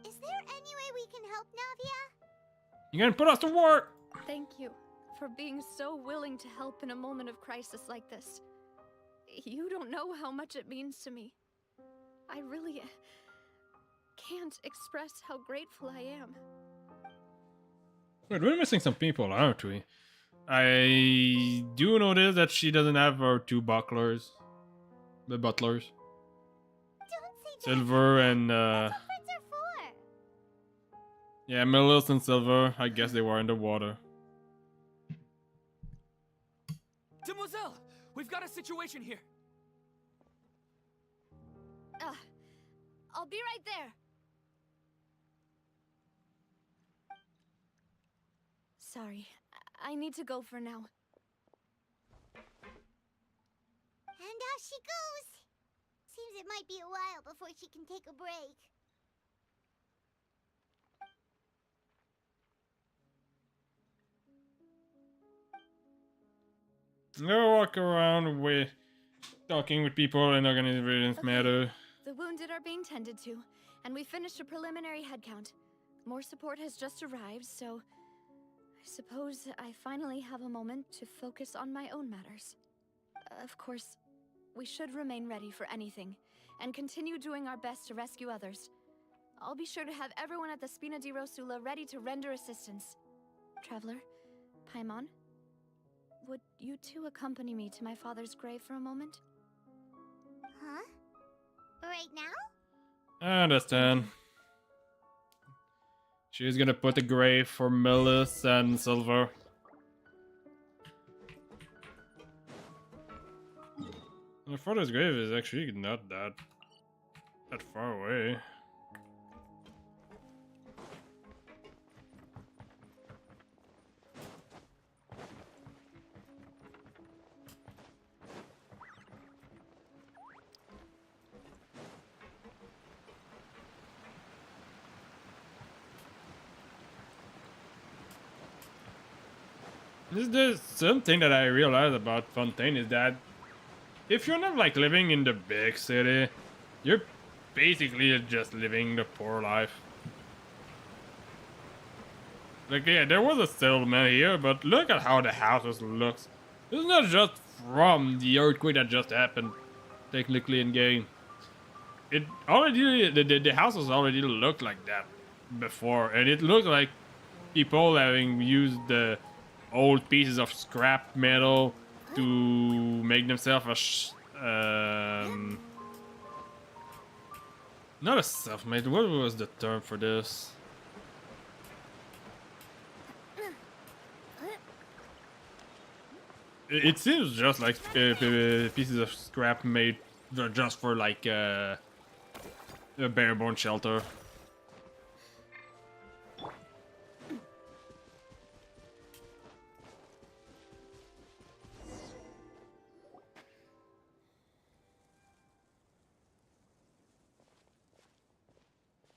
Is there any way we can help, Navia? You gonna put us to work? Thank you for being so willing to help in a moment of crisis like this. You don't know how much it means to me. I really can't express how grateful I am. Wait, we're missing some people, aren't we? I do notice that she doesn't have her two butlers. The butlers. Silver and yeah, Millis and Silver. I guess they were in the water. Demoiselle, we've got a situation here. I'll be right there. Sorry, I need to go for now. And off she goes. Seems it might be a while before she can take a break. Never walk around with talking with people and organizations matter. The wounded are being tended to, and we finished a preliminary head count. More support has just arrived, so I suppose I finally have a moment to focus on my own matters. Of course, we should remain ready for anything, and continue doing our best to rescue others. I'll be sure to have everyone at the Spina di Rosula ready to render assistance. Traveler, Paimon, would you two accompany me to my father's grave for a moment? Huh? Right now? I understand. She's gonna put a grave for Millis and Silver. My father's grave is actually not that far away. There's something that I realized about Fontaine is that if you're not like living in the big city, you're basically just living the poor life. Like, yeah, there was a settlement here, but look at how the houses looks. It's not just from the earthquake that just happened, technically in game. It already, the houses already looked like that before, and it looked like people having used the old pieces of scrap metal to make themselves not a self-made. What was the term for this? It seems just like pieces of scrap made just for like a bare-bone shelter.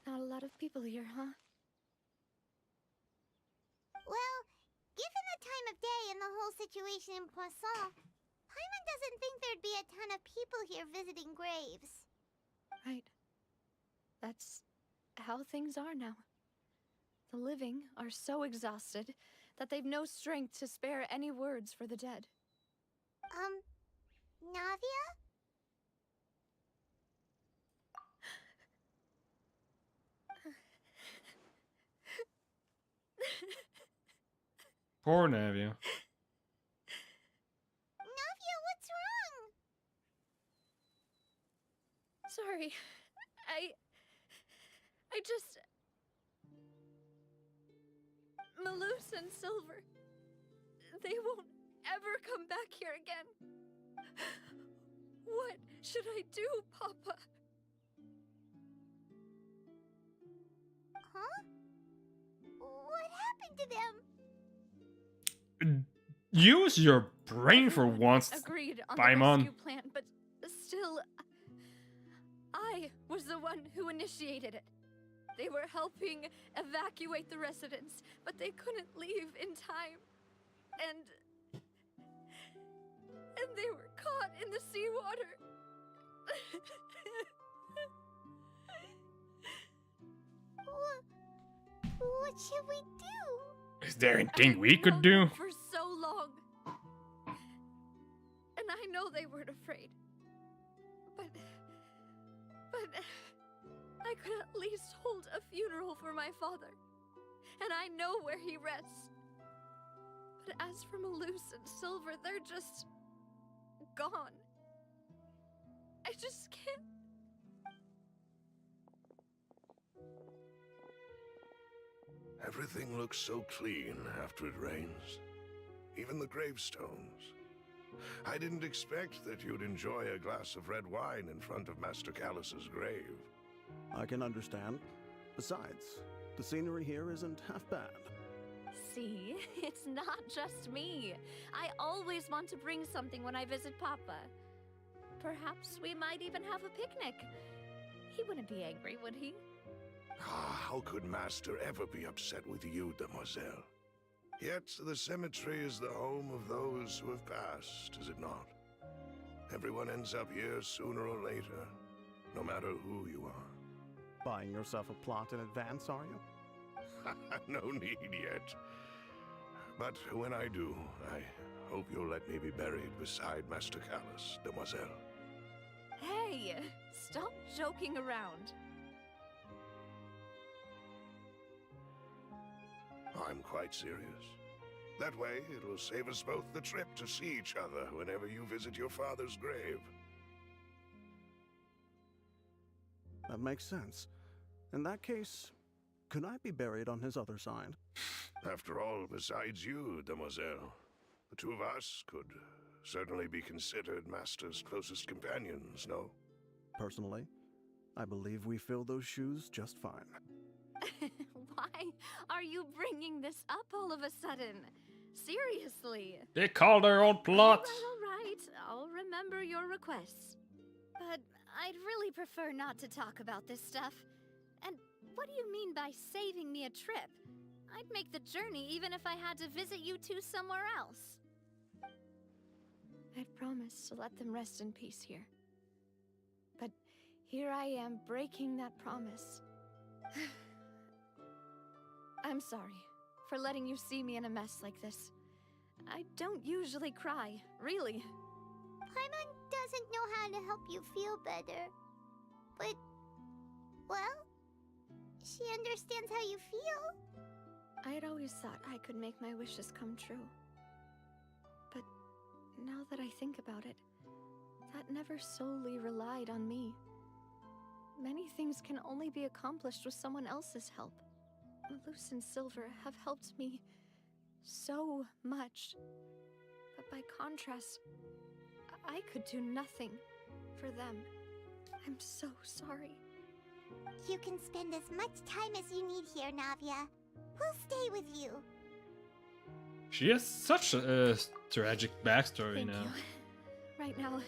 Not a lot of people here, huh? Well, given the time of day and the whole situation in Poisson, Paimon doesn't think there'd be a ton of people here visiting graves. Right. That's how things are now. The living are so exhausted that they've no strength to spare any words for the dead. Navia? Poor Navia. Navia, what's wrong? Sorry. I just... Malus and Silver. They won't ever come back here again. What should I do, Papa? Huh? What happened to them? Use your brain for once, Agreed on Paimon. the rescue plan, but still, I was the one who initiated it. They were helping evacuate the residents, but they couldn't leave in time. And they were caught in the seawater. What should we do? Is there anything we could do? For so long. And I know they weren't afraid. But I could at least hold a funeral for my father. And I know where he rests. But as for Malus and Silver, they're just gone. I just can't. Everything looks so clean after it rains. Even the gravestones. I didn't expect that you'd enjoy a glass of red wine in front of Master Callus's grave. I can understand. Besides, the scenery here isn't half bad. See, it's not just me. I always want to bring something when I visit Papa. Perhaps we might even have a picnic. He wouldn't be angry, would he? How could Master ever be upset with you, Demoiselle? Yet the cemetery is the home of those who have passed, is it not? Everyone ends up here sooner or later, no matter who you are. Buying yourself a plot in advance, are you? No need yet. But when I do, I hope you'll let me be buried beside Master Callus, Demoiselle. Hey, stop joking around. I'm quite serious. That way, it'll save us both the trip to see each other whenever you visit your father's grave. That makes sense. In that case, could I be buried on his other side? After all, besides you, Demoiselle, the two of us could certainly be considered Master's closest companions, no? Personally, I believe we fill those shoes just fine. Why are you bringing this up all of a sudden? Seriously. They call their own plot. All right. I'll remember your requests. But I'd really prefer not to talk about this stuff. And what do you mean by saving me a trip? I'd make the journey even if I had to visit you two somewhere else. I'd promised to let them rest in peace here. But here I am breaking that promise. I'm sorry for letting you see me in a mess like this. I don't usually cry, really. Paimon doesn't know how to help you feel better. But, well, she understands how you feel. I had always thought I could make my wishes come true. But now that I think about it, that never solely relied on me. Many things can only be accomplished with someone else's help. Malus and Silver have helped me so much. But by contrast, I could do nothing for them. I'm so sorry. You can spend as much time as you need here, Navia. We'll stay with you. She has such a tragic backstory Thank now. you. Right now,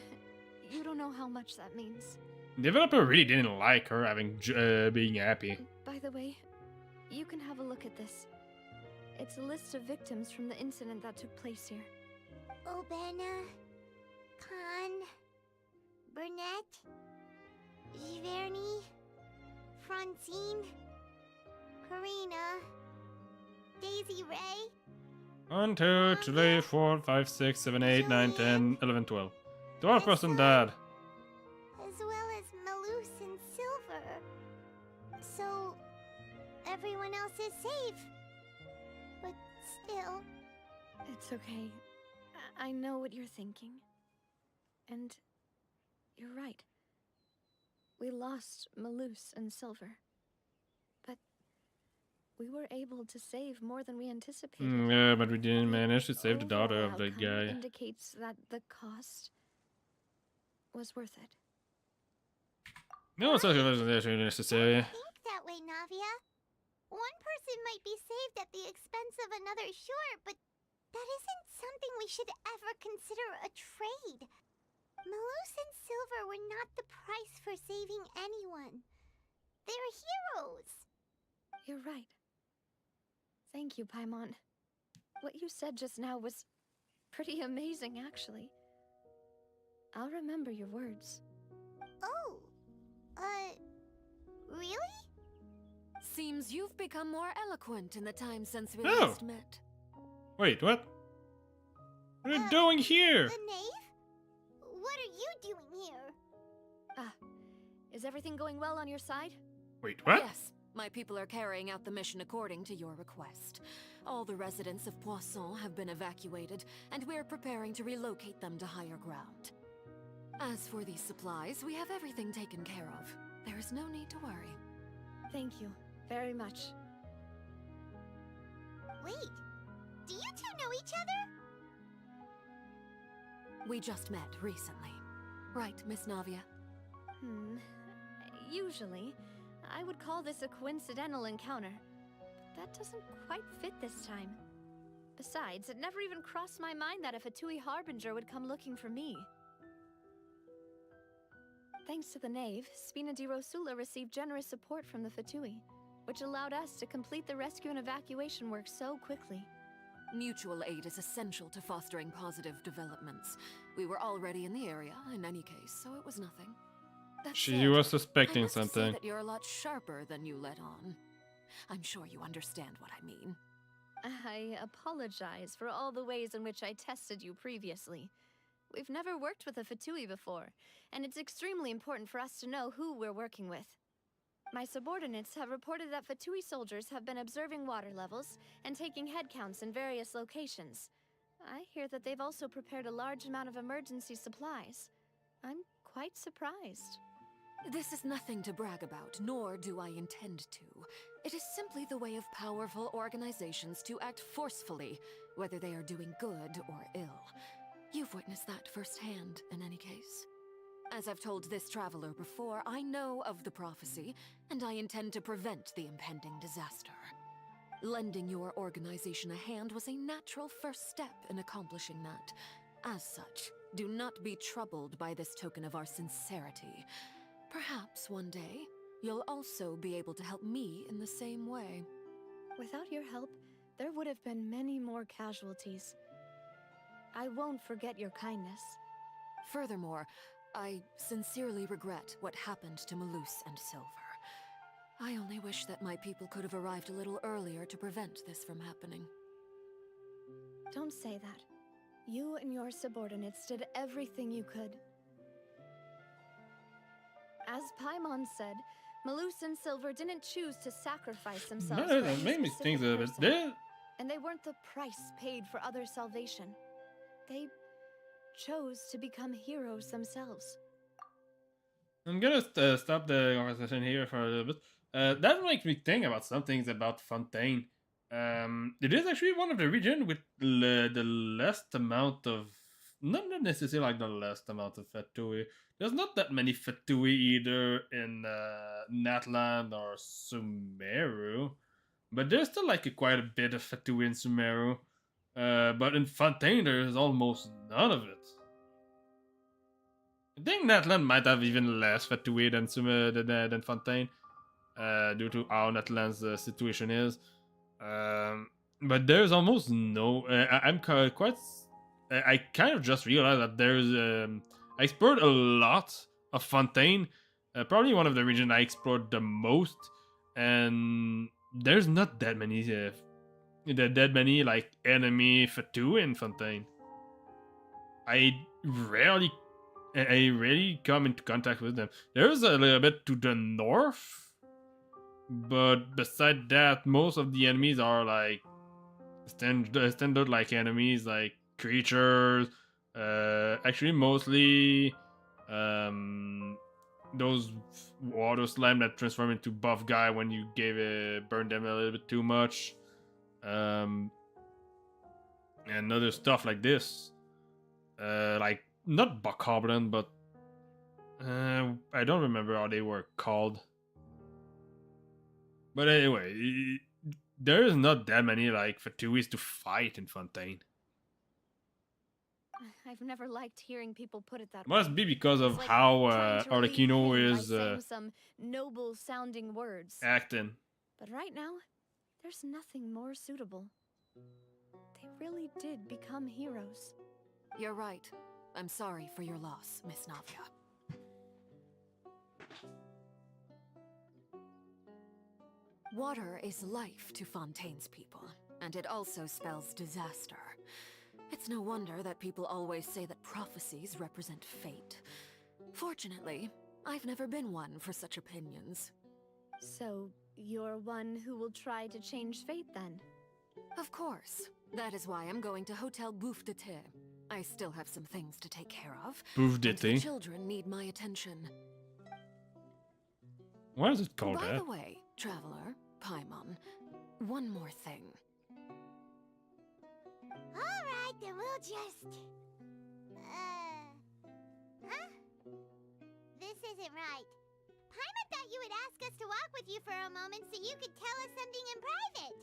you don't know how much that means. Developer really didn't like her having being happy. By the way, you can have a look at this. It's a list of victims from the incident that took place here. Obena, Khan, Burnett, Giverny, Francine, Karina, Daisy Ray. 1, 2, 3, 4, 5, 6, 7, 8, 9, 10, 11, 12. 12 person died. As well as Malus and Silver. So, everyone else is safe. But still... It's okay. I know what you're thinking. And you're right. We lost Malus and Silver. But we were able to save more than we anticipated. Yeah, but we didn't manage to save the daughter of the Outcome guy. indicates that the cost was worth it. No, it's not necessary. Think that way, Navia. One person might be saved at the expense of another, sure, but that isn't something we should ever consider a trade. Malus and Silver were not the price for saving anyone. They're heroes. You're right. Thank you, Paimon. What you said just now was pretty amazing, actually. I'll remember your words. Oh, really? Seems you've become more eloquent in the time since we Oh. last met. Wait, what? What are you doing here? The knave? What are you doing here? Ah, is everything going well on your side? Wait, what? Yes, my people are carrying out the mission according to your request. All the residents of Poisson have been evacuated, and we're preparing to relocate them to higher ground. As for these supplies, we have everything taken care of. There is no need to worry. Thank you very much. Wait, do you two know each other? We just met recently. Right, Miss Navia? Usually, I would call this a coincidental encounter. But that doesn't quite fit this time. Besides, it never even crossed my mind that a Fatui Harbinger would come looking for me. Thanks to the Knave, Spina di Rosula received generous support from the Fatui, which allowed us to complete the rescue and evacuation work so quickly. Mutual aid is essential to fostering positive developments. We were already in the area, in any case, so it was nothing. That She said, was suspecting I must say something. that you're a lot sharper than you let on. I'm sure you understand what I mean. I apologize for all the ways in which I tested you previously. We've never worked with a Fatui before, and it's extremely important for us to know who we're working with. My subordinates have reported that Fatui soldiers have been observing water levels and taking head counts in various locations. I hear that they've also prepared a large amount of emergency supplies. I'm quite surprised. This is nothing to brag about, nor do I intend to. It is simply the way of powerful organizations to act forcefully, whether they are doing good or ill. You've witnessed that firsthand, in any case. As I've told this traveler before, I know of the prophecy, and I intend to prevent the impending disaster. Lending your organization a hand was a natural first step in accomplishing that. As such, do not be troubled by this token of our sincerity. Perhaps one day, you'll also be able to help me in the same way. Without your help, there would have been many more casualties. I won't forget your kindness. Furthermore, I sincerely regret what happened to Malus and Silver. I only wish that my people could have arrived a little earlier to prevent this from happening. Don't say that. You and your subordinates did everything you could. As Paimon said, Malus and Silver didn't choose to sacrifice themselves for That any made me think specific a bit. person. And they weren't the price paid for others' salvation. They chose to become heroes themselves. I'm gonna stop the conversation here for a little bit. That makes me think about some things about Fontaine. It is actually one of the regions with the least amount of, not necessarily like the least amount of Fatui. There's not that many Fatui either in Natlan or Sumeru, but there's still like quite a bit of Fatui in Sumeru. But in Fontaine, there's almost none of it. I think Natlan might have even less Fatui than than Fontaine, due to how Natlan's situation is. But there's almost no. I'm quite. I kind of just realized that there's. I explored a lot of Fontaine. Probably one of the regions I explored the most, and there's not that many. That many like enemy Fatui in Fontaine. I rarely come into contact with them. There's a little bit to the north, but beside that, most of the enemies are like standard like enemies, like creatures. Actually, mostly those water slime that transform into buff guy when you burn them a little bit too much. And other stuff like this. Like, not Bokoblin, but I don't remember how they were called. But anyway, there is not that many like Fatuis to fight in Fontaine. I've never liked hearing people put it that Must way. be because of It's like how trying to relieve Arlecchino pain by is saying some noble-sounding words. acting. But right now, there's nothing more suitable. They really did become heroes. You're right. I'm sorry for your loss, Miss Navia. Water is life to Fontaine's people, and it also spells disaster. It's no wonder that people always say that prophecies represent fate. Fortunately, I've never been one for such opinions. So, you're one who will try to change fate then? Of course. That is why I'm going to Hotel Bouffe d'été. I still have some things to take care of. Bouffe and the d'été? children need my attention. Why is it called By that? the way, traveler, Paimon, one more thing. Alright, then we'll just... Huh? This isn't right. Paimon thought you would ask us to walk with you for a moment so you could tell us something in private.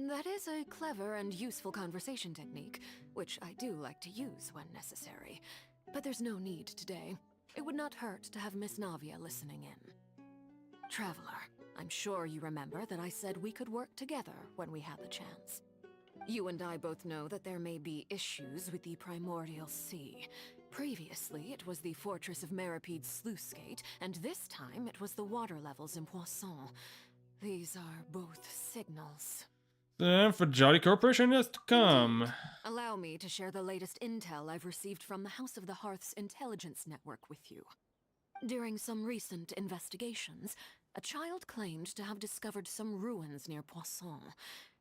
That is a clever and useful conversation technique, which I do like to use when necessary. But there's no need today. It would not hurt to have Miss Navia listening in. Traveler, I'm sure you remember that I said we could work together when we had the chance. You and I both know that there may be issues with the Primordial Sea. Previously, it was the Fortress of Meripede's sluice gate, and this time it was the water levels in Poisson. These are both signals. Time for Jolly Corporation is to come. Allow me to share the latest intel I've received from the House of the Hearth's intelligence network with you. During some recent investigations, a child claimed to have discovered some ruins near Poisson.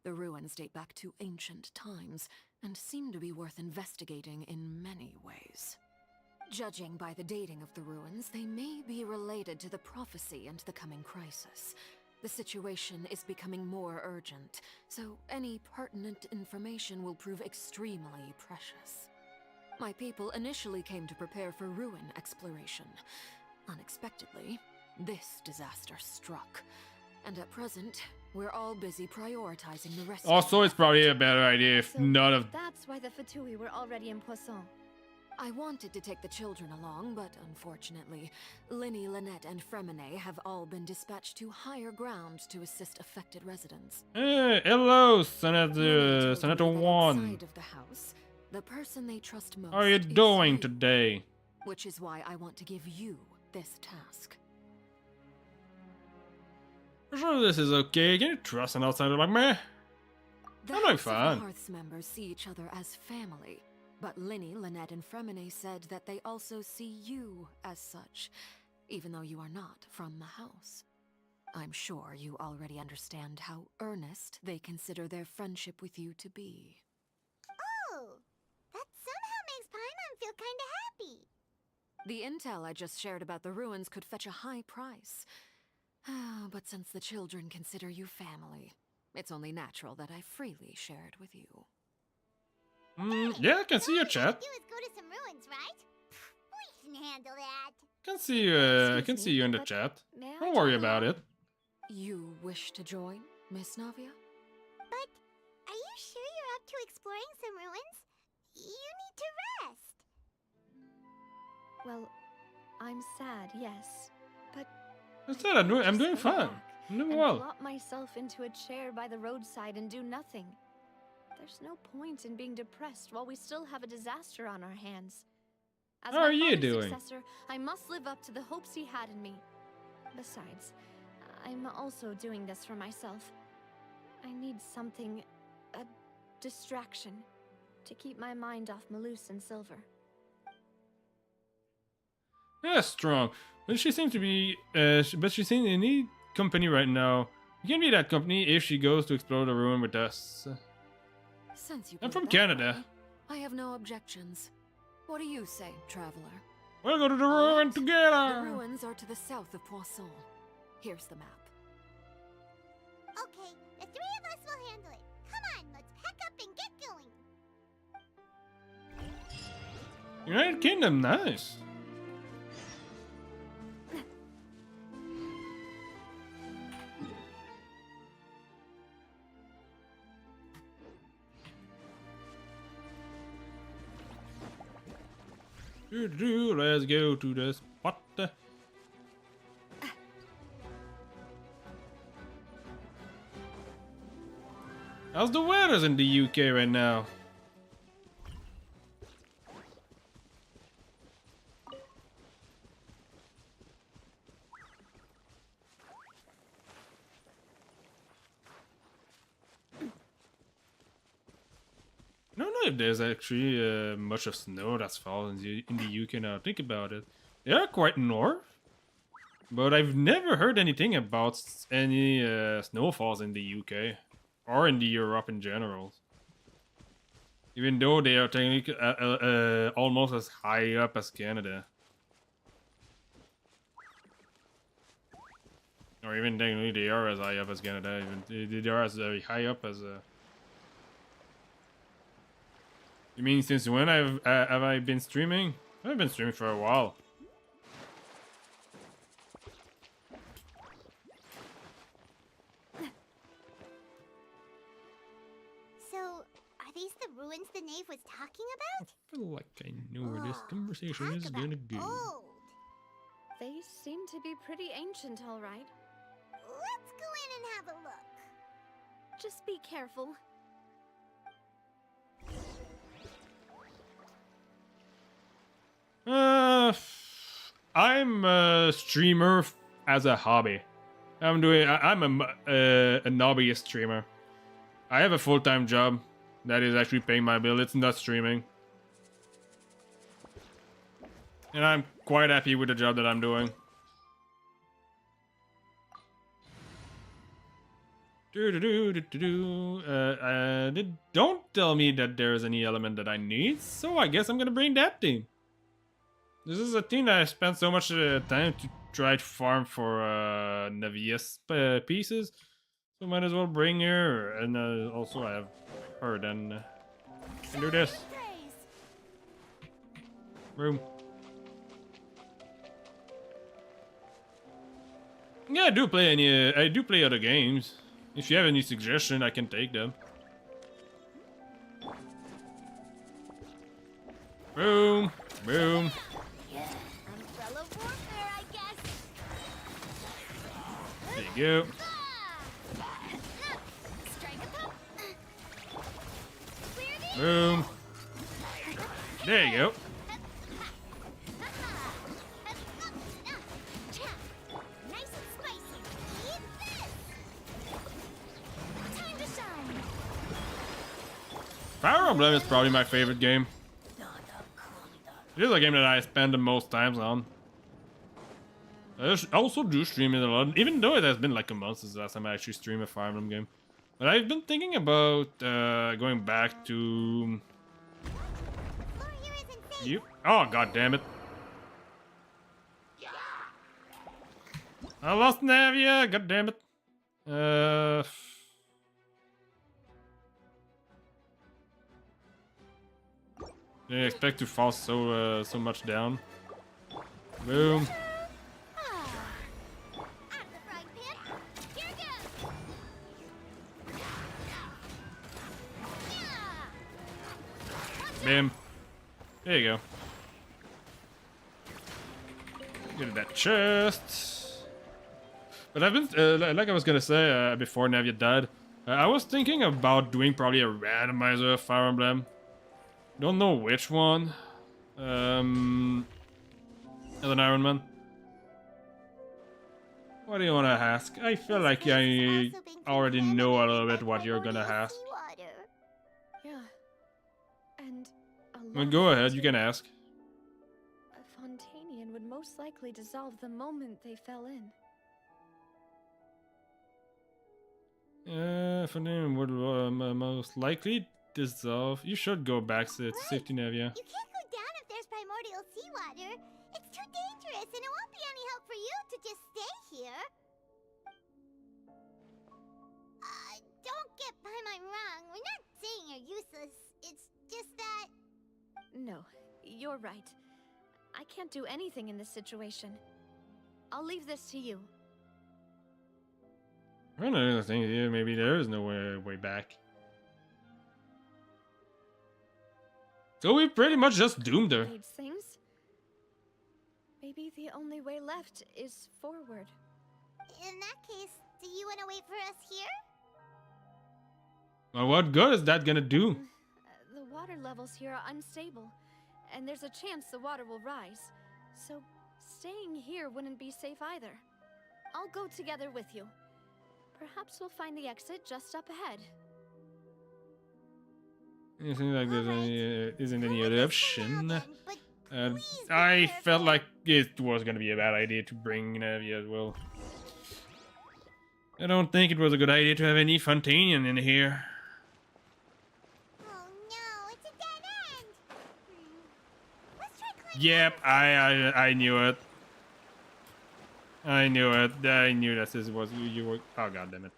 The ruins date back to ancient times, and seem to be worth investigating in many ways. Judging by the dating of the ruins, they may be related to the prophecy and the coming crisis. The situation is becoming more urgent, so any pertinent information will prove extremely precious. My people initially came to prepare for ruin exploration. Unexpectedly, this disaster struck. And at present, we're all busy prioritizing the rescue. Also, it's probably a better idea if So none of... that's why the Fatui were already in Poisson. I wanted to take the children along, but unfortunately, Linny, Lynette, and Fremine have all been dispatched to higher ground to assist affected residents. Hey, hello, Senator 1. Outside of the house, the person they trust most How are you is doing you, today? which is why I want to give you this task. I'm sure this is okay. Can you trust an outsider like me? The I'm House like of fine. the Hearth's members see each other as family, but Linny, Lynette, and Fremine said that they also see you as such, even though you are not from the house. I'm sure you already understand how earnest they consider their friendship with you to be. Oh, that somehow makes Paimon feel kinda happy. The intel I just shared about the ruins could fetch a high price. But since the children consider you family, it's only natural that I freely share it with you. Yeah, I can see your chat. Do is go to some ruins, right? We can handle that. Can see you. I can see you in the chat. Don't worry about it. You wish to join, Miss Navia? But are you sure you're up to exploring some ruins? You need to rest. Well, I'm sad, yes. But I said I'm doing fine. I'm doing and well. plop myself into a chair by the roadside and do nothing. There's no point in being depressed while we still have a disaster on our hands. As How my are you father's doing? successor, I must live up to the hopes he had in me. Besides, I'm also doing this for myself. I need something, a distraction, to keep my mind off Malus and Silver. Yeah, strong. But she seems to be. But she's in any company right now. You can be that company if she goes to explore the ruin with us. Since you I'm put from it that Canada. way, I have no objections. What do you say, traveler? We'll go to the ruin The together. ruins are to the south of Poisson. Here's the map. Okay, the three of us will handle it. Come on, let's pack up and get going. United Kingdom, nice. Let's go to the spot. How's the weather in the UK right now? I don't know if there's actually much of snow that's fallen in the UK now. Think about it. They are quite north, but I've never heard anything about any snowfalls in the UK or in the Europe in general. Even though they are technically almost as high up as Canada, or even technically they are as high up as Canada. Even they are as very high up as. You mean since when have I been streaming? I've been streaming for a while. So, are these the ruins the knave was talking about? I feel like I know where this conversation is gonna go. Old. They seem to be pretty ancient, all right. Let's go in and have a look. Just be careful. I'm a streamer as a hobby. I'm a hobbyist streamer. I have a full-time job that is actually paying my bill. It's not streaming. And I'm quite happy with the job that I'm doing. Don't tell me that there's any element that I need, so I guess I'm gonna bring that team. This is a team that I spent so much time to try to farm for Navia's pieces, so might as well bring her, and also I have her, then can do this. Room. Yeah, I do play other games. If you have any suggestion, I can take them. Boom, boom. Umbrella warfare, I guess. There you go. Strike a pop. Boom. There you go. Nice and spicy. Eat this. Time to shine. Fire Emblem is probably my favorite game. It is a game that I spend the most times on. I also do stream it a lot, even though it has been like a month since the last time I actually streamed a Fire Emblem game. But I've been thinking about going back to... You? Oh, god damn it. I lost Navia, god damn it. Didn't expect to fall so much down. Boom. Bam. There you go. Get at that chest. But I've been, like I was gonna say before Navia died, I was thinking about doing probably a randomizer of Fire Emblem. Don't know which one. As an Iron Man. What do you want to ask? I feel like I already know a little bit what you're gonna ask. Yeah. And Well, go ahead, you can ask. a Fontanian would most likely dissolve the moment they fell in. Fontanian would most likely dissolve. You should go back to safety, Navia. You can't go down if there's primordial seawater. It's too dangerous, and it won't be any help for you to just stay here. Don't get by my wrong. We're not saying you're useless. It's just that... No, you're right. I can't do anything in this situation. I'll leave this to you. I don't know, maybe there is no way back. So we pretty much just doomed her. Needs things. Maybe the only way left is forward. In that case, do you want to wait for us here? Well, what good is that gonna do? The water levels here are unstable, and there's a chance the water will rise. So staying here wouldn't be safe either. I'll go together with you. Perhaps we'll find the exit just up ahead. It seems like there isn't any other option. I felt like it was gonna be a bad idea to bring Navia as well. I don't think it was a good idea to have any Fontanian in here. Yep, I knew it. I knew it. I knew that this was you were. Oh god damn it.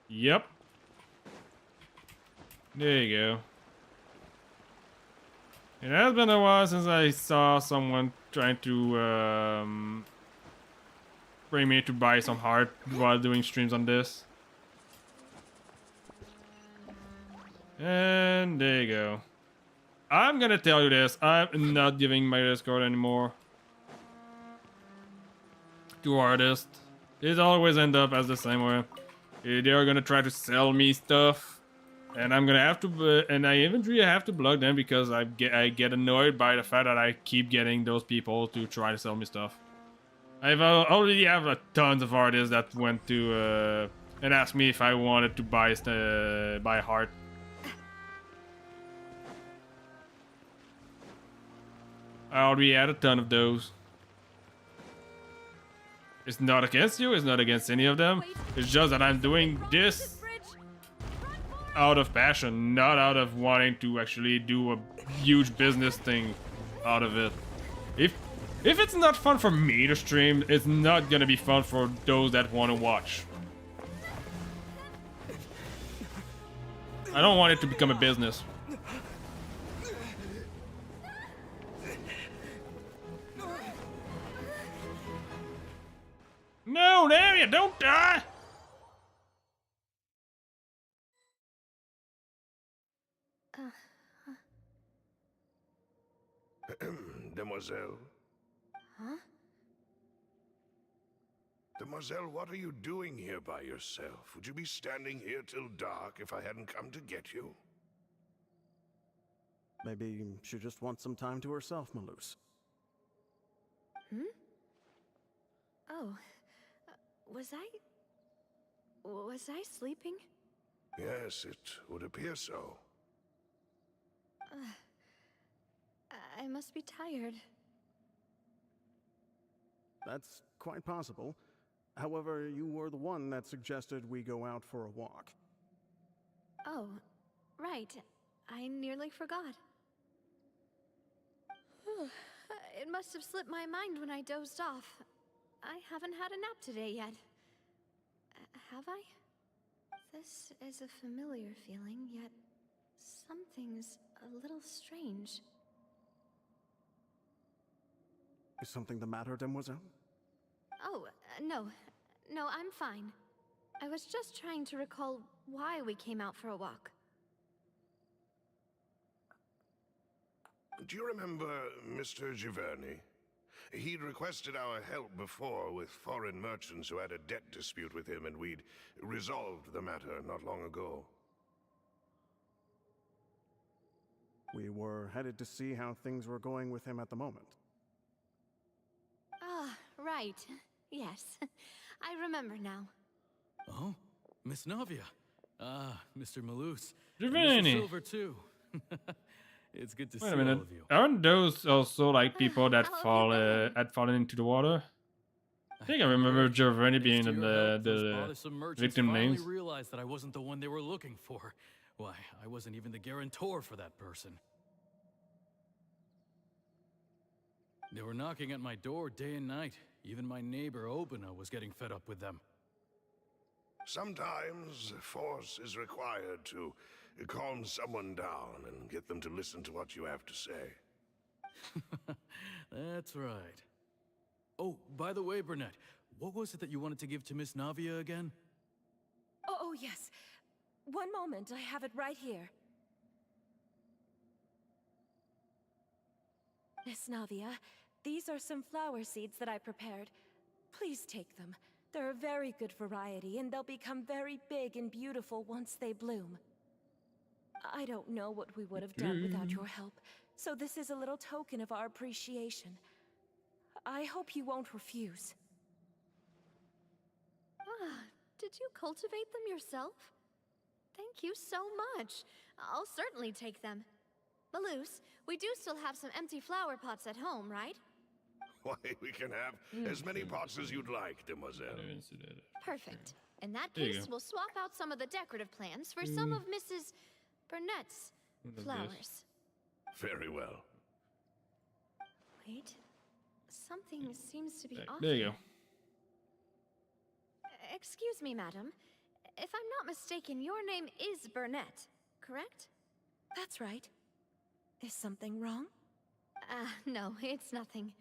Yep. There you go. It has been a while since I saw someone trying to bring me to buy some heart while doing streams on this. And there you go. I'm gonna tell you this, I'm not giving my Discord anymore to artists. It always end up as the same way. They're gonna try to sell me stuff, and I'm gonna have to, and I eventually have to block them because I get annoyed by the fact that I keep getting those people to try to sell me stuff. I've already have tons of artists that went to and asked me if I wanted to buy heart. I already had a ton of those. It's not against you, it's not against any of them. It's just that I'm doing this out of passion, not out of wanting to actually do a huge business thing out of it. If it's not fun for me to stream, it's not gonna be fun for those that want to watch. I don't want it to become a business. No, Navia, don't die! Demoiselle? Huh? Demoiselle, what are you doing here by yourself? Would you be standing here till dark if I hadn't come to get you? Maybe she just wants some time to herself, Malus. Hmm? Oh. Was I sleeping? Yes, it would appear so. I must be tired. That's quite possible. However, you were the one that suggested we go out for a walk. Oh, right. I nearly forgot. It must have slipped my mind when I dozed off. I haven't had a nap today yet. Have I? This is a familiar feeling, yet something's a little strange. Is something the matter, Demoiselle? Oh, no. No, I'm fine. I was just trying to recall why we came out for a walk. Do you remember Mr. Giverny? He'd requested our help before with foreign merchants who had a debt dispute with him, and we'd resolved the matter not long ago. We were headed to see how things were going with him at the moment. Ah, right. Yes. I remember now. Oh, Miss Navia. Ah, Mr. Malus. Giverny. Mr. Silver, too. It's good to see Wait a minute. all of you. Aren't those also like people that had fallen into the water? I think I remember Giovanni being in the Bothersome merchants victim finally names. realized that I wasn't the one they were looking for. Why, I wasn't even the guarantor for that person. They were knocking at my door day and night. Even my neighbor Obina was getting fed up with them. Sometimes force is required to calm someone down and get them to listen to what you have to say. That's right. Oh, by the way, Burnett, what was it that you wanted to give to Miss Navia again? Oh, yes. One moment, I have it right here. Miss Navia, these are some flower seeds that I prepared. Please take them. They're a very good variety, and they'll become very big and beautiful once they bloom. I don't know what we would have done without your help, so this is a little token of our appreciation. I hope you won't refuse. Ah, did you cultivate them yourself? Thank you so much. I'll certainly take them. Malus, we do still have some empty flower pots at home, right? Why, we can have as many pots as you'd like, Demoiselle. Perfect. In that There you case, go. we'll swap out some of the decorative plants for some of Mrs. Burnett's What is flowers. Very well. Wait. Something seems to be off. There you go. Excuse me, madam. If I'm not mistaken, your name is Burnett, correct? That's right. Is something wrong? No, it's nothing.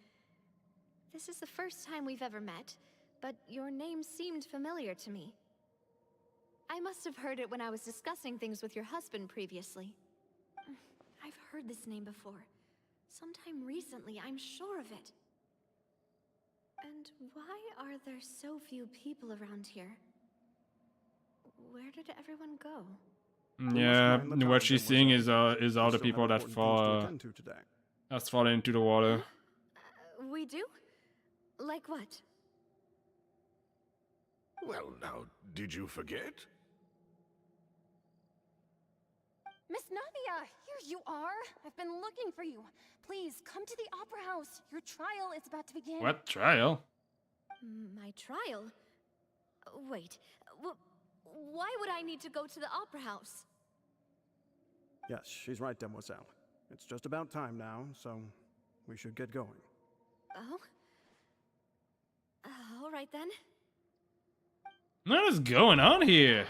This is the first time we've ever met, but your name seemed familiar to me. I must have heard it when I was discussing things with your husband previously. I've heard this name before. Sometime recently, I'm sure of it. And why are there so few people around here? Where did everyone go? Yeah, what she's seeing is all the people that fall that's fallen into the water. We do? Like what? Well, now, did you forget? Miss Navia, here you are. I've been looking for you. Please, come to the Opera House. Your trial is about to begin. What trial? My trial? Wait, why would I need to go to the Opera House? Yes, she's right, Demoiselle. It's just about time now, so we should get going. Oh? All right then. What is going on here?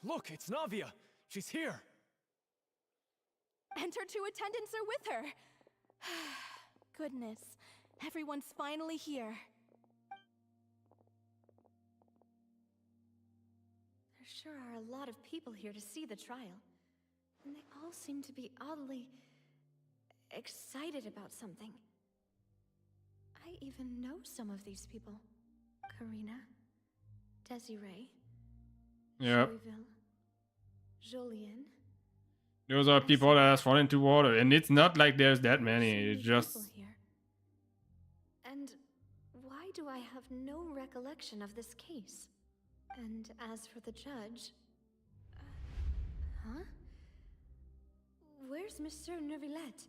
Look, it's Navia. She's here. And her two attendants are with her. Goodness, everyone's finally here. There sure are a lot of people here to see the trial. And they all seem to be oddly excited about something. I even know some of these people. Karina, Desiree, Yep. Louisville, Jolien. Those are people that has fallen into water, and it's not like there's that many. It's just People here. And why do I have no recollection of this case? And as for the judge... huh? Where's Monsieur Neuvillette?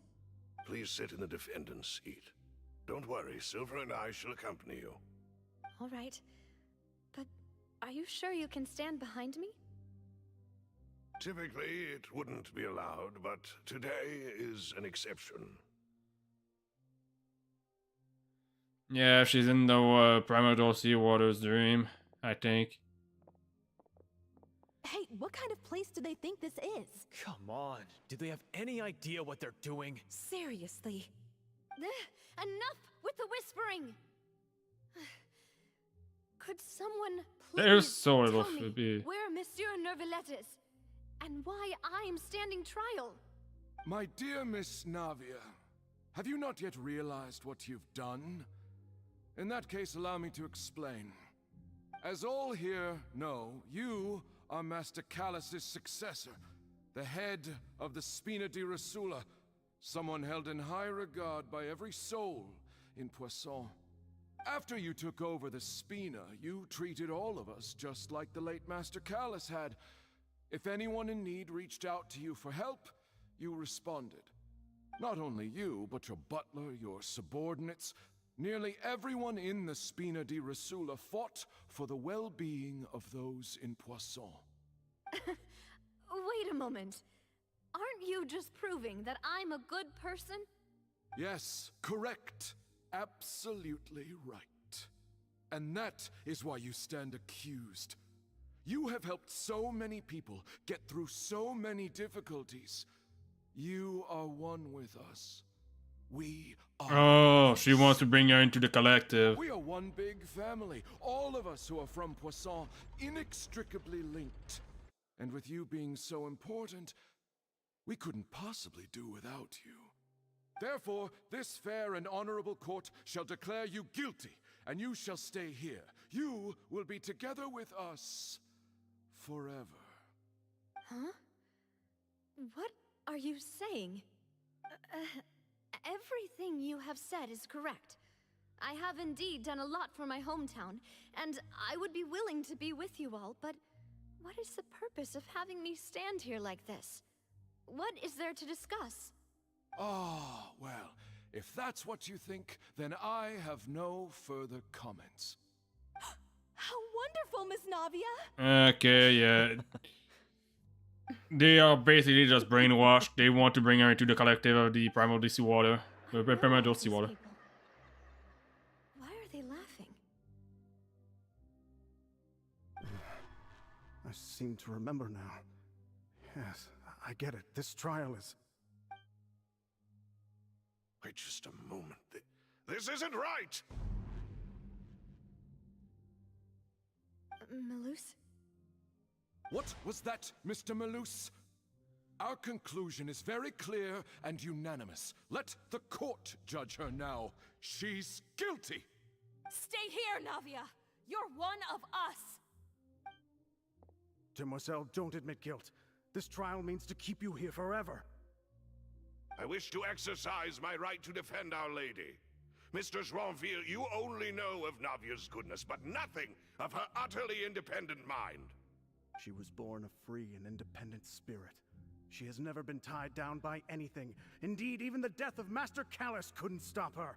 Please sit in the defendant's seat. Don't worry, Silver and I shall accompany you. All right. But are you sure you can stand behind me? Typically, it wouldn't be allowed, but today is an exception. yeah, she's in the Primordial Sea Water's dream, I think. Hey, what kind of place do they think this is? Come on, do they have any idea what they're doing? Seriously. Enough with the whispering! Could someone There's please so little tell me to be. where Monsieur Neuvillette is? And why I'm standing trial? My dear Miss Navia, have you not yet realized what you've done? In that case, allow me to explain. As all here know, you are Master Callus's successor, the head of the Spina di Rosula, someone held in high regard by every soul in Poisson. After you took over the Spina, you treated all of us just like the late Master Callus had. If anyone in need reached out to you for help, you responded. Not only you, but your butler, your subordinates, nearly everyone in the Spina di Rosula fought for the well-being of those in Poisson. Wait a moment. Aren't you just proving that I'm a good person? Yes, correct. Absolutely right. And that is why you stand accused. You have helped so many people get through so many difficulties. You are one with us. We are... Oh, she wants to bring her into the collective. We are one big family. All of us who are from Poisson, inextricably linked. And with you being so important, we couldn't possibly do without you. Therefore, this fair and honorable court shall declare you guilty, and you shall stay here. You will be together with us forever. Huh? What are you saying? Everything you have said is correct. I have indeed done a lot for my hometown, and I would be willing to be with you all, but what is the purpose of having me stand here like this? What is there to discuss? Ah, well, if that's what you think, then I have no further comments. How wonderful, Miss Navia! Okay, yeah. They are basically just brainwashed. They want to bring her into the collective of the Primordial Sea Water. Primordial Sea Water. Why are they laughing? I seem to remember now. Yes, I get it. This trial is... Wait just a moment. This isn't right! Malus? What was that, Mr. Malus? Our conclusion is very clear and unanimous. Let the court judge her now. She's guilty! Stay here, Navia! You're one of us! Demoiselle, don't admit guilt. This trial means to keep you here forever. I wish to exercise my right to defend Our Lady. Mr. Joinville, you only know of Navia's goodness, but nothing of her utterly independent mind. She was born a free and independent spirit. She has never been tied down by anything. Indeed, even the death of Master Callus couldn't stop her.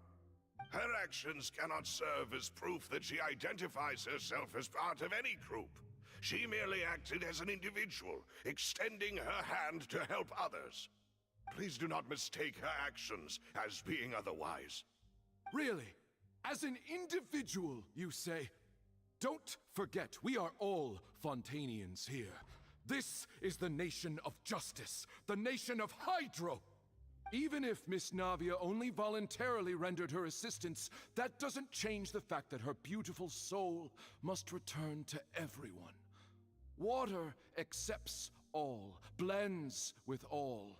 Her actions cannot serve as proof that she identifies herself as part of any group. She merely acted as an individual, extending her hand to help others. Please do not mistake her actions as being otherwise. Really? As an individual, you say? Don't forget, we are all Fontanians here. This is the nation of justice, the nation of Hydro. Even if Miss Navia only voluntarily rendered her assistance, that doesn't change the fact that her beautiful soul must return to everyone. Water accepts all, blends with all.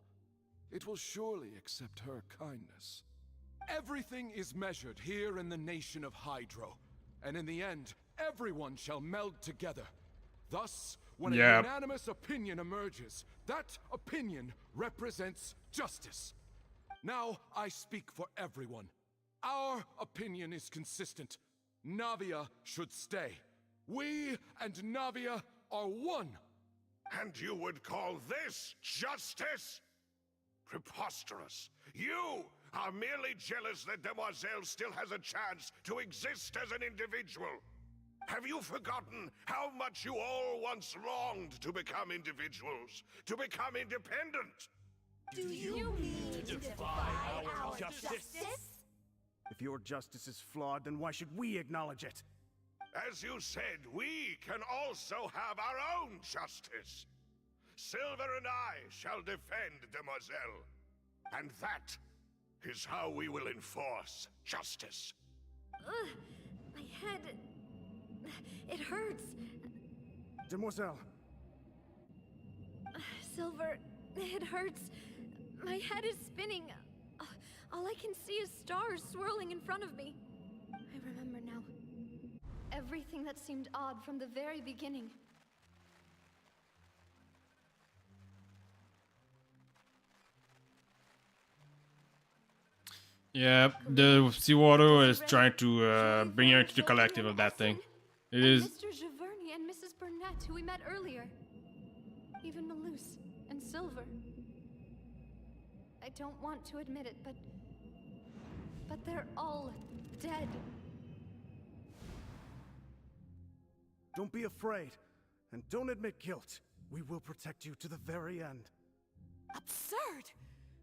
It will surely accept her kindness. Everything is measured here in the nation of Hydro, and in the end, everyone shall meld together. Thus, when a unanimous opinion emerges, that opinion represents justice. Now I speak for everyone. Our opinion is consistent. Navia should stay. We and Navia are one. And you would call this justice? Preposterous. You are merely jealous that Demoiselle still has a chance to exist as an individual. Have you forgotten how much you all once longed to become individuals, to become independent? Do you mean to defy our justice? If your justice is flawed, then why should we acknowledge it? As you said, we can also have our own justice. Silver and I shall defend Demoiselle. And that is how we will enforce justice. Ugh, my head... it hurts. Demoiselle. Silver, it hurts. My head is spinning. All I can see is stars swirling in front of me. I remember now. Everything that seemed odd from the very beginning. Yeah, the seawater is trying to bring her into the collective of that thing. It is. Mr. Giverny and Mrs. Burnett, who we met earlier. Even Malus and Silver. I don't want to admit it, but they're all dead. Don't be afraid, and don't admit guilt. We will protect you to the very end. Absurd!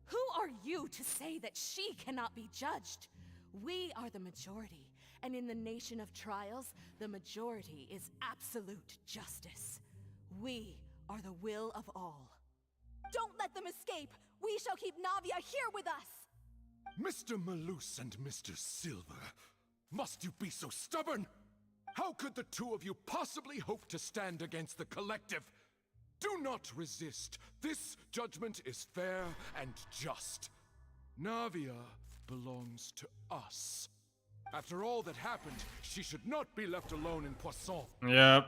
Who are you to say that she cannot be judged? We are the majority, and in the nation of trials, the majority is absolute justice. We are the will of all. Don't let them escape! We shall keep Navia here with us! Mr. Malus and Mr. Silver, must you be so stubborn? How could the two of you possibly hope to stand against the collective? Do not resist. This judgment is fair and just. Navia belongs to us. After all that happened, she should not be left alone in Poisson. Yep.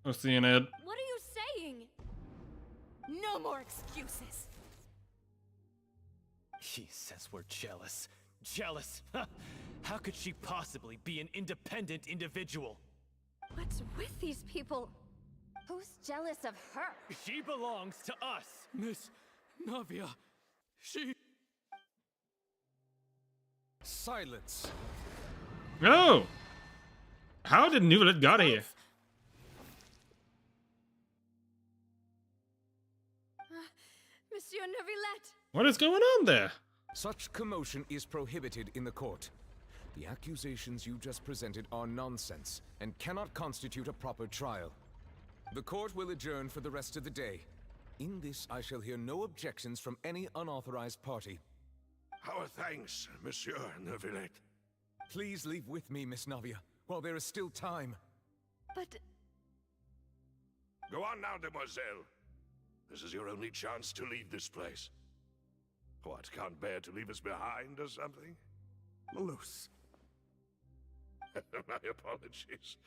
We're seeing it. What are you saying? No more excuses. He says we're jealous. Jealous? How could she possibly be an independent individual? What's with these people? Who's jealous of her? She belongs to us. Miss Navia, she... Silence. Oh! How did Neuvillette got here? Monsieur Neuvillette! What is going on there? Such commotion is prohibited in the court. The accusations you just presented are nonsense and cannot constitute a proper trial. The court will adjourn for the rest of the day. In this, I shall hear no objections from any unauthorized party. Our thanks, Monsieur Neuvillette. Please leave with me, Miss Navia, while there is still time. But... Go on now, Demoiselle. This is your only chance to leave this place. What, can't bear to leave us behind or something? Malus. My apologies.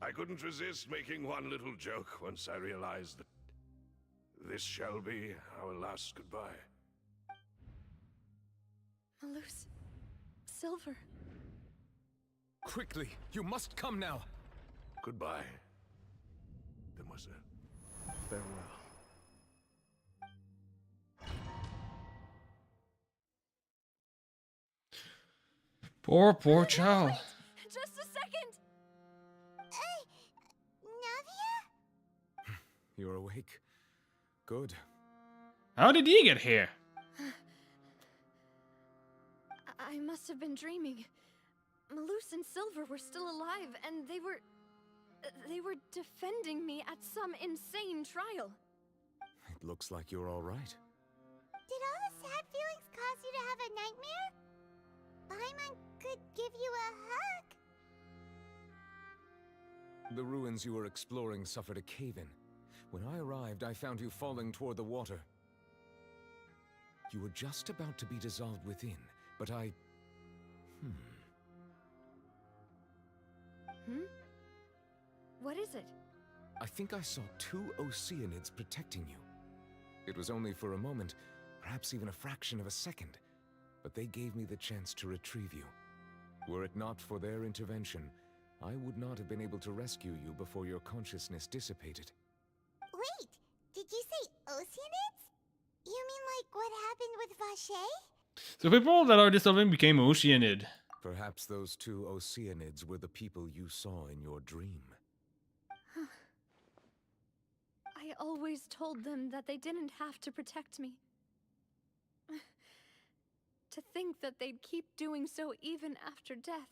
I couldn't resist making one little joke once I realized that this shall be our last goodbye. Malus. Silver. Quickly, you must come now. Goodbye, Demoiselle. Farewell. Poor child. Just a second! Navia? You're awake. Good. How did he get here? I must have been dreaming. Malus and Silver were still alive, and they were defending me at some insane trial. It looks like you're all right. Did all this sad feelings cause you to have a nightmare? Paimon could give you a hug. The ruins you were exploring suffered a cave-in. When I arrived, I found you falling toward the water. You were just about to be dissolved within, but I... What is it? I think I saw 2 Oceanids protecting you. It was only for a moment, perhaps even a fraction of a second, but they gave me the chance to retrieve you. Were it not for their intervention, I would not have been able to rescue you before your consciousness dissipated. Wait, did you say Oceanids? You mean like what happened with Vache? So people that are dissolving became Oceanid. Perhaps those 2 Oceanids were the people you saw in your dream. I always told them that they didn't have to protect me. To think that they'd keep doing so even after death.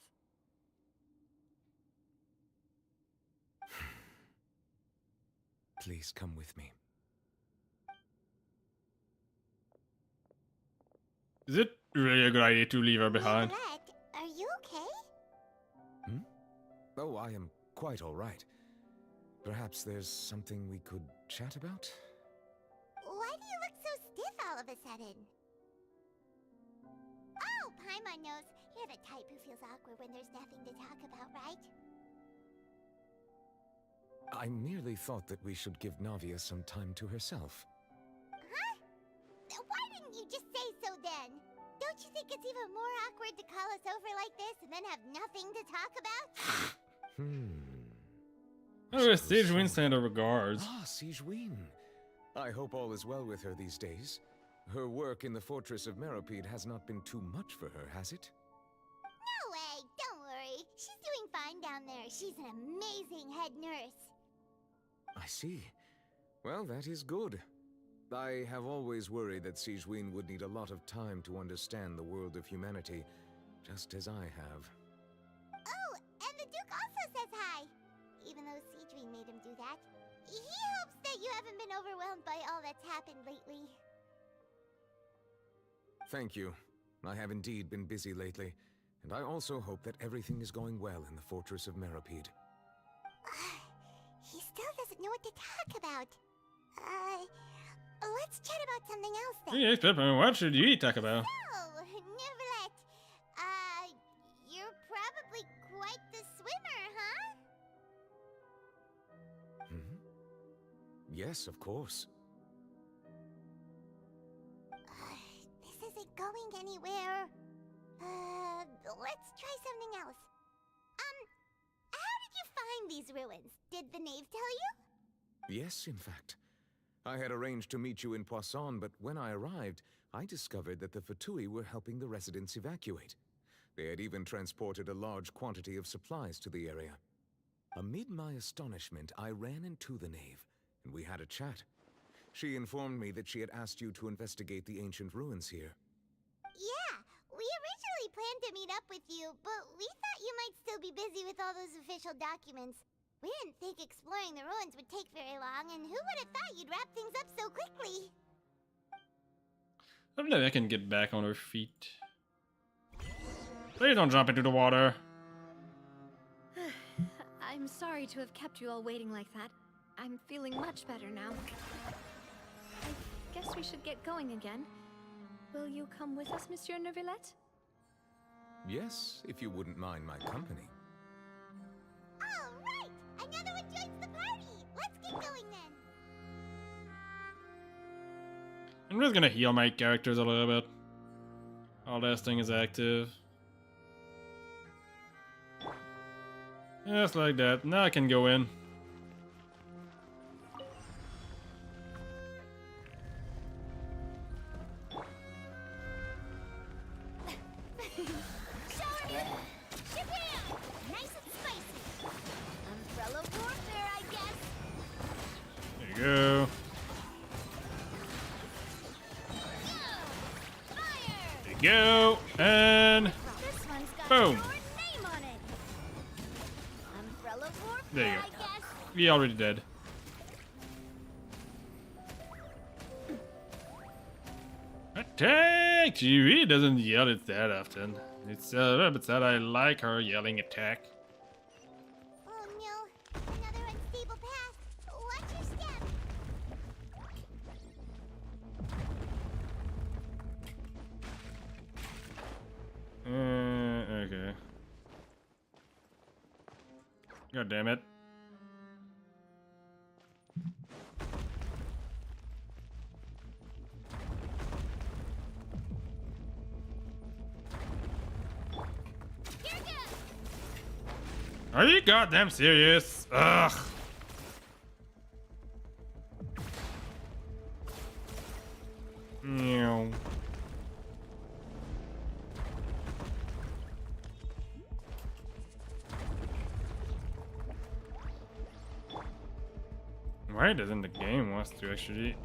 Please come with me. Is it really a good idea to leave her behind? Neuvillette, are you okay? Oh, I am quite all right. Perhaps there's something we could chat about? Why do you look so stiff all of a sudden? Oh, Paimon knows. You're the type who feels awkward when there's nothing to talk about, right? I merely thought that we should give Navia some time to herself. Huh? Why didn't you just say so then? Don't you think it's even more awkward to call us over like this and then have nothing to talk about? Oh, Sigewinne sent her regards. Ah, Sigewinne. I hope all is well with her these days. Her work in the Fortress of Meropide has not been too much for her, has it? No way, don't worry. She's doing fine down there. She's an amazing head nurse. I see. Well, that is good. I have always worried that Sigewinne would need a lot of time to understand the world of humanity, just as I have. Oh, and the Duke also says hi. Even though Sigewinne made him do that. He hopes that you haven't been overwhelmed by all that's happened lately. Thank you. I have indeed been busy lately, and I also hope that everything is going well in the Fortress of Meropide. He still doesn't know what to talk about. Let's chat about something else then. Yes, Pepper, what should you talk about? Oh, Neuvillette. You're probably quite the swimmer, huh? Yes, of course. This isn't going anywhere. Let's try something else. How did you find these ruins? Did the knave tell you? Yes, in fact. I had arranged to meet you in Poisson, but when I arrived, I discovered that the Fatui were helping the residents evacuate. They had even transported a large quantity of supplies to the area. Amid my astonishment, I ran into the knave, and we had a chat. She informed me that she had asked you to investigate the ancient ruins here. Yeah, we originally planned to meet up with you, but we thought you might still be busy with all those official documents. We didn't think exploring the ruins would take very long, and who would have thought you'd wrap things up so quickly? I don't know if I can get back on her feet. Please don't jump into the water. I'm sorry to have kept you all waiting like that. I'm feeling much better now. I guess we should get going again. Will you come with us, Monsieur Neuvillette? Yes, if you wouldn't mind my company. All right! Another one joins the party! Let's get going then! I'm just gonna heal my characters a little bit. All this thing is active. Just like that. Now I can go in. Go. There you go. And boom. There you go. We already dead. Attack! She really doesn't yell it that often. It's a little bit sad. I like her yelling attack. Oh no, another unstable path. Watch your step. Okay. God damn it. Are you goddamn serious? Ugh. Meow. Why doesn't the game want to actually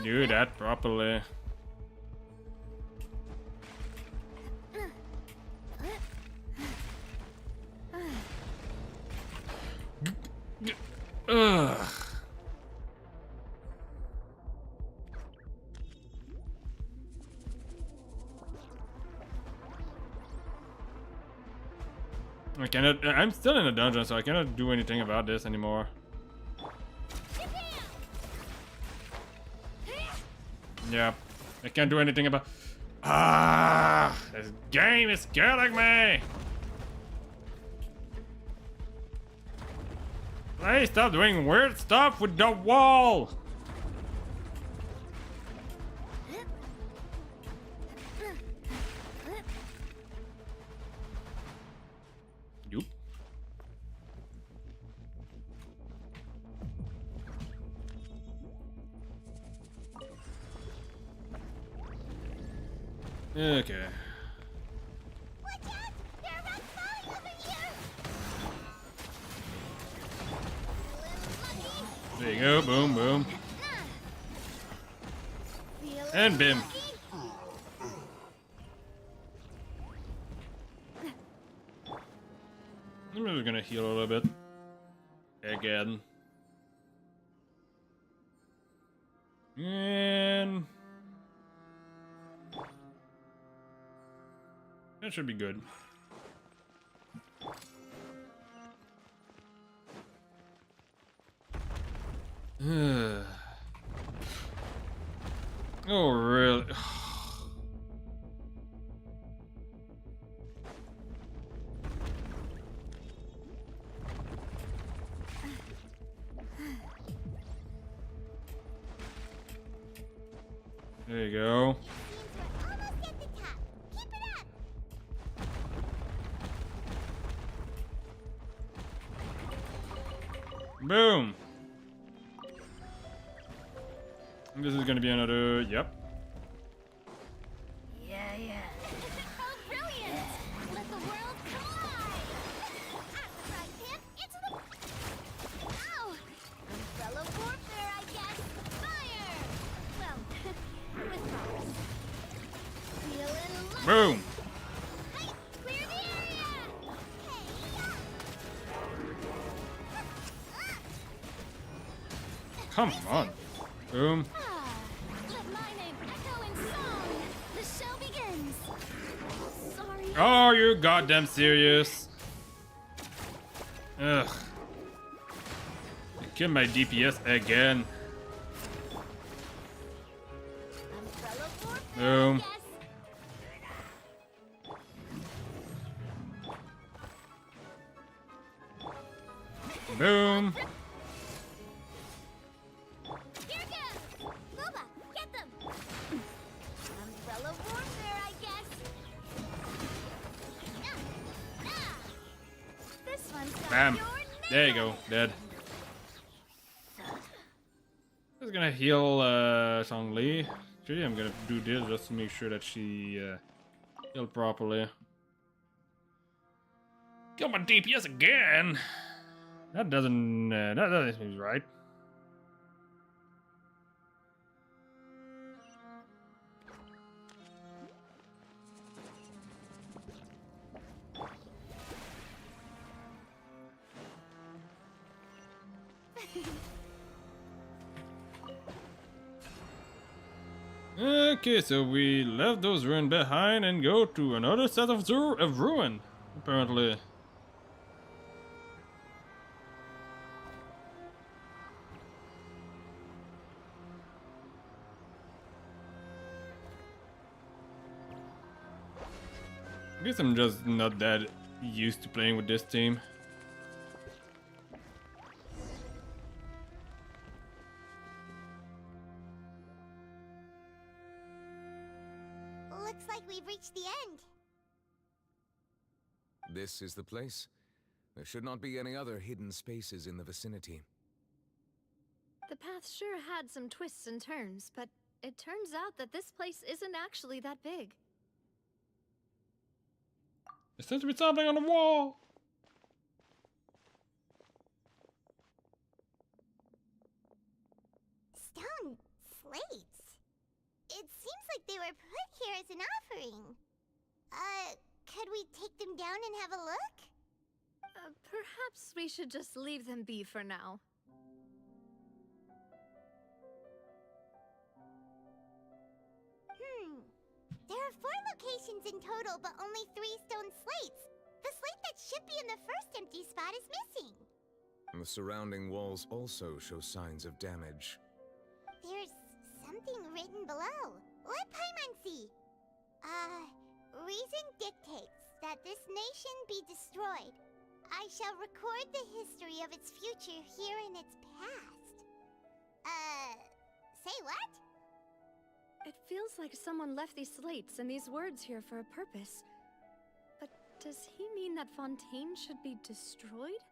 do that properly? Ugh. I cannot. I'm still in a dungeon, so I cannot do anything about this anymore. Yeah, I can't do anything about. Ah, this game is killing me. Please stop doing weird stuff with the wall. Yup. Okay. Watch out! There are rocks falling over here! There you go. Boom, boom. And bim. I'm just gonna heal a little bit. Again. And that should be good. Oh, really? There you go. Almost at the top. Keep it up! Boom. This is gonna be another. Yep. Yeah. Oh, brilliant! Let the world collide! Right, Pip, into the... Ow! Umbrella warfare, I guess! Fire! Well, with powers. Feeling lucky! Boom. Hey, clear the area! Come on. Boom. Let my name echo in song! The show begins! Sorry. Oh, you goddamn serious? Ugh. I killed my DPS again. Boom. Boom. Here goes! Luba, get them! Umbrella warfare, I guess! This one's got Bam. your There you go. Dead. Just gonna heal Zhongli. Actually, I'm gonna do this just to make sure that she healed properly. Kill my DPS again. That doesn't seem right. Okay, so we left those ruins behind and go to another set of ruin, apparently. I guess I'm just not that used to playing with this team. Looks like we've reached the end. This is the place. There should not be any other hidden spaces in the vicinity. The path sure had some twists and turns, but it turns out that this place isn't actually that big. There seems to be something on the wall. Stone slates. It seems like they were put here as an offering. Could we take them down and have a look? Perhaps we should just leave them be for now. There are 4 locations in total, but only 3 stone slates. The slate that should be in the first empty spot is missing. The surrounding walls also show signs of damage. There's something written below. Let Paimon see. Reason dictates that this nation be destroyed. I shall record the history of its future here in its past. Say what? It feels like someone left these slates and these words here for a purpose. But does he mean that Fontaine should be destroyed?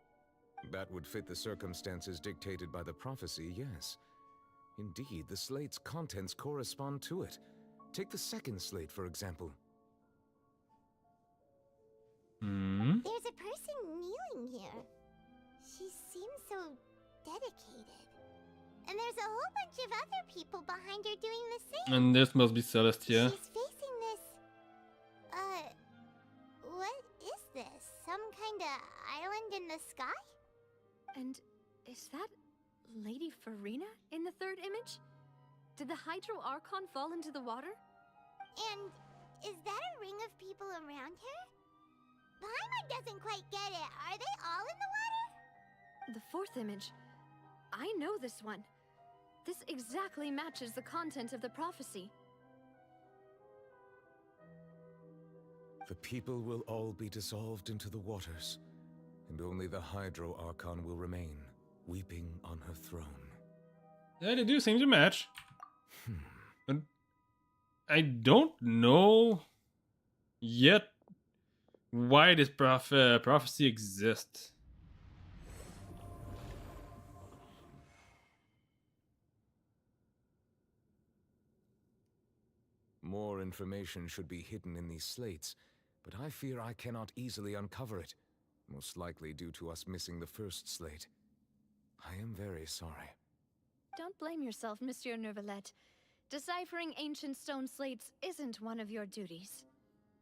That would fit the circumstances dictated by the prophecy, yes. Indeed, the slate's contents correspond to it. Take the second slate, for example. There's a person kneeling here. She seems so dedicated. And there's a whole bunch of other people behind her doing the same. And this must be Celestia. She's facing this... what is this? Some kind of island in the sky? And is that Lady Farina in the third image? Did the Hydro Archon fall into the water? And is that a ring of people around her? Paimon doesn't quite get it. Are they all in the water? The fourth image. I know this one. This exactly matches the content of the prophecy. The people will all be dissolved into the waters, and only the Hydro Archon will remain, weeping on her throne. Yeah, they do seem to match. But I don't know yet why this prophecy exists. More information should be hidden in these slates, but I fear I cannot easily uncover it, most likely due to us missing the first slate. I am very sorry. Don't blame yourself, Monsieur Neuvillette. Deciphering ancient stone slates isn't one of your duties.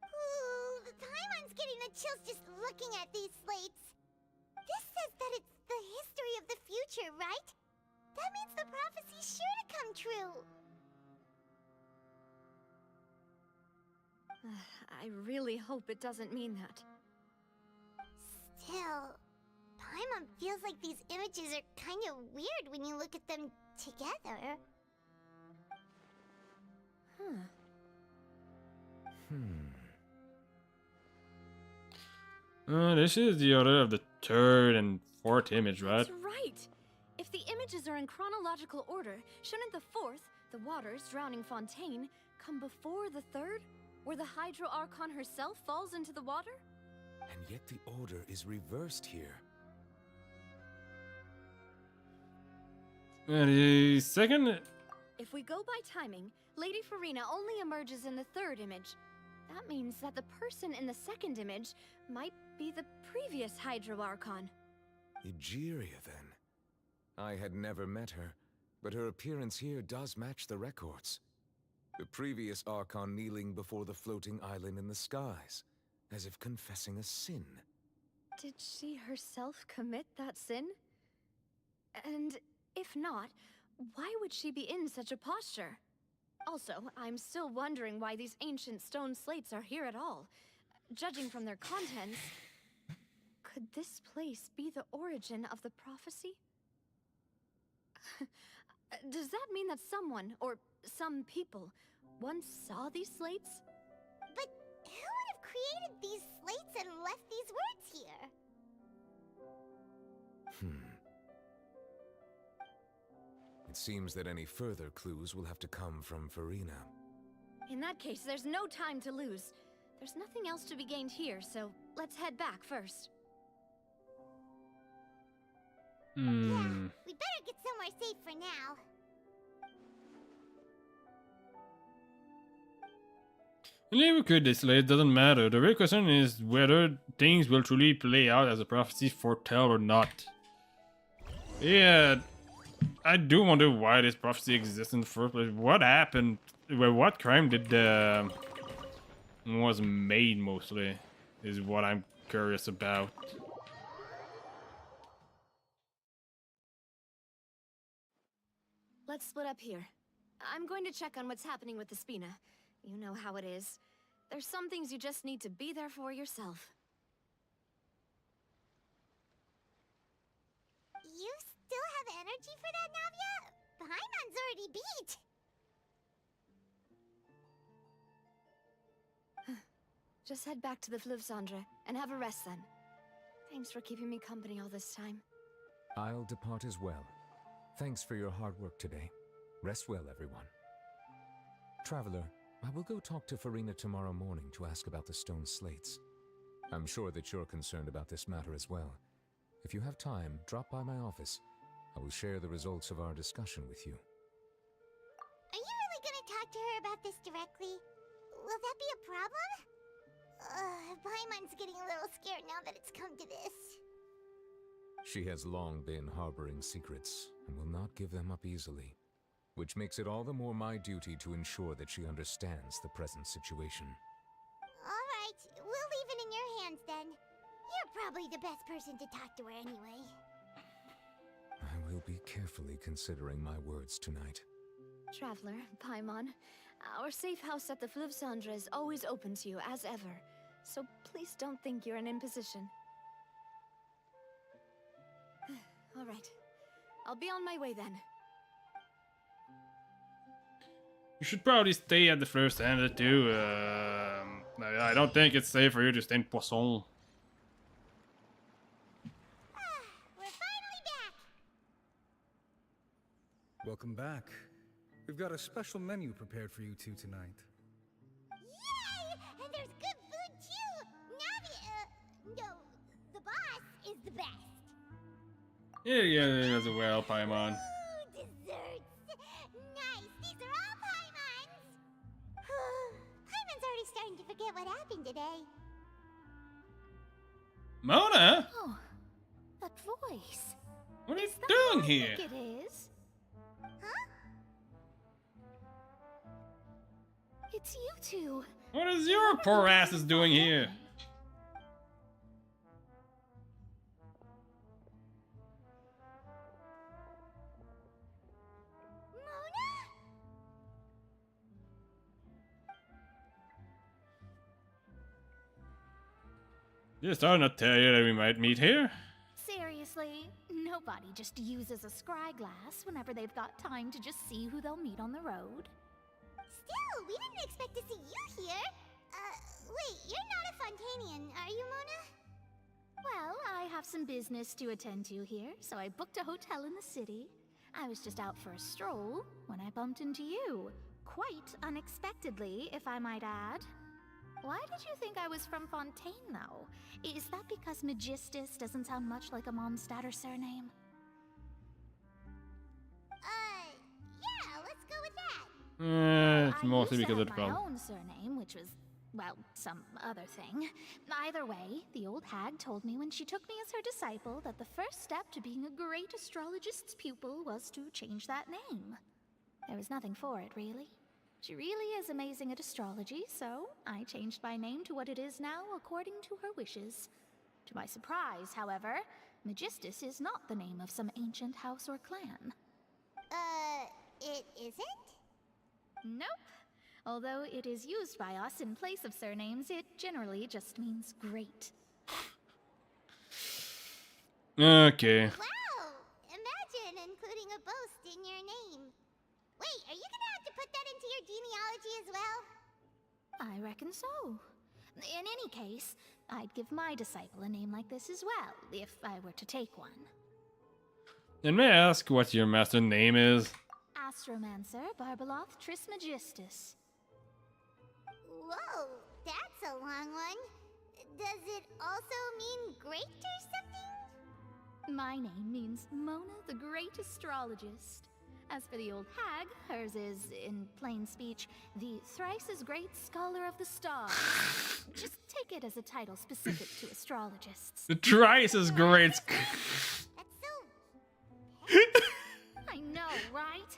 Ooh, Paimon's getting the chills just looking at these slates. This says that it's the history of the future, right? That means the prophecy's sure to come true. I really hope it doesn't mean that. Still, Paimon feels like these images are kind of weird when you look at them together. This is the order of the third and fourth image, right? That's right! If the images are in chronological order, shouldn't the fourth, the waters drowning Fontaine, come before the third, where the Hydro Archon herself falls into the water? And yet the order is reversed here. The second... If we go by timing, Lady Farina only emerges in the third image. That means that the person in the second image might be the previous Hydro Archon. Egeria, then. I had never met her, but her appearance here does match the records. The previous Archon kneeling before the floating island in the skies, as if confessing a sin. Did she herself commit that sin? And if not, why would she be in such a posture? Also, I'm still wondering why these ancient stone slates are here at all. Judging from their contents, could this place be the origin of the prophecy? Does that mean that someone, or some people, once saw these slates? But who would have created these slates and left these words here? It seems that any further clues will have to come from Farina. In that case, there's no time to lose. There's nothing else to be gained here, so let's head back first. Yeah, we better get somewhere safe for now. Really, we could delay, it doesn't matter. The real question is whether things will truly play out as a prophecy foretell or not. Yeah, I do wonder why this prophecy exists in the first place. What happened? Well, what crime did was made mostly is what I'm curious about. Let's split up here. I'm going to check on what's happening with the Spina. You know how it is. There's some things you just need to be there for yourself. You still have energy for that, Navia? Paimon's already beat. Just head back to the Fleuve Cendre and have a rest then. Thanks for keeping me company all this time. I'll depart as well. Thanks for your hard work today. Rest well, everyone. Traveler, I will go talk to Farina tomorrow morning to ask about the stone slates. I'm sure that you're concerned about this matter as well. If you have time, drop by my office. I will share the results of our discussion with you. Are you really gonna talk to her about this directly? Will that be a problem? Paimon's getting a little scared now that it's come to this. She has long been harboring secrets and will not give them up easily, which makes it all the more my duty to ensure that she understands the present situation. Alright, we'll leave it in your hands then. You're probably the best person to talk to her anyway. I will be carefully considering my words tonight. Traveler, Paimon, our safe house at the Fleuve Cendre is always open to you as ever, so please don't think you're an imposition. All right, I'll be on my way then. You should probably stay at the Fleuve Cendre too. I don't think it's safe for you to stay in Poisson. We're finally back! Welcome back. We've got a special menu prepared for you two tonight. Yay! And there's good food too! Navi, no, the boss is the best. Yeah, as well, Paimon. Ooh, desserts! Nice, these are all Paimon's! Paimon's already starting to forget what happened today. Mona? Oh, that voice. What are you Is that doing what I here? think it is? Huh? It's you two. What is your poor asses doing here? Just starting to tell you that we might meet here. Seriously, nobody just uses a scry glass whenever they've got time to just see who they'll meet on the road. Still, we didn't expect to see you here. Wait, you're not a Fontanian, are you, Mona? Well, I have some business to attend to here, so I booked a hotel in the city. I was just out for a stroll when I bumped into you. Quite unexpectedly, if I might add. Why did you think I was from Fontaine, though? Is that because Magistus doesn't sound much like a Mondstatter surname? Yeah, let's go with that. It's mostly I used because to of the have my problem. own surname, which was, well, some other thing. Either way, the old hag told me when she took me as her disciple that the first step to being a great astrologist's pupil was to change that name. There was nothing for it, really. She really is amazing at astrology, so I changed my name to what it is now according to her wishes. To my surprise, however, Magistus is not the name of some ancient house or clan. It isn't? Nope. Although it is used by us in place of surnames, it generally just means great. Okay. Wow! Imagine including a boast in your name. Wait, are you gonna have to put that into your genealogy as well? I reckon so. In any case, I'd give my disciple a name like this as well, if I were to take one. And may I ask what your master name is? Astromancer Barbaloth Trismegistus. Whoa, that's a long one. Does it also mean great or something? My name means Mona the Great Astrologist. As for the old hag, hers is, in plain speech, the thrice-as-great Scholar of the Stars. Just take it as a title specific to astrologists. The thrice as great. I know, right?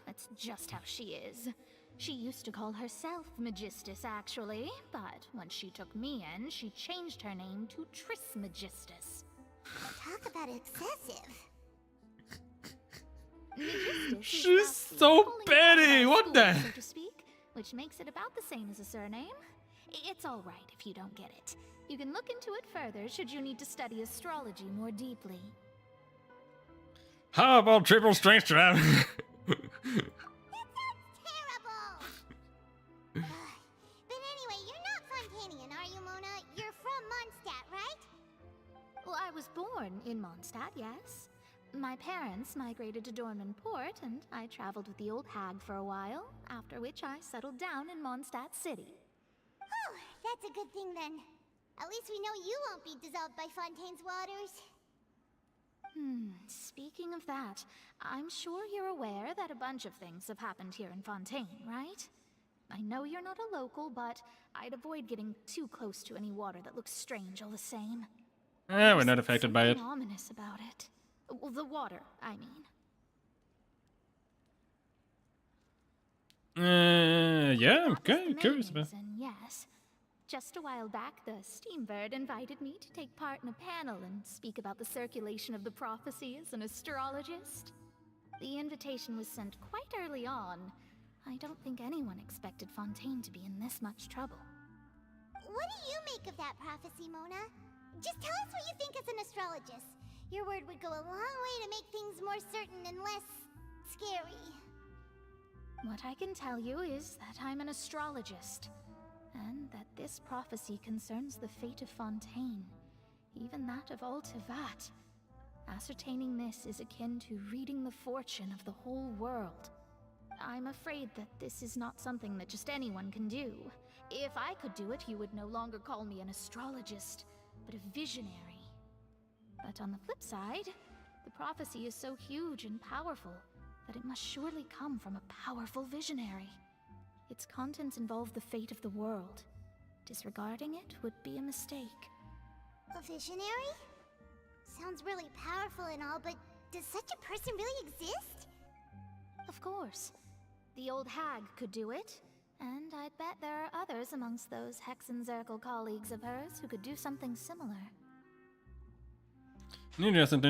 That's just how she is. She used to call herself Magistus, actually, but when she took me in, she changed her name to Trismegistus. Talk about excessive. She's so petty. What the? So to speak, which makes it about the same as a surname. It's all right if you don't get it. You can look into it further should you need to study astrology more deeply. How about triple strength trap? But anyway, you're not Fontanian, are you, Mona? You're from Mondstadt, right? Well, I was born in Mondstadt, yes. My parents migrated to Dorman Port, and I traveled with the old hag for a while, after which I settled down in Mondstadt City. Oh, that's a good thing then. At least we know you won't be dissolved by Fontaine's waters. Speaking of that, I'm sure you're aware that a bunch of things have happened here in Fontaine, right? I know you're not a local, but I'd avoid getting too close to any water that looks strange all the same. We're not affected by it. Something ominous about it. Well, the water, I mean. Yeah, I'm kind of curious about. Yes. Just a while back, the Steambird invited me to take part in a panel and speak about the circulation of the prophecy as an astrologist. The invitation was sent quite early on. I don't think anyone expected Fontaine to be in this much trouble. What do you make of that prophecy, Mona? Just tell us what you think as an astrologist. Your word would go a long way to make things more certain and less scary. What I can tell you is that I'm an astrologist, and that this prophecy concerns the fate of Fontaine, even that of Altevat. Ascertaining this is akin to reading the fortune of the whole world. I'm afraid that this is not something that just anyone can do. If I could do it, you would no longer call me an astrologist, but a visionary. But on the flip side, the prophecy is so huge and powerful that it must surely come from a powerful visionary. Its contents involve the fate of the world. Disregarding it would be a mistake. A visionary? Sounds really powerful and all, but does such a person really exist? Of course. The old hag could do it, and I'd bet there are others amongst those Hexenzirkel colleagues of hers who could do something similar. Interesting,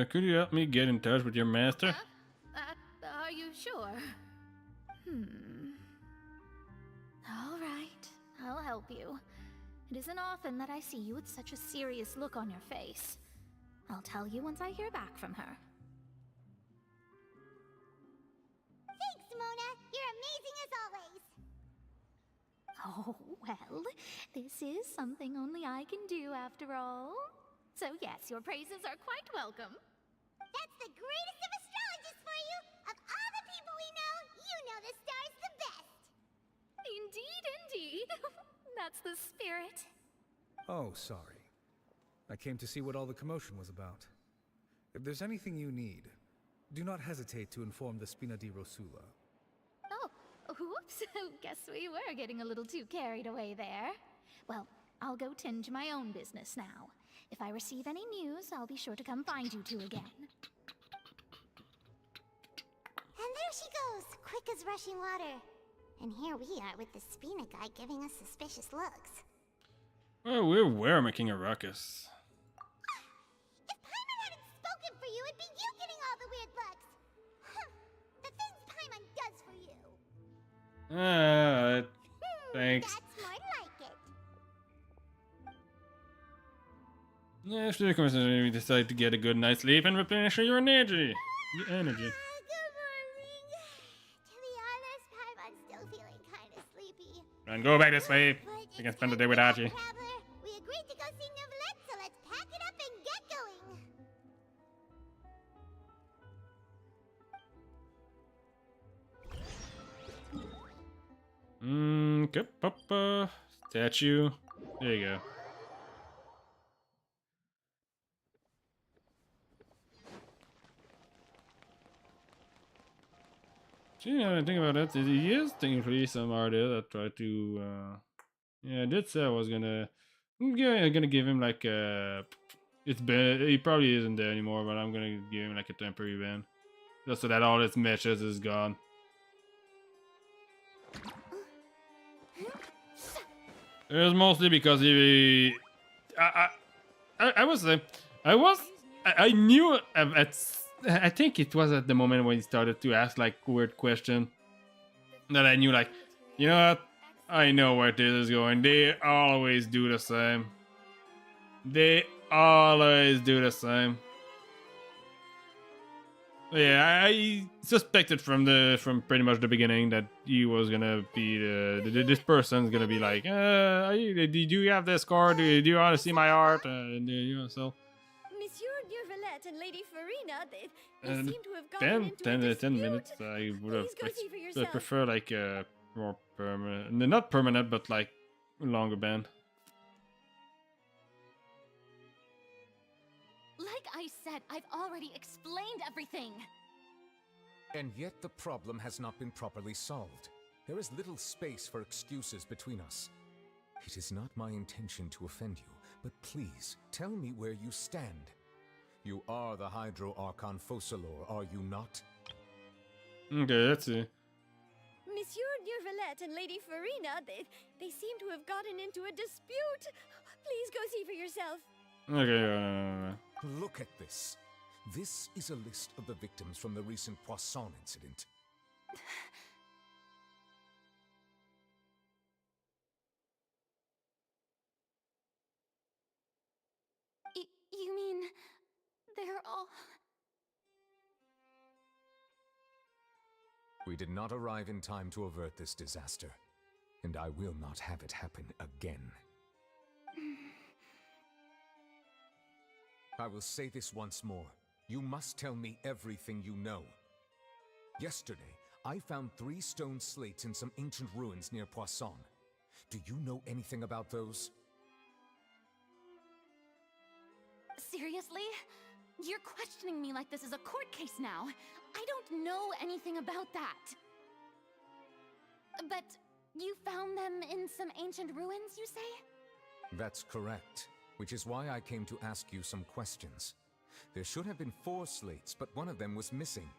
could you help me get in touch with your master? Are you sure? All right, I'll help you. It isn't often that I see you with such a serious look on your face. I'll tell you once I hear back from her. Thanks, Mona. You're amazing as always. Oh, well, this is something only I can do after all. So yes, your praises are quite welcome. That's the greatest of astrologists for you! Of all the people we know, you know the star's the best! Indeed, indeed. That's the spirit. Oh, sorry. I came to see what all the commotion was about. If there's anything you need, do not hesitate to inform the Spina di Rosula. Oh, whoops. Guess we were getting a little too carried away there. Well, I'll go tend to my own business now. If I receive any news, I'll be sure to come find you two again. And there she goes, quick as rushing water. And here we are with the Spina guy giving us suspicious looks. Well, we were making a ruckus. If Paimon hadn't spoken for you, it'd be you getting all the weird looks. The things Paimon does for you. Thanks. That's more like it. Yeah, after the conversation, you decide to get a good night's sleep and replenish your energy. Good morning. To be honest, I'm still feeling kind of sleepy. And go back to sleep. You can spend the day without you. Traveler, we agreed to go see Neuvillette, so let's pack it up and get going. Okay, Papa. Statue. There you go. See, now that I think about that, he is technically some artist that tried to, yeah, I did say I was gonna give him like it's been, he probably isn't there anymore, but I'm gonna give him like a temporary ban. Just so that all his matches is gone. It was mostly because I knew I think it was at the moment when he started to ask like weird question that I knew like, you know what? I know where this is going. They always do the same. They always do the same. Yeah, I suspected from pretty much the beginning that he was gonna be this person's gonna be like, do you have this card? Do you want to see my art? You know, so. Monsieur Neuvillette and Lady Farina, they And seem to have gotten into a 10 minutes. I would have Please go see for yourself. prefer like a more permanent, not permanent, but like longer band. Like I said, I've already explained everything. And yet the problem has not been properly solved. There is little space for excuses between us. It is not my intention to offend you, but please tell me where you stand. You are the Hydro Archon Focalors, are you not? Okay, let's see. Monsieur Neuvillette and Lady Farina, they seem to have gotten into a dispute. Please go see for yourself. Okay, Look at this. This is a list of the victims from the recent Poisson incident. You mean they're all... We did not arrive in time to avert this disaster, and I will not have it happen again. I will say this once more. You must tell me everything you know. Yesterday, I found 3 stone slates in some ancient ruins near Poisson. Do you know anything about those? Seriously? You're questioning me like this is a court case now. I don't know anything about that. But you found them in some ancient ruins, you say? That's correct, which is why I came to ask you some questions. There should have been 4 slates, but one of them was missing.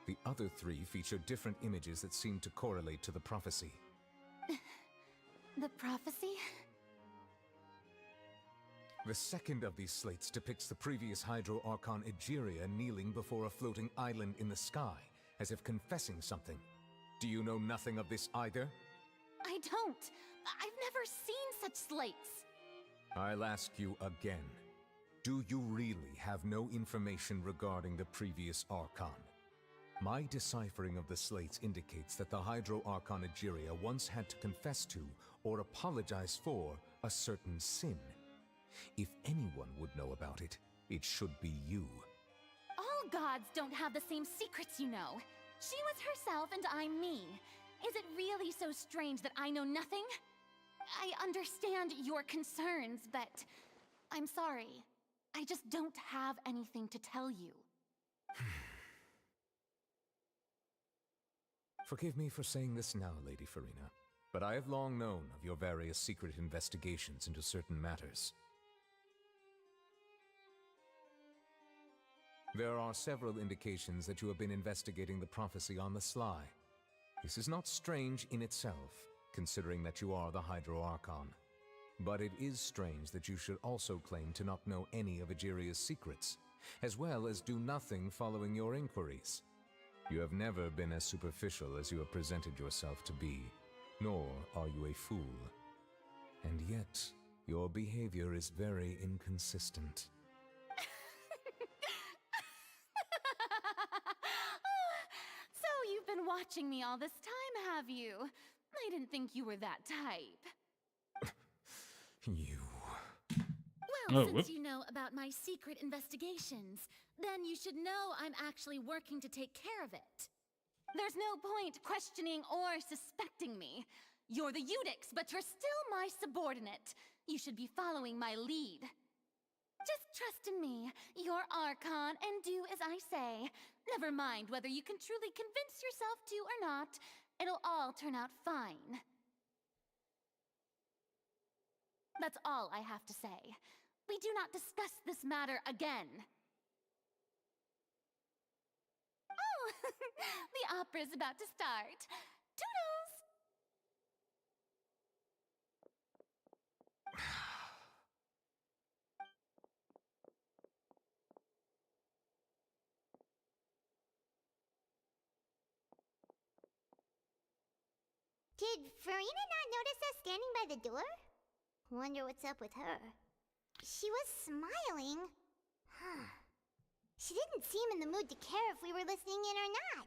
The other 3 featured different images that seemed to correlate to the prophecy. The prophecy? The second of these slates depicts the previous Hydro Archon Egeria kneeling before a floating island in the sky, as if confessing something. Do you know nothing of this either? I don't. I've never seen such slates. I'll ask you again. Do you really have no information regarding the previous Archon? My deciphering of the slates indicates that the Hydro Archon Egeria once had to confess to, or apologize for, a certain sin. If anyone would know about it, it should be you. All gods don't have the same secrets, you know. She was herself and I'm me. Is it really so strange that I know nothing? I understand your concerns, but I'm sorry. I just don't have anything to tell you. Forgive me for saying this now, Lady Farina, but I have long known of your various secret investigations into certain matters. There are several indications that you have been investigating the prophecy on the sly. This is not strange in itself, considering that you are the Hydro Archon. But it is strange that you should also claim to not know any of Egeria's secrets, as well as do nothing following your inquiries. You have never been as superficial as you have presented yourself to be, nor are you a fool. And yet, your behavior is very inconsistent. So you've been watching me all this time, have you? I didn't think you were that type. You... Well, since you know about my secret investigations, then you should know I'm actually working to take care of it. There's no point questioning or suspecting me. You're the Eudix, but you're still my subordinate. You should be following my lead. Just trust in me, your Archon, and do as I say. Never mind whether you can truly convince yourself to or not. It'll all turn out fine. That's all I have to say. We do not discuss this matter again. Oh, the opera's about to start. Toodles! Did Farina not notice us standing by the door? Wonder what's up with her. She was smiling. Huh. She didn't seem in the mood to care if we were listening in or not.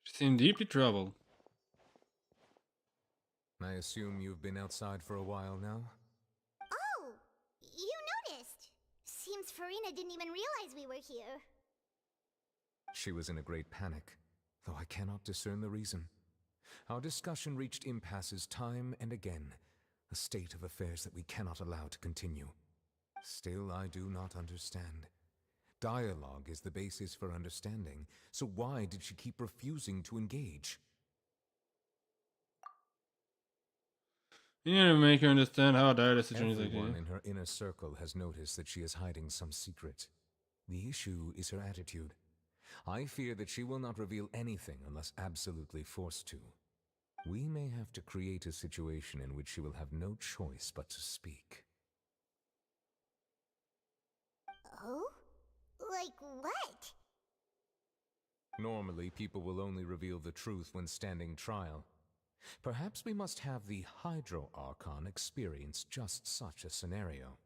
She seemed deeply troubled. I assume you've been outside for a while now? Oh, you noticed. Seems Farina didn't even realize we were here. She was in a great panic, though I cannot discern the reason. Our discussion reached impasses time and again, a state of affairs that we cannot allow to continue. Still, I do not understand. Dialogue is the basis for understanding, so why did she keep refusing to engage? You need to make her understand how dire the situation is. Everyone in her inner circle has noticed that she is hiding some secret. The issue is her attitude. I fear that she will not reveal anything unless absolutely forced to. We may have to create a situation in which she will have no choice but to speak. Oh? Like what? Normally, people will only reveal the truth when standing trial. Perhaps we must have the Hydro Archon experience just such a scenario.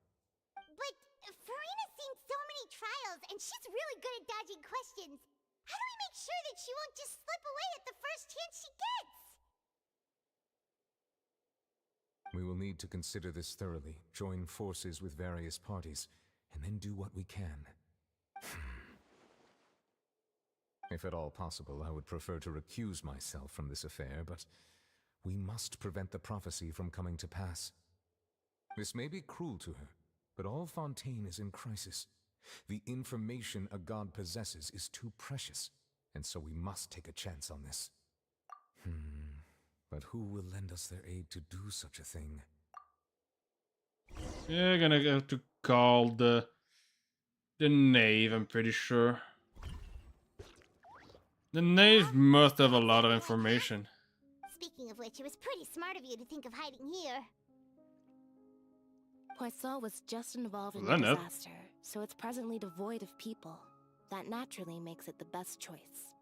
But Farina's seen so many trials, and she's really good at dodging questions. How do we make sure that she won't just slip away at the first chance she gets? We will need to consider this thoroughly, join forces with various parties, and then do what we can. If at all possible, I would prefer to recuse myself from this affair, but we must prevent the prophecy from coming to pass. This may be cruel to her, but all Fontaine is in crisis. The information a god possesses is too precious, and so we must take a chance on this. But who will lend us their aid to do such a thing? Yeah, gonna have to call the knave, I'm pretty sure. The knave must have a lot of information. Speaking of which, it was pretty smart of you to think of hiding here. Poisson was just involved in Well, the then, disaster, so it's presently devoid of people. That naturally makes it the best choice.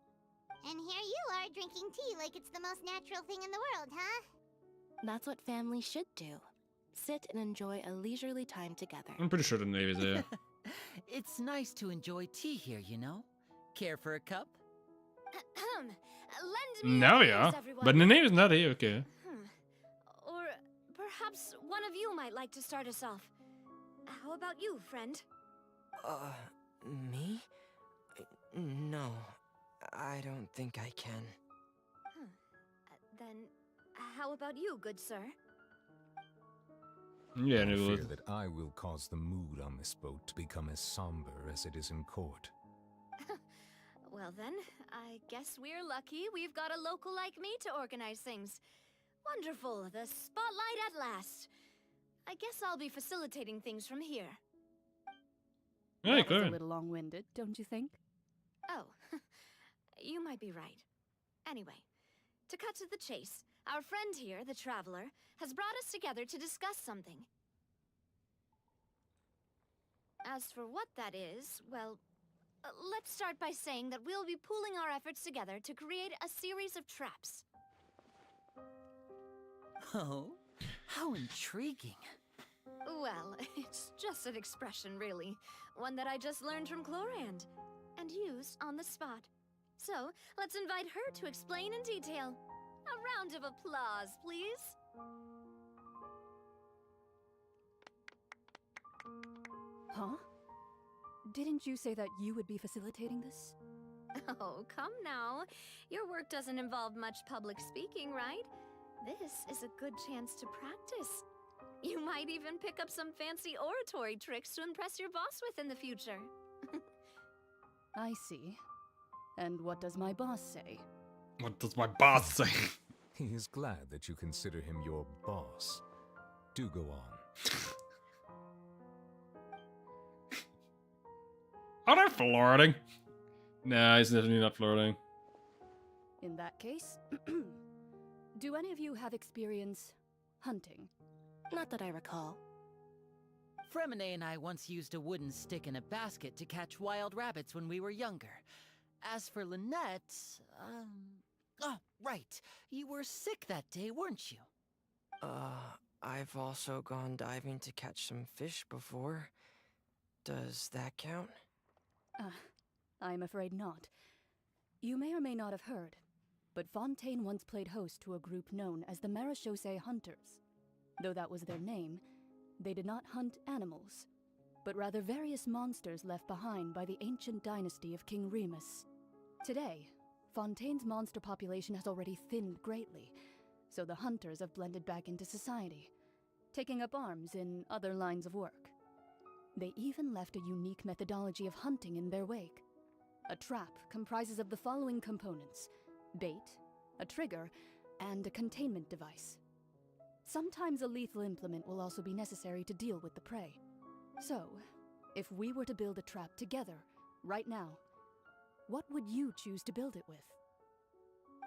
And here you are drinking tea like it's the most natural thing in the world, huh? That's what family should do. Sit and enjoy a leisurely time together. I'm pretty sure the knave is there. It's nice to enjoy tea here, you know? Care for a cup? Lend me Now your yeah, ears, everyone. but the knave is not here, okay. Or perhaps one of you might like to start us off. How about you, friend? Me? No, I don't think I can. Then, how about you, good sir? Yeah, I it fear was. that I will cause the mood on this boat to become as somber as it is in court. Well then, I guess we're lucky we've got a local like me to organize things. Wonderful, the spotlight at last. I guess I'll be facilitating things from here. Hey, That was good. a little long-winded, don't you think? Oh, you might be right. Anyway, to cut to the chase, our friend here, the Traveler, has brought us together to discuss something. As for what that is, well, Let's start by saying that we'll be pooling our efforts together to create a series of traps. Oh, how intriguing. Well, it's just an expression, really. One that I just learned from Chlorand, and used on the spot. So, let's invite her to explain in detail. A round of applause, please. Huh? Didn't you say that you would be facilitating this? Oh, come now. Your work doesn't involve much public speaking, right? This is a good chance to practice. You might even pick up some fancy oratory tricks to impress your boss with in the future. I see. And what does my boss say? What does my boss say? He is glad that you consider him your boss. Do go on. Are they flirting? Nah, he's definitely not flirting. In that case, do any of you have experience hunting? Not that I recall. Fremine and I once used a wooden stick in a basket to catch wild rabbits when we were younger. As for Lynette, oh, right. You were sick that day, weren't you? I've also gone diving to catch some fish before. Does that count? I'm afraid not. You may or may not have heard, but Fontaine once played host to a group known as the Marechaussee Hunters. Though that was their name, they did not hunt animals, but rather various monsters left behind by the ancient dynasty of King Remus. Today, Fontaine's monster population has already thinned greatly, so the hunters have blended back into society, taking up arms in other lines of work. They even left a unique methodology of hunting in their wake. A trap comprises of the following components: bait, a trigger, and a containment device. Sometimes a lethal implement will also be necessary to deal with the prey. So, if we were to build a trap together, right now, what would you choose to build it with?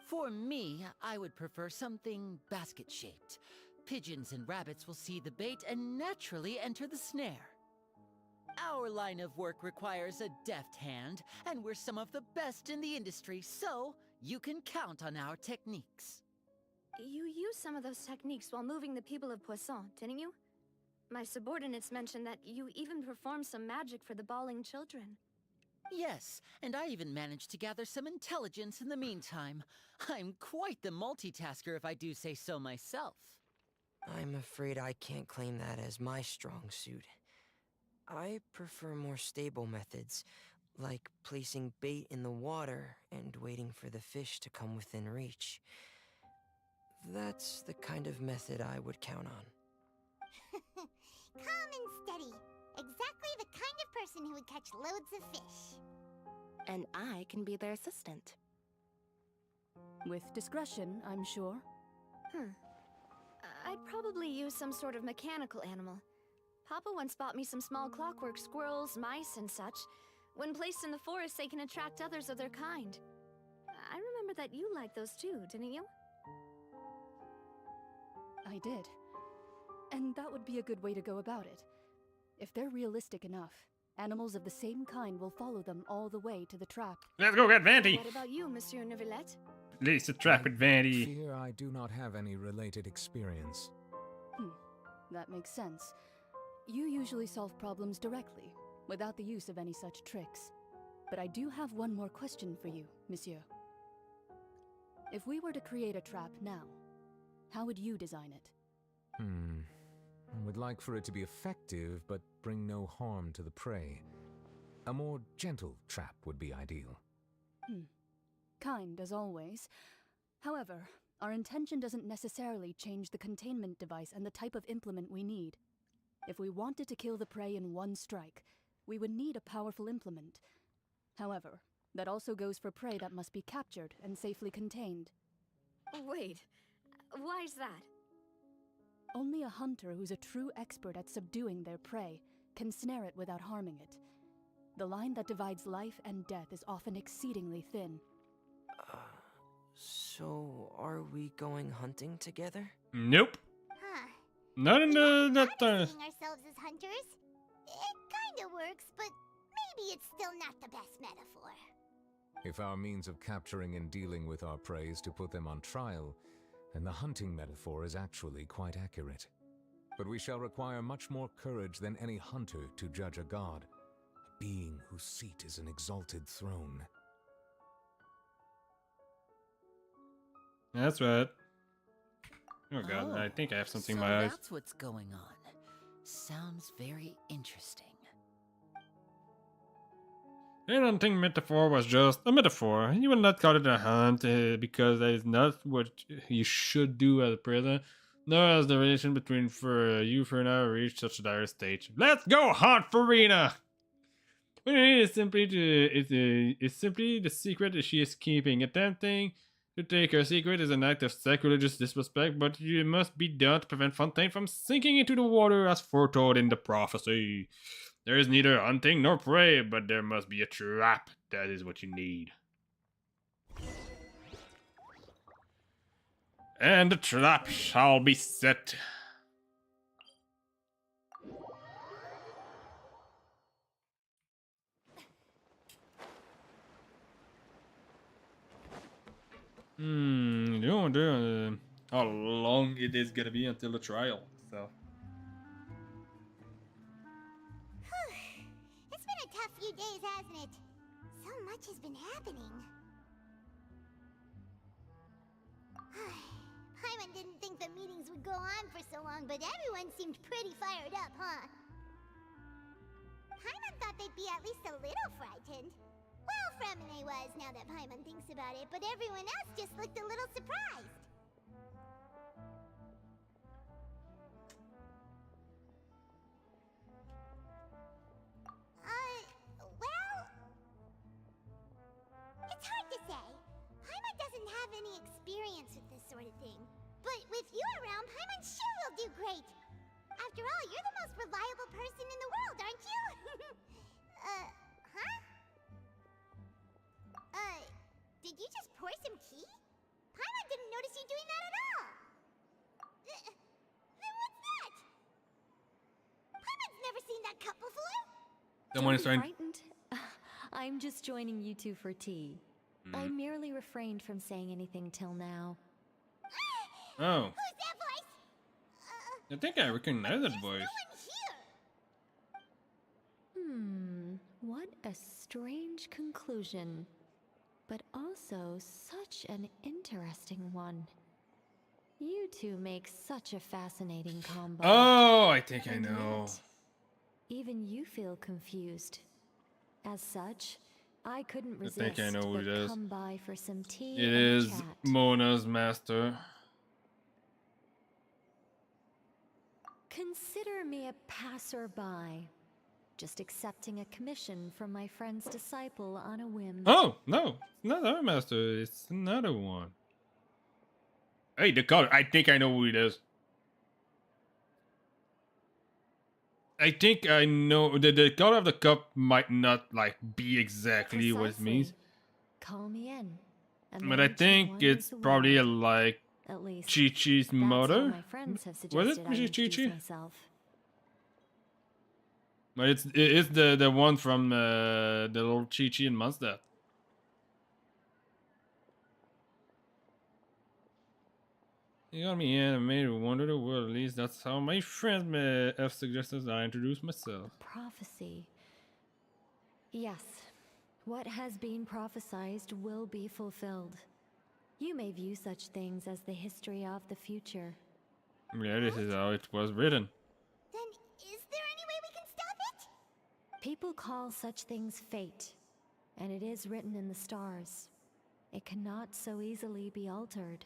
For me, I would prefer something basket-shaped. Pigeons and rabbits will see the bait and naturally enter the snare. Our line of work requires a deft hand, and we're some of the best in the industry, so you can count on our techniques. You used some of those techniques while moving the people of Poisson, didn't you? My subordinates mentioned that you even performed some magic for the bawling children. Yes, and I even managed to gather some intelligence in the meantime. I'm quite the multitasker if I do say so myself. I'm afraid I can't claim that as my strong suit. I prefer more stable methods, like placing bait in the water and waiting for the fish to come within reach. That's the kind of method I would count on. Calm and steady. Exactly the kind of person who would catch loads of fish. And I can be their assistant. With discretion, I'm sure. I'd probably use some sort of mechanical animal. Papa once bought me some small clockwork squirrels, mice, and such. When placed in the forest, they can attract others of their kind. I remember that you liked those too, didn't you? I did. And that would be a good way to go about it. If they're realistic enough, animals of the same kind will follow them all the way to the trap. Let's go get Vanty! What about you, Monsieur Neuvillette? At least a trap with Vanty. Fear I do not have any related experience. That makes sense. You usually solve problems directly, without the use of any such tricks. But I do have one more question for you, Monsieur. If we were to create a trap now, how would you design it? I would like for it to be effective, but bring no harm to the prey. A more gentle trap would be ideal. Kind, as always. However, our intention doesn't necessarily change the containment device and the type of implement we need. If we wanted to kill the prey in one strike, we would need a powerful implement. However, that also goes for prey that must be captured and safely contained. Wait, why's that? Only a hunter who's a true expert at subduing their prey can snare it without harming it. The line that divides life and death is often exceedingly thin. So are we going hunting together? Nope. Huh. No. Seeing ourselves as hunters? It kinda works, but maybe it's still not the best metaphor. If our means of capturing and dealing with our prey is to put them on trial, then the hunting metaphor is actually quite accurate. But we shall require much more courage than any hunter to judge a god, a being whose seat is an exalted throne. That's right. Oh god, I think I have something in so my eyes. That's what's going on. Sounds very interesting. The hunting metaphor was just a metaphor. You would not call it a hunt because that is not what you should do as a prisoner, nor has the relation between you for now reached such a dire stage. Let's go hunt Furina! What you need is simply is simply the secret that she is keeping. Attempting to take her secret is an act of sacrilegious disrespect, but it must be done to prevent Fontaine from sinking into the water as foretold in the prophecy. There is neither hunting nor prey, but there must be a trap. That is what you need. And the trap shall be set. You wonder how long it is gonna be until the trial, so. It's been a tough few days, hasn't it? So much has been happening. Paimon didn't think the meetings would go on for so long, but everyone seemed pretty fired up, huh? Paimon thought they'd be at least a little frightened. Well, Fremine was, now that Paimon thinks about it, but everyone else just looked a little surprised. Well... It's hard to say. Paimon doesn't have any experience with this sort of thing. But with you around, Paimon sure will do great. After all, you're the most reliable person in the world, aren't you? Huh? Did you just pour some tea? Paimon didn't notice you doing that at all. Then what's that? Paimon's never seen that cup before. Someone is trying. Frightened? I'm just joining you two for tea. I merely refrained from saying anything till now. Oh. Who's that voice? I think I recognize that voice. What a strange conclusion. But also such an interesting one. You two make such a fascinating combo. Oh, I think I And know. yet, even you feel confused. As such, I couldn't resist think I know who but it is. come by for some tea It and is chat. Mona's master. Consider me a passerby, just accepting a commission from my friend's disciple on a whim. Oh, no. Not our master. It's another one. Hey, the color. I think I know who it is. I think I know the color of the cup might not like be exactly what it means, Call me in. and but the I ancient think one it's is the probably will. like At least, Chi-Chi's that's how mother. my friends have Was suggested it I introduce Chi-Chi? myself. But it's the one from the little Chi-Chi and Mazda. You got me animated, wonder the world. At least that's how my friends may have suggested that I introduce myself. Prophecy. Yes, what has been prophesized will be fulfilled. You may view such things as the history of the future. Yeah, this is how it was written. Then is there any way we can stop it? People call such things fate, and it is written in the stars. It cannot so easily be altered.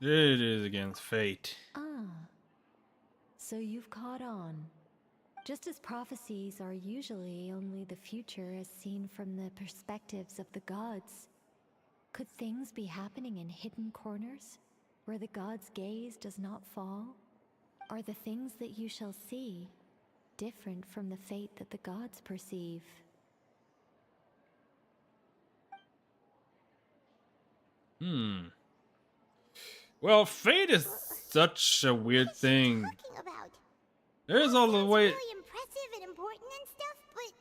It is against fate. Ah, so you've caught on. Just as prophecies are usually only the future as seen from the perspectives of the gods, could things be happening in hidden corners, where the gods' gaze does not fall? Are the things that you shall see different from the fate that the gods perceive? Well, fate is such a weird thing. Talking about? There's all the way. Really impressive and important and stuff, but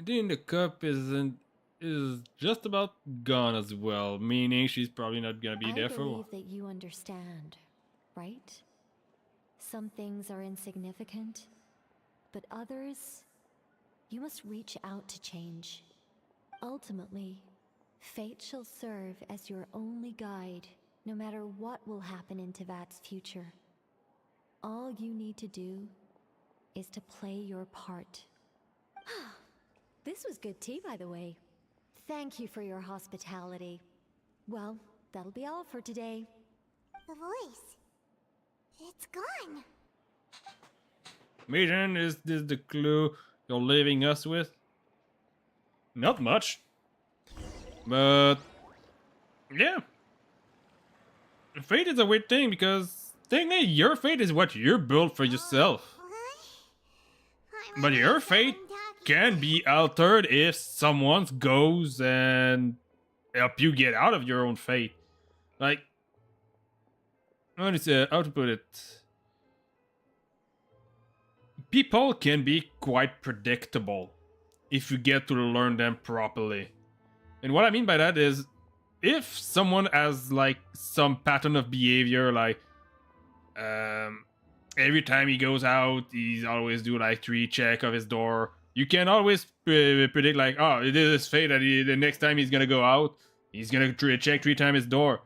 I think the cup is just about gone as well, meaning she's probably not gonna be there for a I while. believe that you understand, right? Some things are insignificant, but others, you must reach out to change. Ultimately, fate shall serve as your only guide, no matter what will happen in Teyvat's future. All you need to do is to play your part. This was good tea, by the way. Thank you for your hospitality. Well, that'll be all for today. The voice. It's gone. Maiden, is this the clue you're leaving us with? Not much. But yeah. Fate is a weird thing because technically your fate is what you built for yourself. But your fate can be altered if someone goes and help you get out of your own fate. Like, how to put it? People can be quite predictable if you get to learn them properly. And what I mean by that is, if someone has like some pattern of behavior, like every time he goes out, he's always do like 3 check of his door. You can always predict like, oh, it is his fate that the next time he's gonna go out, he's gonna check 3 times his door.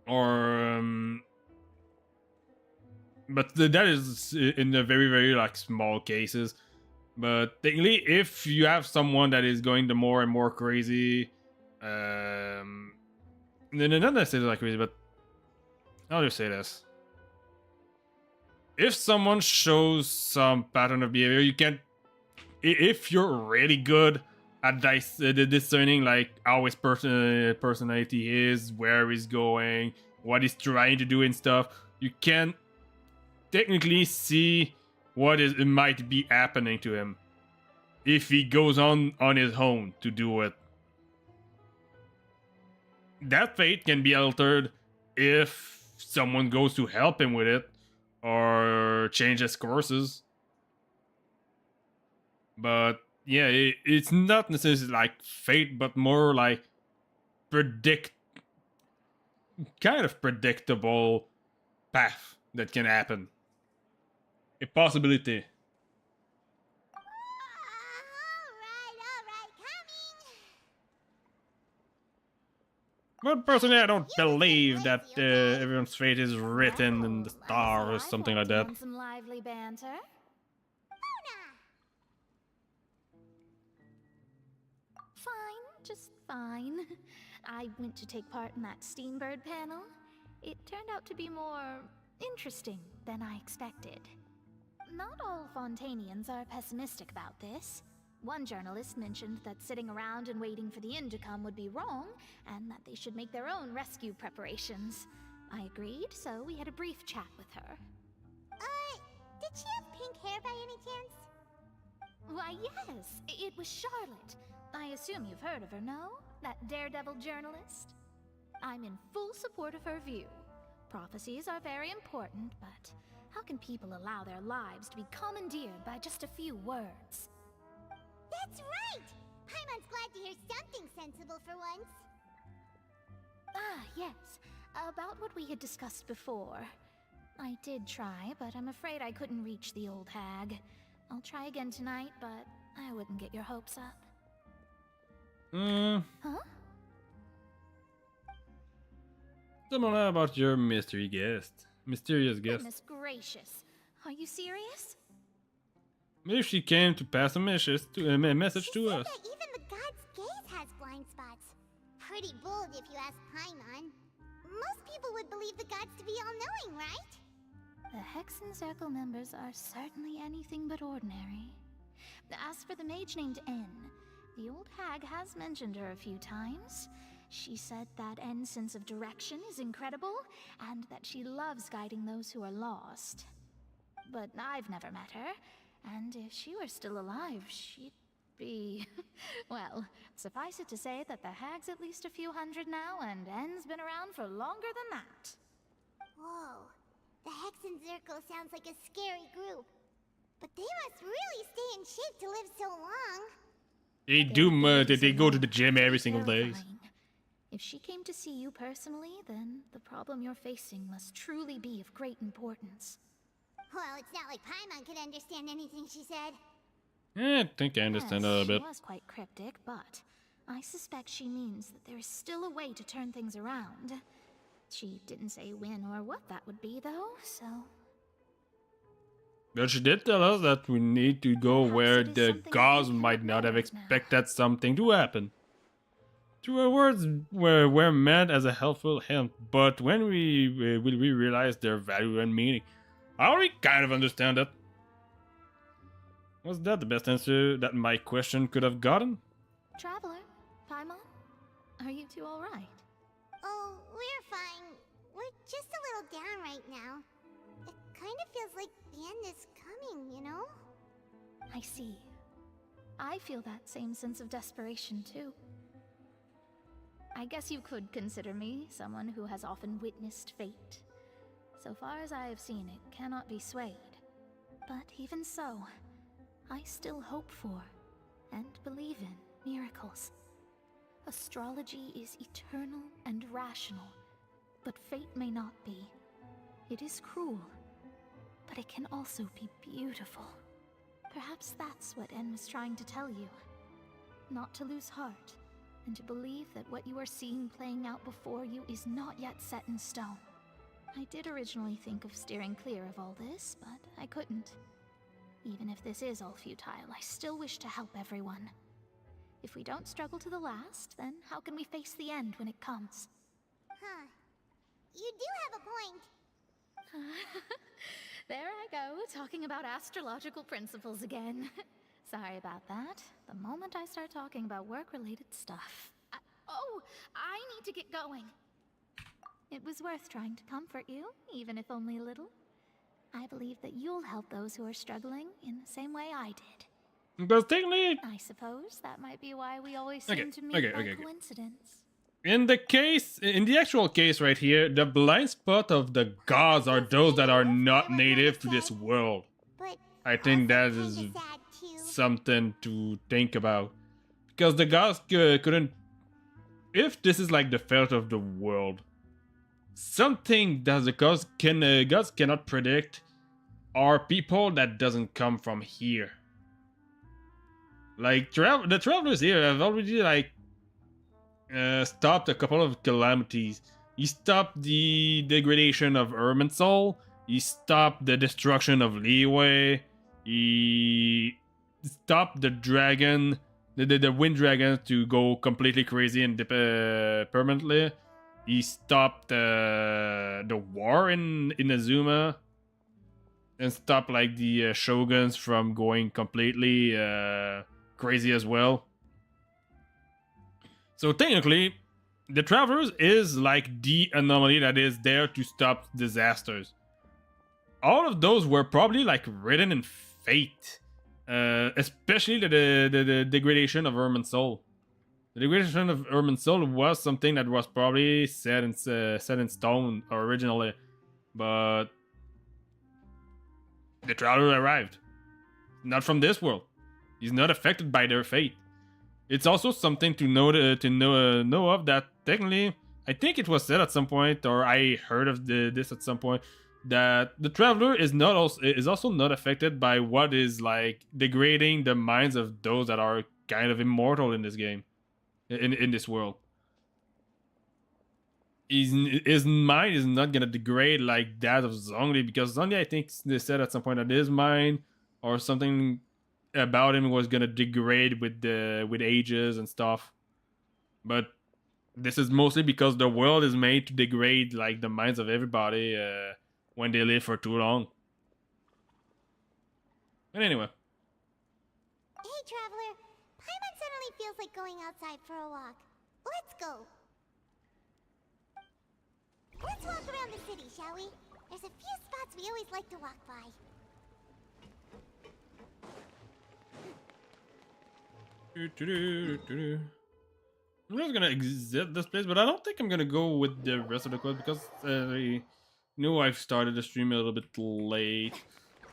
Or but that is in the very, very like small cases. But technically, if you have someone that is going the more and more crazy, not necessarily like crazy, but I'll just say this. If someone shows some pattern of behavior, you can, if you're really good at discerning like how his personality is, where he's going, what he's trying to do and stuff, you can technically see what it might be happening to him if he goes on his own to do it. That fate can be altered if someone goes to help him with it or change his courses. But yeah, it's not necessarily like fate, but more like kind of predictable path that can happen. A possibility. But personally, I don't believe that everyone's fate is written in the stars or something like that. Some lively banter. Fine, just fine. I went to take part in that Steambird panel. It turned out to be more interesting than I expected. Not all Fontainians are pessimistic about this. One journalist mentioned that sitting around and waiting for the end to come would be wrong, and that they should make their own rescue preparations. I agreed, so we had a brief chat with her. Did she have pink hair by any chance? Why, yes, it was Charlotte. I assume you've heard of her, no? That daredevil journalist? I'm in full support of her view. Prophecies are very important, but how can people allow their lives to be commandeered by just a few words? That's right! Paimon's glad to hear something sensible for once. Ah, yes. About what we had discussed before. I did try, but I'm afraid I couldn't reach the old hag. I'll try again tonight, but I wouldn't get your hopes up. Huh? Someone about your mysterious guest. Goodness gracious. Are you serious? Maybe she came to pass a message to us. That even the god's gaze has blind spots. Pretty bold if you ask Paimon. Most people would believe the gods to be all-knowing, right? The Hexen Circle members are certainly anything but ordinary. As for the mage named N, the old hag has mentioned her a few times. She said that N's sense of direction is incredible, and that she loves guiding those who are lost. But I've never met her, and if she were still alive, she'd be... well, suffice it to say that the hag's at least a few hundred now, and N's been around for longer than that. Whoa. The Hexen Circle sounds like a scary group. But they must really stay in shape to live so long. They do. They go to the gym every single day. Terrifying. If she came to see you personally, then the problem you're facing must truly be of great importance. Well, it's not like Paimon could understand anything she said. I think I understand a little bit. She was quite cryptic, but I suspect she means that there is still a way to turn things around. She didn't say when or what that would be, though, so... But she did tell us that we need to go where the gods might not have expected something to happen. To her words were meant as a helpful hint, but when will we realize their value and meaning? I already kind of understand that. Was that the best answer that my question could have gotten? Traveler, Paimon, are you two alright? Oh, we're fine. We're just a little down right now. It kind of feels like the end is coming, you know? I see. I feel that same sense of desperation, too. I guess you could consider me someone who has often witnessed fate. So far as I have seen, it cannot be swayed. But even so, I still hope for, and believe in, miracles. Astrology is eternal and rational, but fate may not be. It is cruel, but it can also be beautiful. Perhaps that's what En was trying to tell you. Not to lose heart, and to believe that what you are seeing playing out before you is not yet set in stone. I did originally think of steering clear of all this, but I couldn't. Even if this is all futile, I still wish to help everyone. If we don't struggle to the last, then how can we face the end when it comes? Huh. You do have a point. There I go, talking about astrological principles again. Sorry about that. The moment I start talking about work-related stuff... I need to get going. It was worth trying to comfort you, even if only a little. I believe that you'll help those who are struggling in the same way I did. Because technically... I suppose that might be why we always seem to meet by coincidence. In the actual case right here, the blind spot of the gods are those that are not native to this world. I think that is something to think about. Because the gods couldn't... If this is like the fate of the world, something that the gods cannot predict are people that doesn't come from here. Like, the travelers here have already, like, stopped a couple of calamities. He stopped the degradation of Irminsul. He stopped the destruction of Liyue. He stopped the dragon, the wind dragon to go completely crazy and permanently. He stopped the war in Azuma. And stopped, like, the shoguns from going completely crazy as well. So technically, the Travelers is like the anomaly that is there to stop disasters. All of those were probably like written in fate, especially the degradation of Irminsul. The degradation of Irminsul was something that was probably set in stone originally, but the Traveler arrived. Not from this world. He's not affected by their fate. It's also something to know of that technically, I think it was said at some point, or I heard of this at some point, that the Traveler is also not affected by what is like degrading the minds of those that are kind of immortal in this game, in this world. His mind is not gonna degrade like that of Zhongli, because Zhongli, I think they said at some point that his mind or something about him was gonna degrade with ages and stuff. But this is mostly because the world is made to degrade like the minds of everybody when they live for too long. But anyway. Hey, Traveler. Paimon suddenly feels like going outside for a walk. Let's go. Let's walk around the city, shall we? There's a few spots we always like to walk by. I'm just gonna exit this place, but I don't think I'm gonna go with the rest of the quest because I know I've started the stream a little bit late.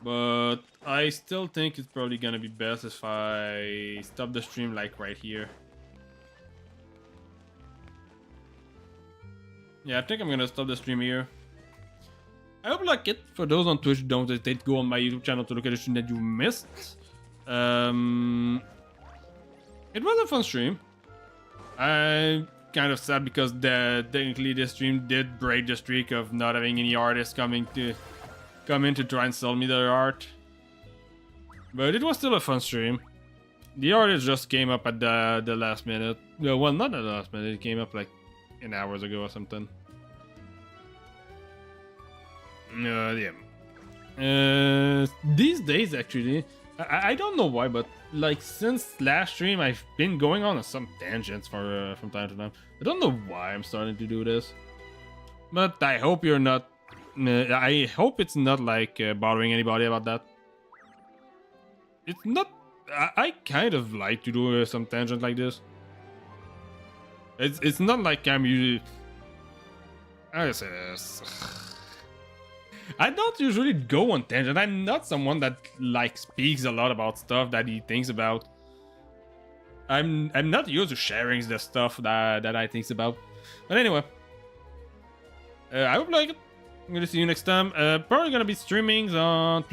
But I still think it's probably gonna be best if I stop the stream like right here. Yeah, I think I'm gonna stop the stream here. I hope you like it. For those on Twitch, don't hesitate to go on my YouTube channel to look at the stream that you missed. It was a fun stream. I'm kind of sad because technically this stream did break the streak of not having any artists come in to try and sell me their art. But it was still a fun stream. The artist just came up at the last minute. Well, not at the last minute. It came up like an hours ago or something. Yeah. These days, actually, I don't know why, but like since last stream, I've been going on some tangents from time to time. I don't know why I'm starting to do this, but I hope you're not. I hope it's not like bothering anybody about that. It's not. I kind of like to do some tangent like this. It's not like I'm usually. I say this. I don't usually go on tangent. I'm not someone that like speaks a lot about stuff that he thinks about. I'm not used to sharing the stuff that I think about. But anyway, I hope you like it. I'm gonna see you next time. Probably gonna be streamings on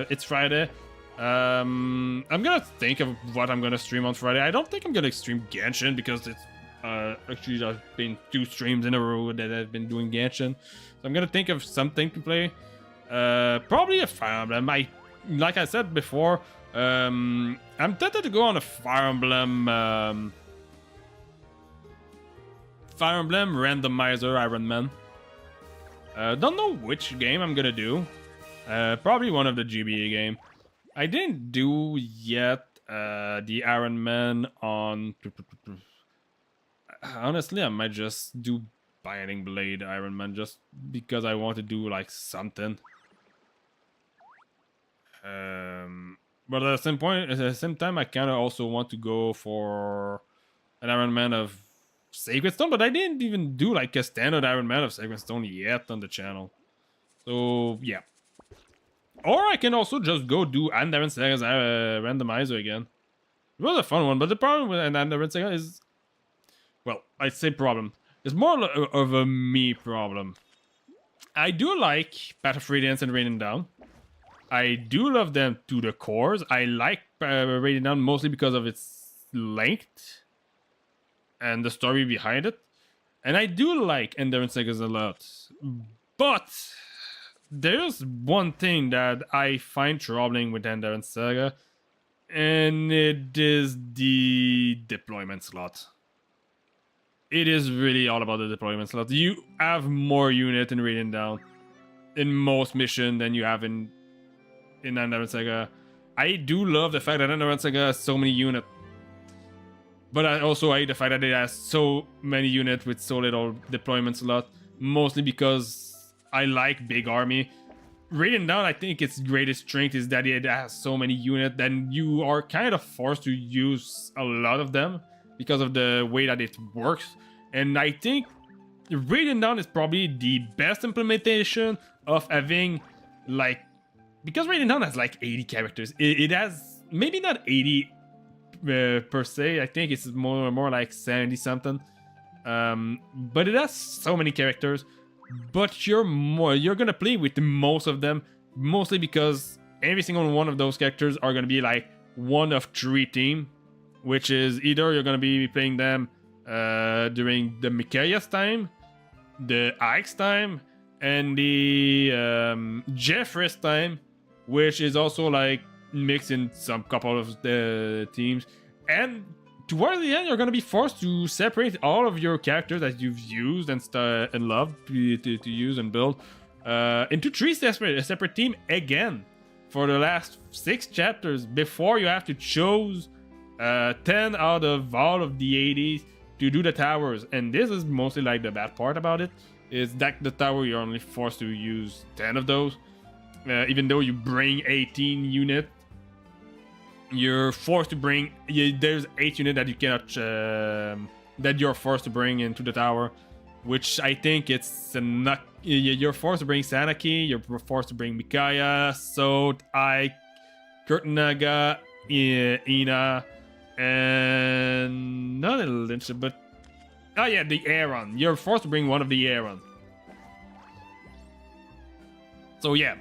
it's Friday. I'm gonna think of what I'm gonna stream on Friday. I don't think I'm gonna stream Genshin because it's actually there's been 2 streams in a row that I've been doing Genshin. So I'm gonna think of something to play. Probably a Fire Emblem. Like I said before, I'm tempted to go on a Fire Emblem randomizer Iron Man. Don't know which game I'm gonna do. Probably one of the GBA game. I didn't do yet the Iron Man on. Honestly, I might just do Binding Blade Iron Man just because I want to do like something. But at the same time, I kind of also want to go for an Iron Man of Sacred Stone, but I didn't even do like a standard Iron Man of Sacred Stone yet on the channel. So yeah. Or I can also just go do Andarin Sega's randomizer again. It was a fun one, but the problem with Andarin Sega is, well, I'd say problem. It's more of a me problem. I do like Path of Radiance and Raining Down. I do love them to the cores. I like Raining Down mostly because of its length and the story behind it. And I do like Andarin Sega's a lot. But there's one thing that I find troubling with Andarin Sega, and it is the deployment slot. It is really all about the deployment slot. You have more unit in Radiant Down in most mission than you have in Andarin Sega. I do love the fact that Andarin Sega has so many units, but I also hate the fact that it has so many units with so little deployment slot, mostly because I like big army. Radiant Down, I think its greatest strength is that it has so many units that you are kind of forced to use a lot of them because of the way that it works. And I think Radiant Down is probably the best implementation of having like, because Radiant Down has like 80 characters. It has maybe not 80 per se. I think it's more like 70 something. But it has so many characters. But you're gonna play with most of them, mostly because every single one of those characters are gonna be like one of 3 team, which is either you're gonna be playing them during the Mikaya's time, the Ike's time, and the Jeffrey's time, which is also like mixed in some couple of the teams. And towards the end, you're going to be forced to separate all of your characters that you've used and loved to use and build into 3 separate teams again for the last 6 chapters before you have to choose 10 out of all of the 80s to do the towers. And this is mostly like the bad part about it, is that the tower you're only forced to use 10 of those. Even though you bring 18 units, you're forced to bring, there's 8 units that you cannot that you're forced to bring into the tower, which I think it's enough. You're forced to bring Sanaki, you're forced to bring Micaiah, Sot, Ike, Kurtnaga, Ina, and not a Lynch, but oh yeah, the Aeron. You're forced to bring one of the Aeron. So yeah,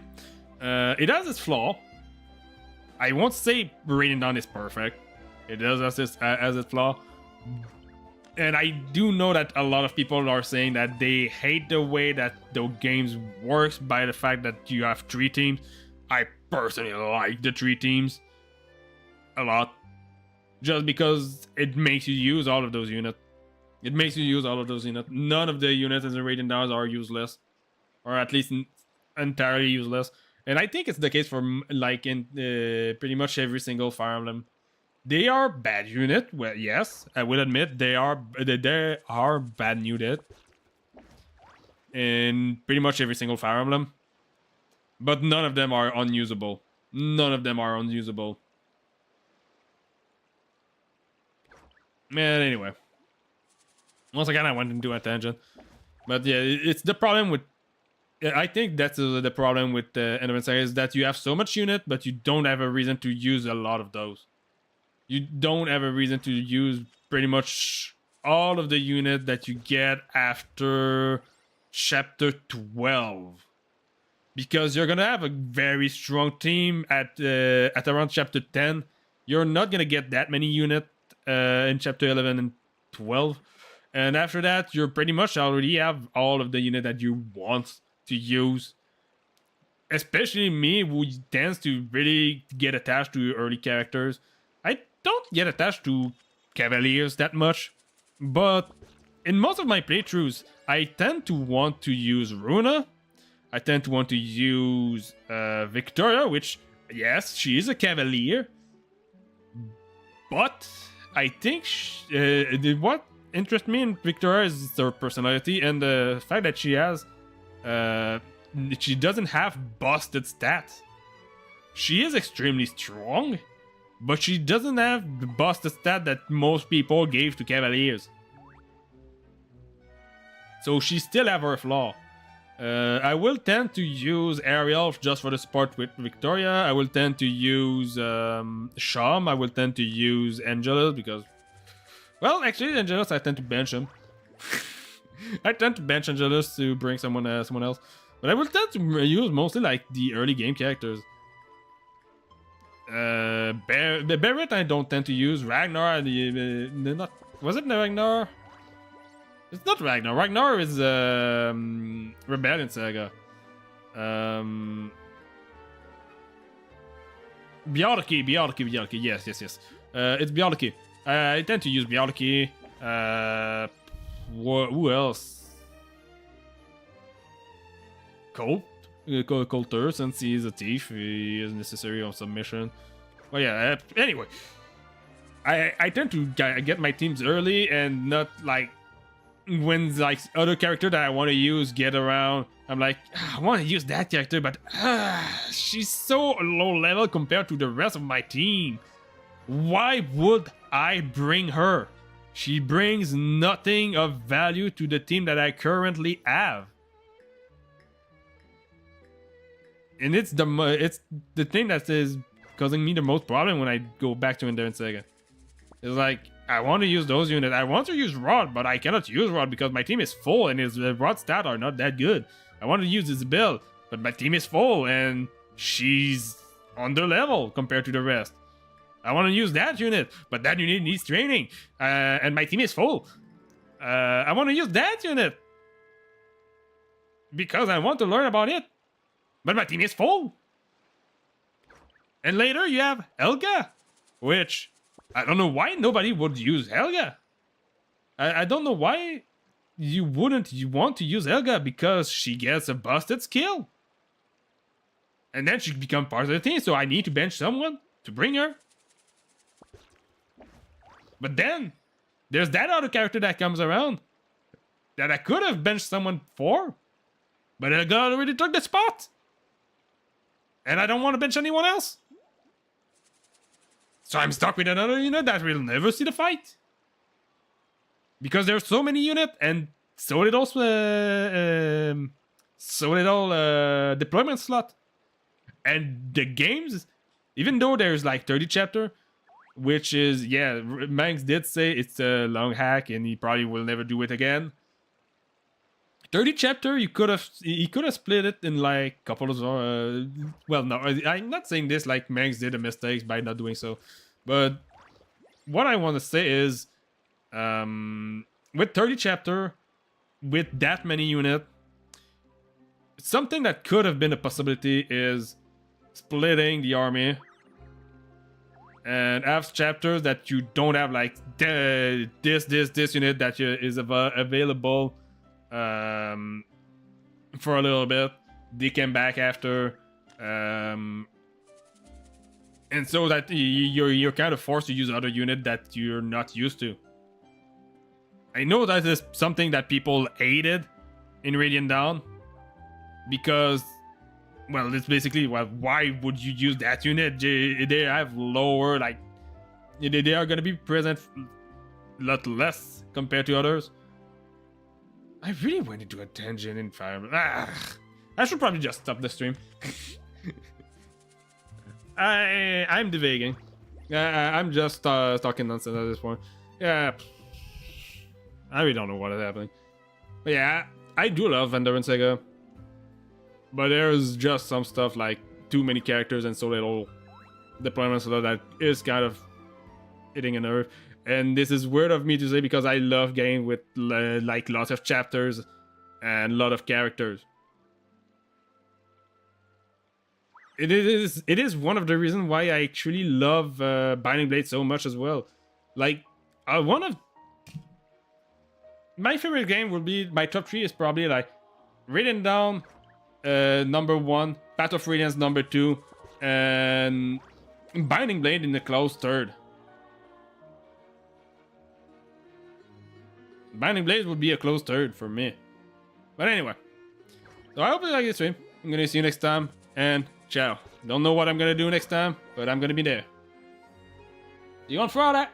it has its flaw. I won't say Radiant Dawn is perfect. It does has its flaw. And I do know that a lot of people are saying that they hate the way that the games works by the fact that you have 3 teams. I personally like the 3 teams a lot. Just because it makes you use all of those units. It makes you use all of those units. None of the units in the Radiant Dawn are useless. Or at least entirely useless. And I think it's the case for like in pretty much every single Fire Emblem. They are bad unit. Well, yes, I will admit they are bad unit in pretty much every single Fire Emblem. But none of them are unusable. None of them are unusable. Man, anyway. Once again, I went into a tangent. But yeah, it's the problem with... I think that's the problem with the End of Saga is that you have so much unit, but you don't have a reason to use a lot of those. You don't have a reason to use pretty much all of the units that you get after chapter 12. Because you're gonna have a very strong team at around chapter 10. You're not gonna get that many units in chapter 11 and 12. And after that, you're pretty much already have all of the units that you want to use. Especially me, who tends to really get attached to early characters. I don't get attached to Cavaliers that much, but in most of my playthroughs, I tend to want to use Runa. I tend to want to use Victoria, which, yes, she is a Cavalier, but I think what interests me in Victoria is her personality and the fact that she has she doesn't have busted stats. She is extremely strong, but she doesn't have the busted stat that most people gave to Cavaliers. So she still have her flaw. I will tend to use Ariel just for the support with Victoria. I will tend to use Sham. I will tend to use Angelus because... Well, actually, Angelus, I tend to bench him. I tend to bench Angelus to bring someone else. But I will tend to use mostly like the early game characters. Barret I don't tend to use. Ragnar, not... Was it Ragnar? It's not Ragnar. Ragnar is Rebellion Saga. Bjarki. Yes. It's Bjarki. I tend to use Bjarki. Who else? Coulter, since he is a thief, he is necessary on submission. Well, yeah. Anyway, I tend to get my teams early and not like when like other character that I want to use get around. I'm like, I want to use that character, but she's so low level compared to the rest of my team. Why would I bring her? She brings nothing of value to the team that I currently have. And it's the thing that is causing me the most problem when I go back to Endurance Saga. It's like, I want to use those units. I want to use Rod, but I cannot use Rod because my team is full and his Rod stats are not that good. I want to use Isabelle, but my team is full and she's under level compared to the rest. I want to use that unit, but that unit needs training, and my team is full. I want to use that unit because I want to learn about it, but my team is full. And later you have Helga, which I don't know why nobody would use Helga. I don't know why you want to use Helga, because she gets a busted skill. And then she becomes part of the team, so I need to bench someone to bring her. But then, there's that other character that comes around that I could have benched someone for, but Helga already took the spot. And I don't want to bench anyone else. So I'm stuck with another unit that will never see the fight. Because there's so many units, and so little deployment slot. And the games, even though there's like 30 chapter, which is, yeah, Mangs did say it's a long hack and he probably will never do it again. 30 chapter, he could have split it in like couple of well, no, I'm not saying this like Mangs did a mistake by not doing so, but what I want to say is, with 30 chapter, with that many unit, something that could have been a possibility is splitting the army and have chapters that you don't have like this unit that is available for a little bit. They came back after, and so that you're kind of forced to use other unit that you're not used to. I know that is something that people hated in Radiant Dawn because, well, it's basically, well, why would you use that unit? They have lower, like, they are going to be present a lot less compared to others. I really went into a tangent in Fire Emblem. I should probably just stop the stream. I'm divaguing. I'm just talking nonsense at this point. Yeah, I really don't know what is happening. But yeah, I do love Vandarin Sega. But there's just some stuff like too many characters and so little deployments that is kind of hitting a nerve. And this is weird of me to say because I love games with like lots of chapters and a lot of characters. It is one of the reasons why I actually love Binding Blade so much as well. Like, one of my favorite game will be, my top 3 is probably like Radiant Dawn, number 1, Path of Radiance number 2, and Binding Blade in the close third. Binding Blade would be a close third for me. But anyway, so I hope you like this stream. I'm gonna see you next time, and ciao. Don't know what I'm gonna do next time, but I'm gonna be there. See you on Friday.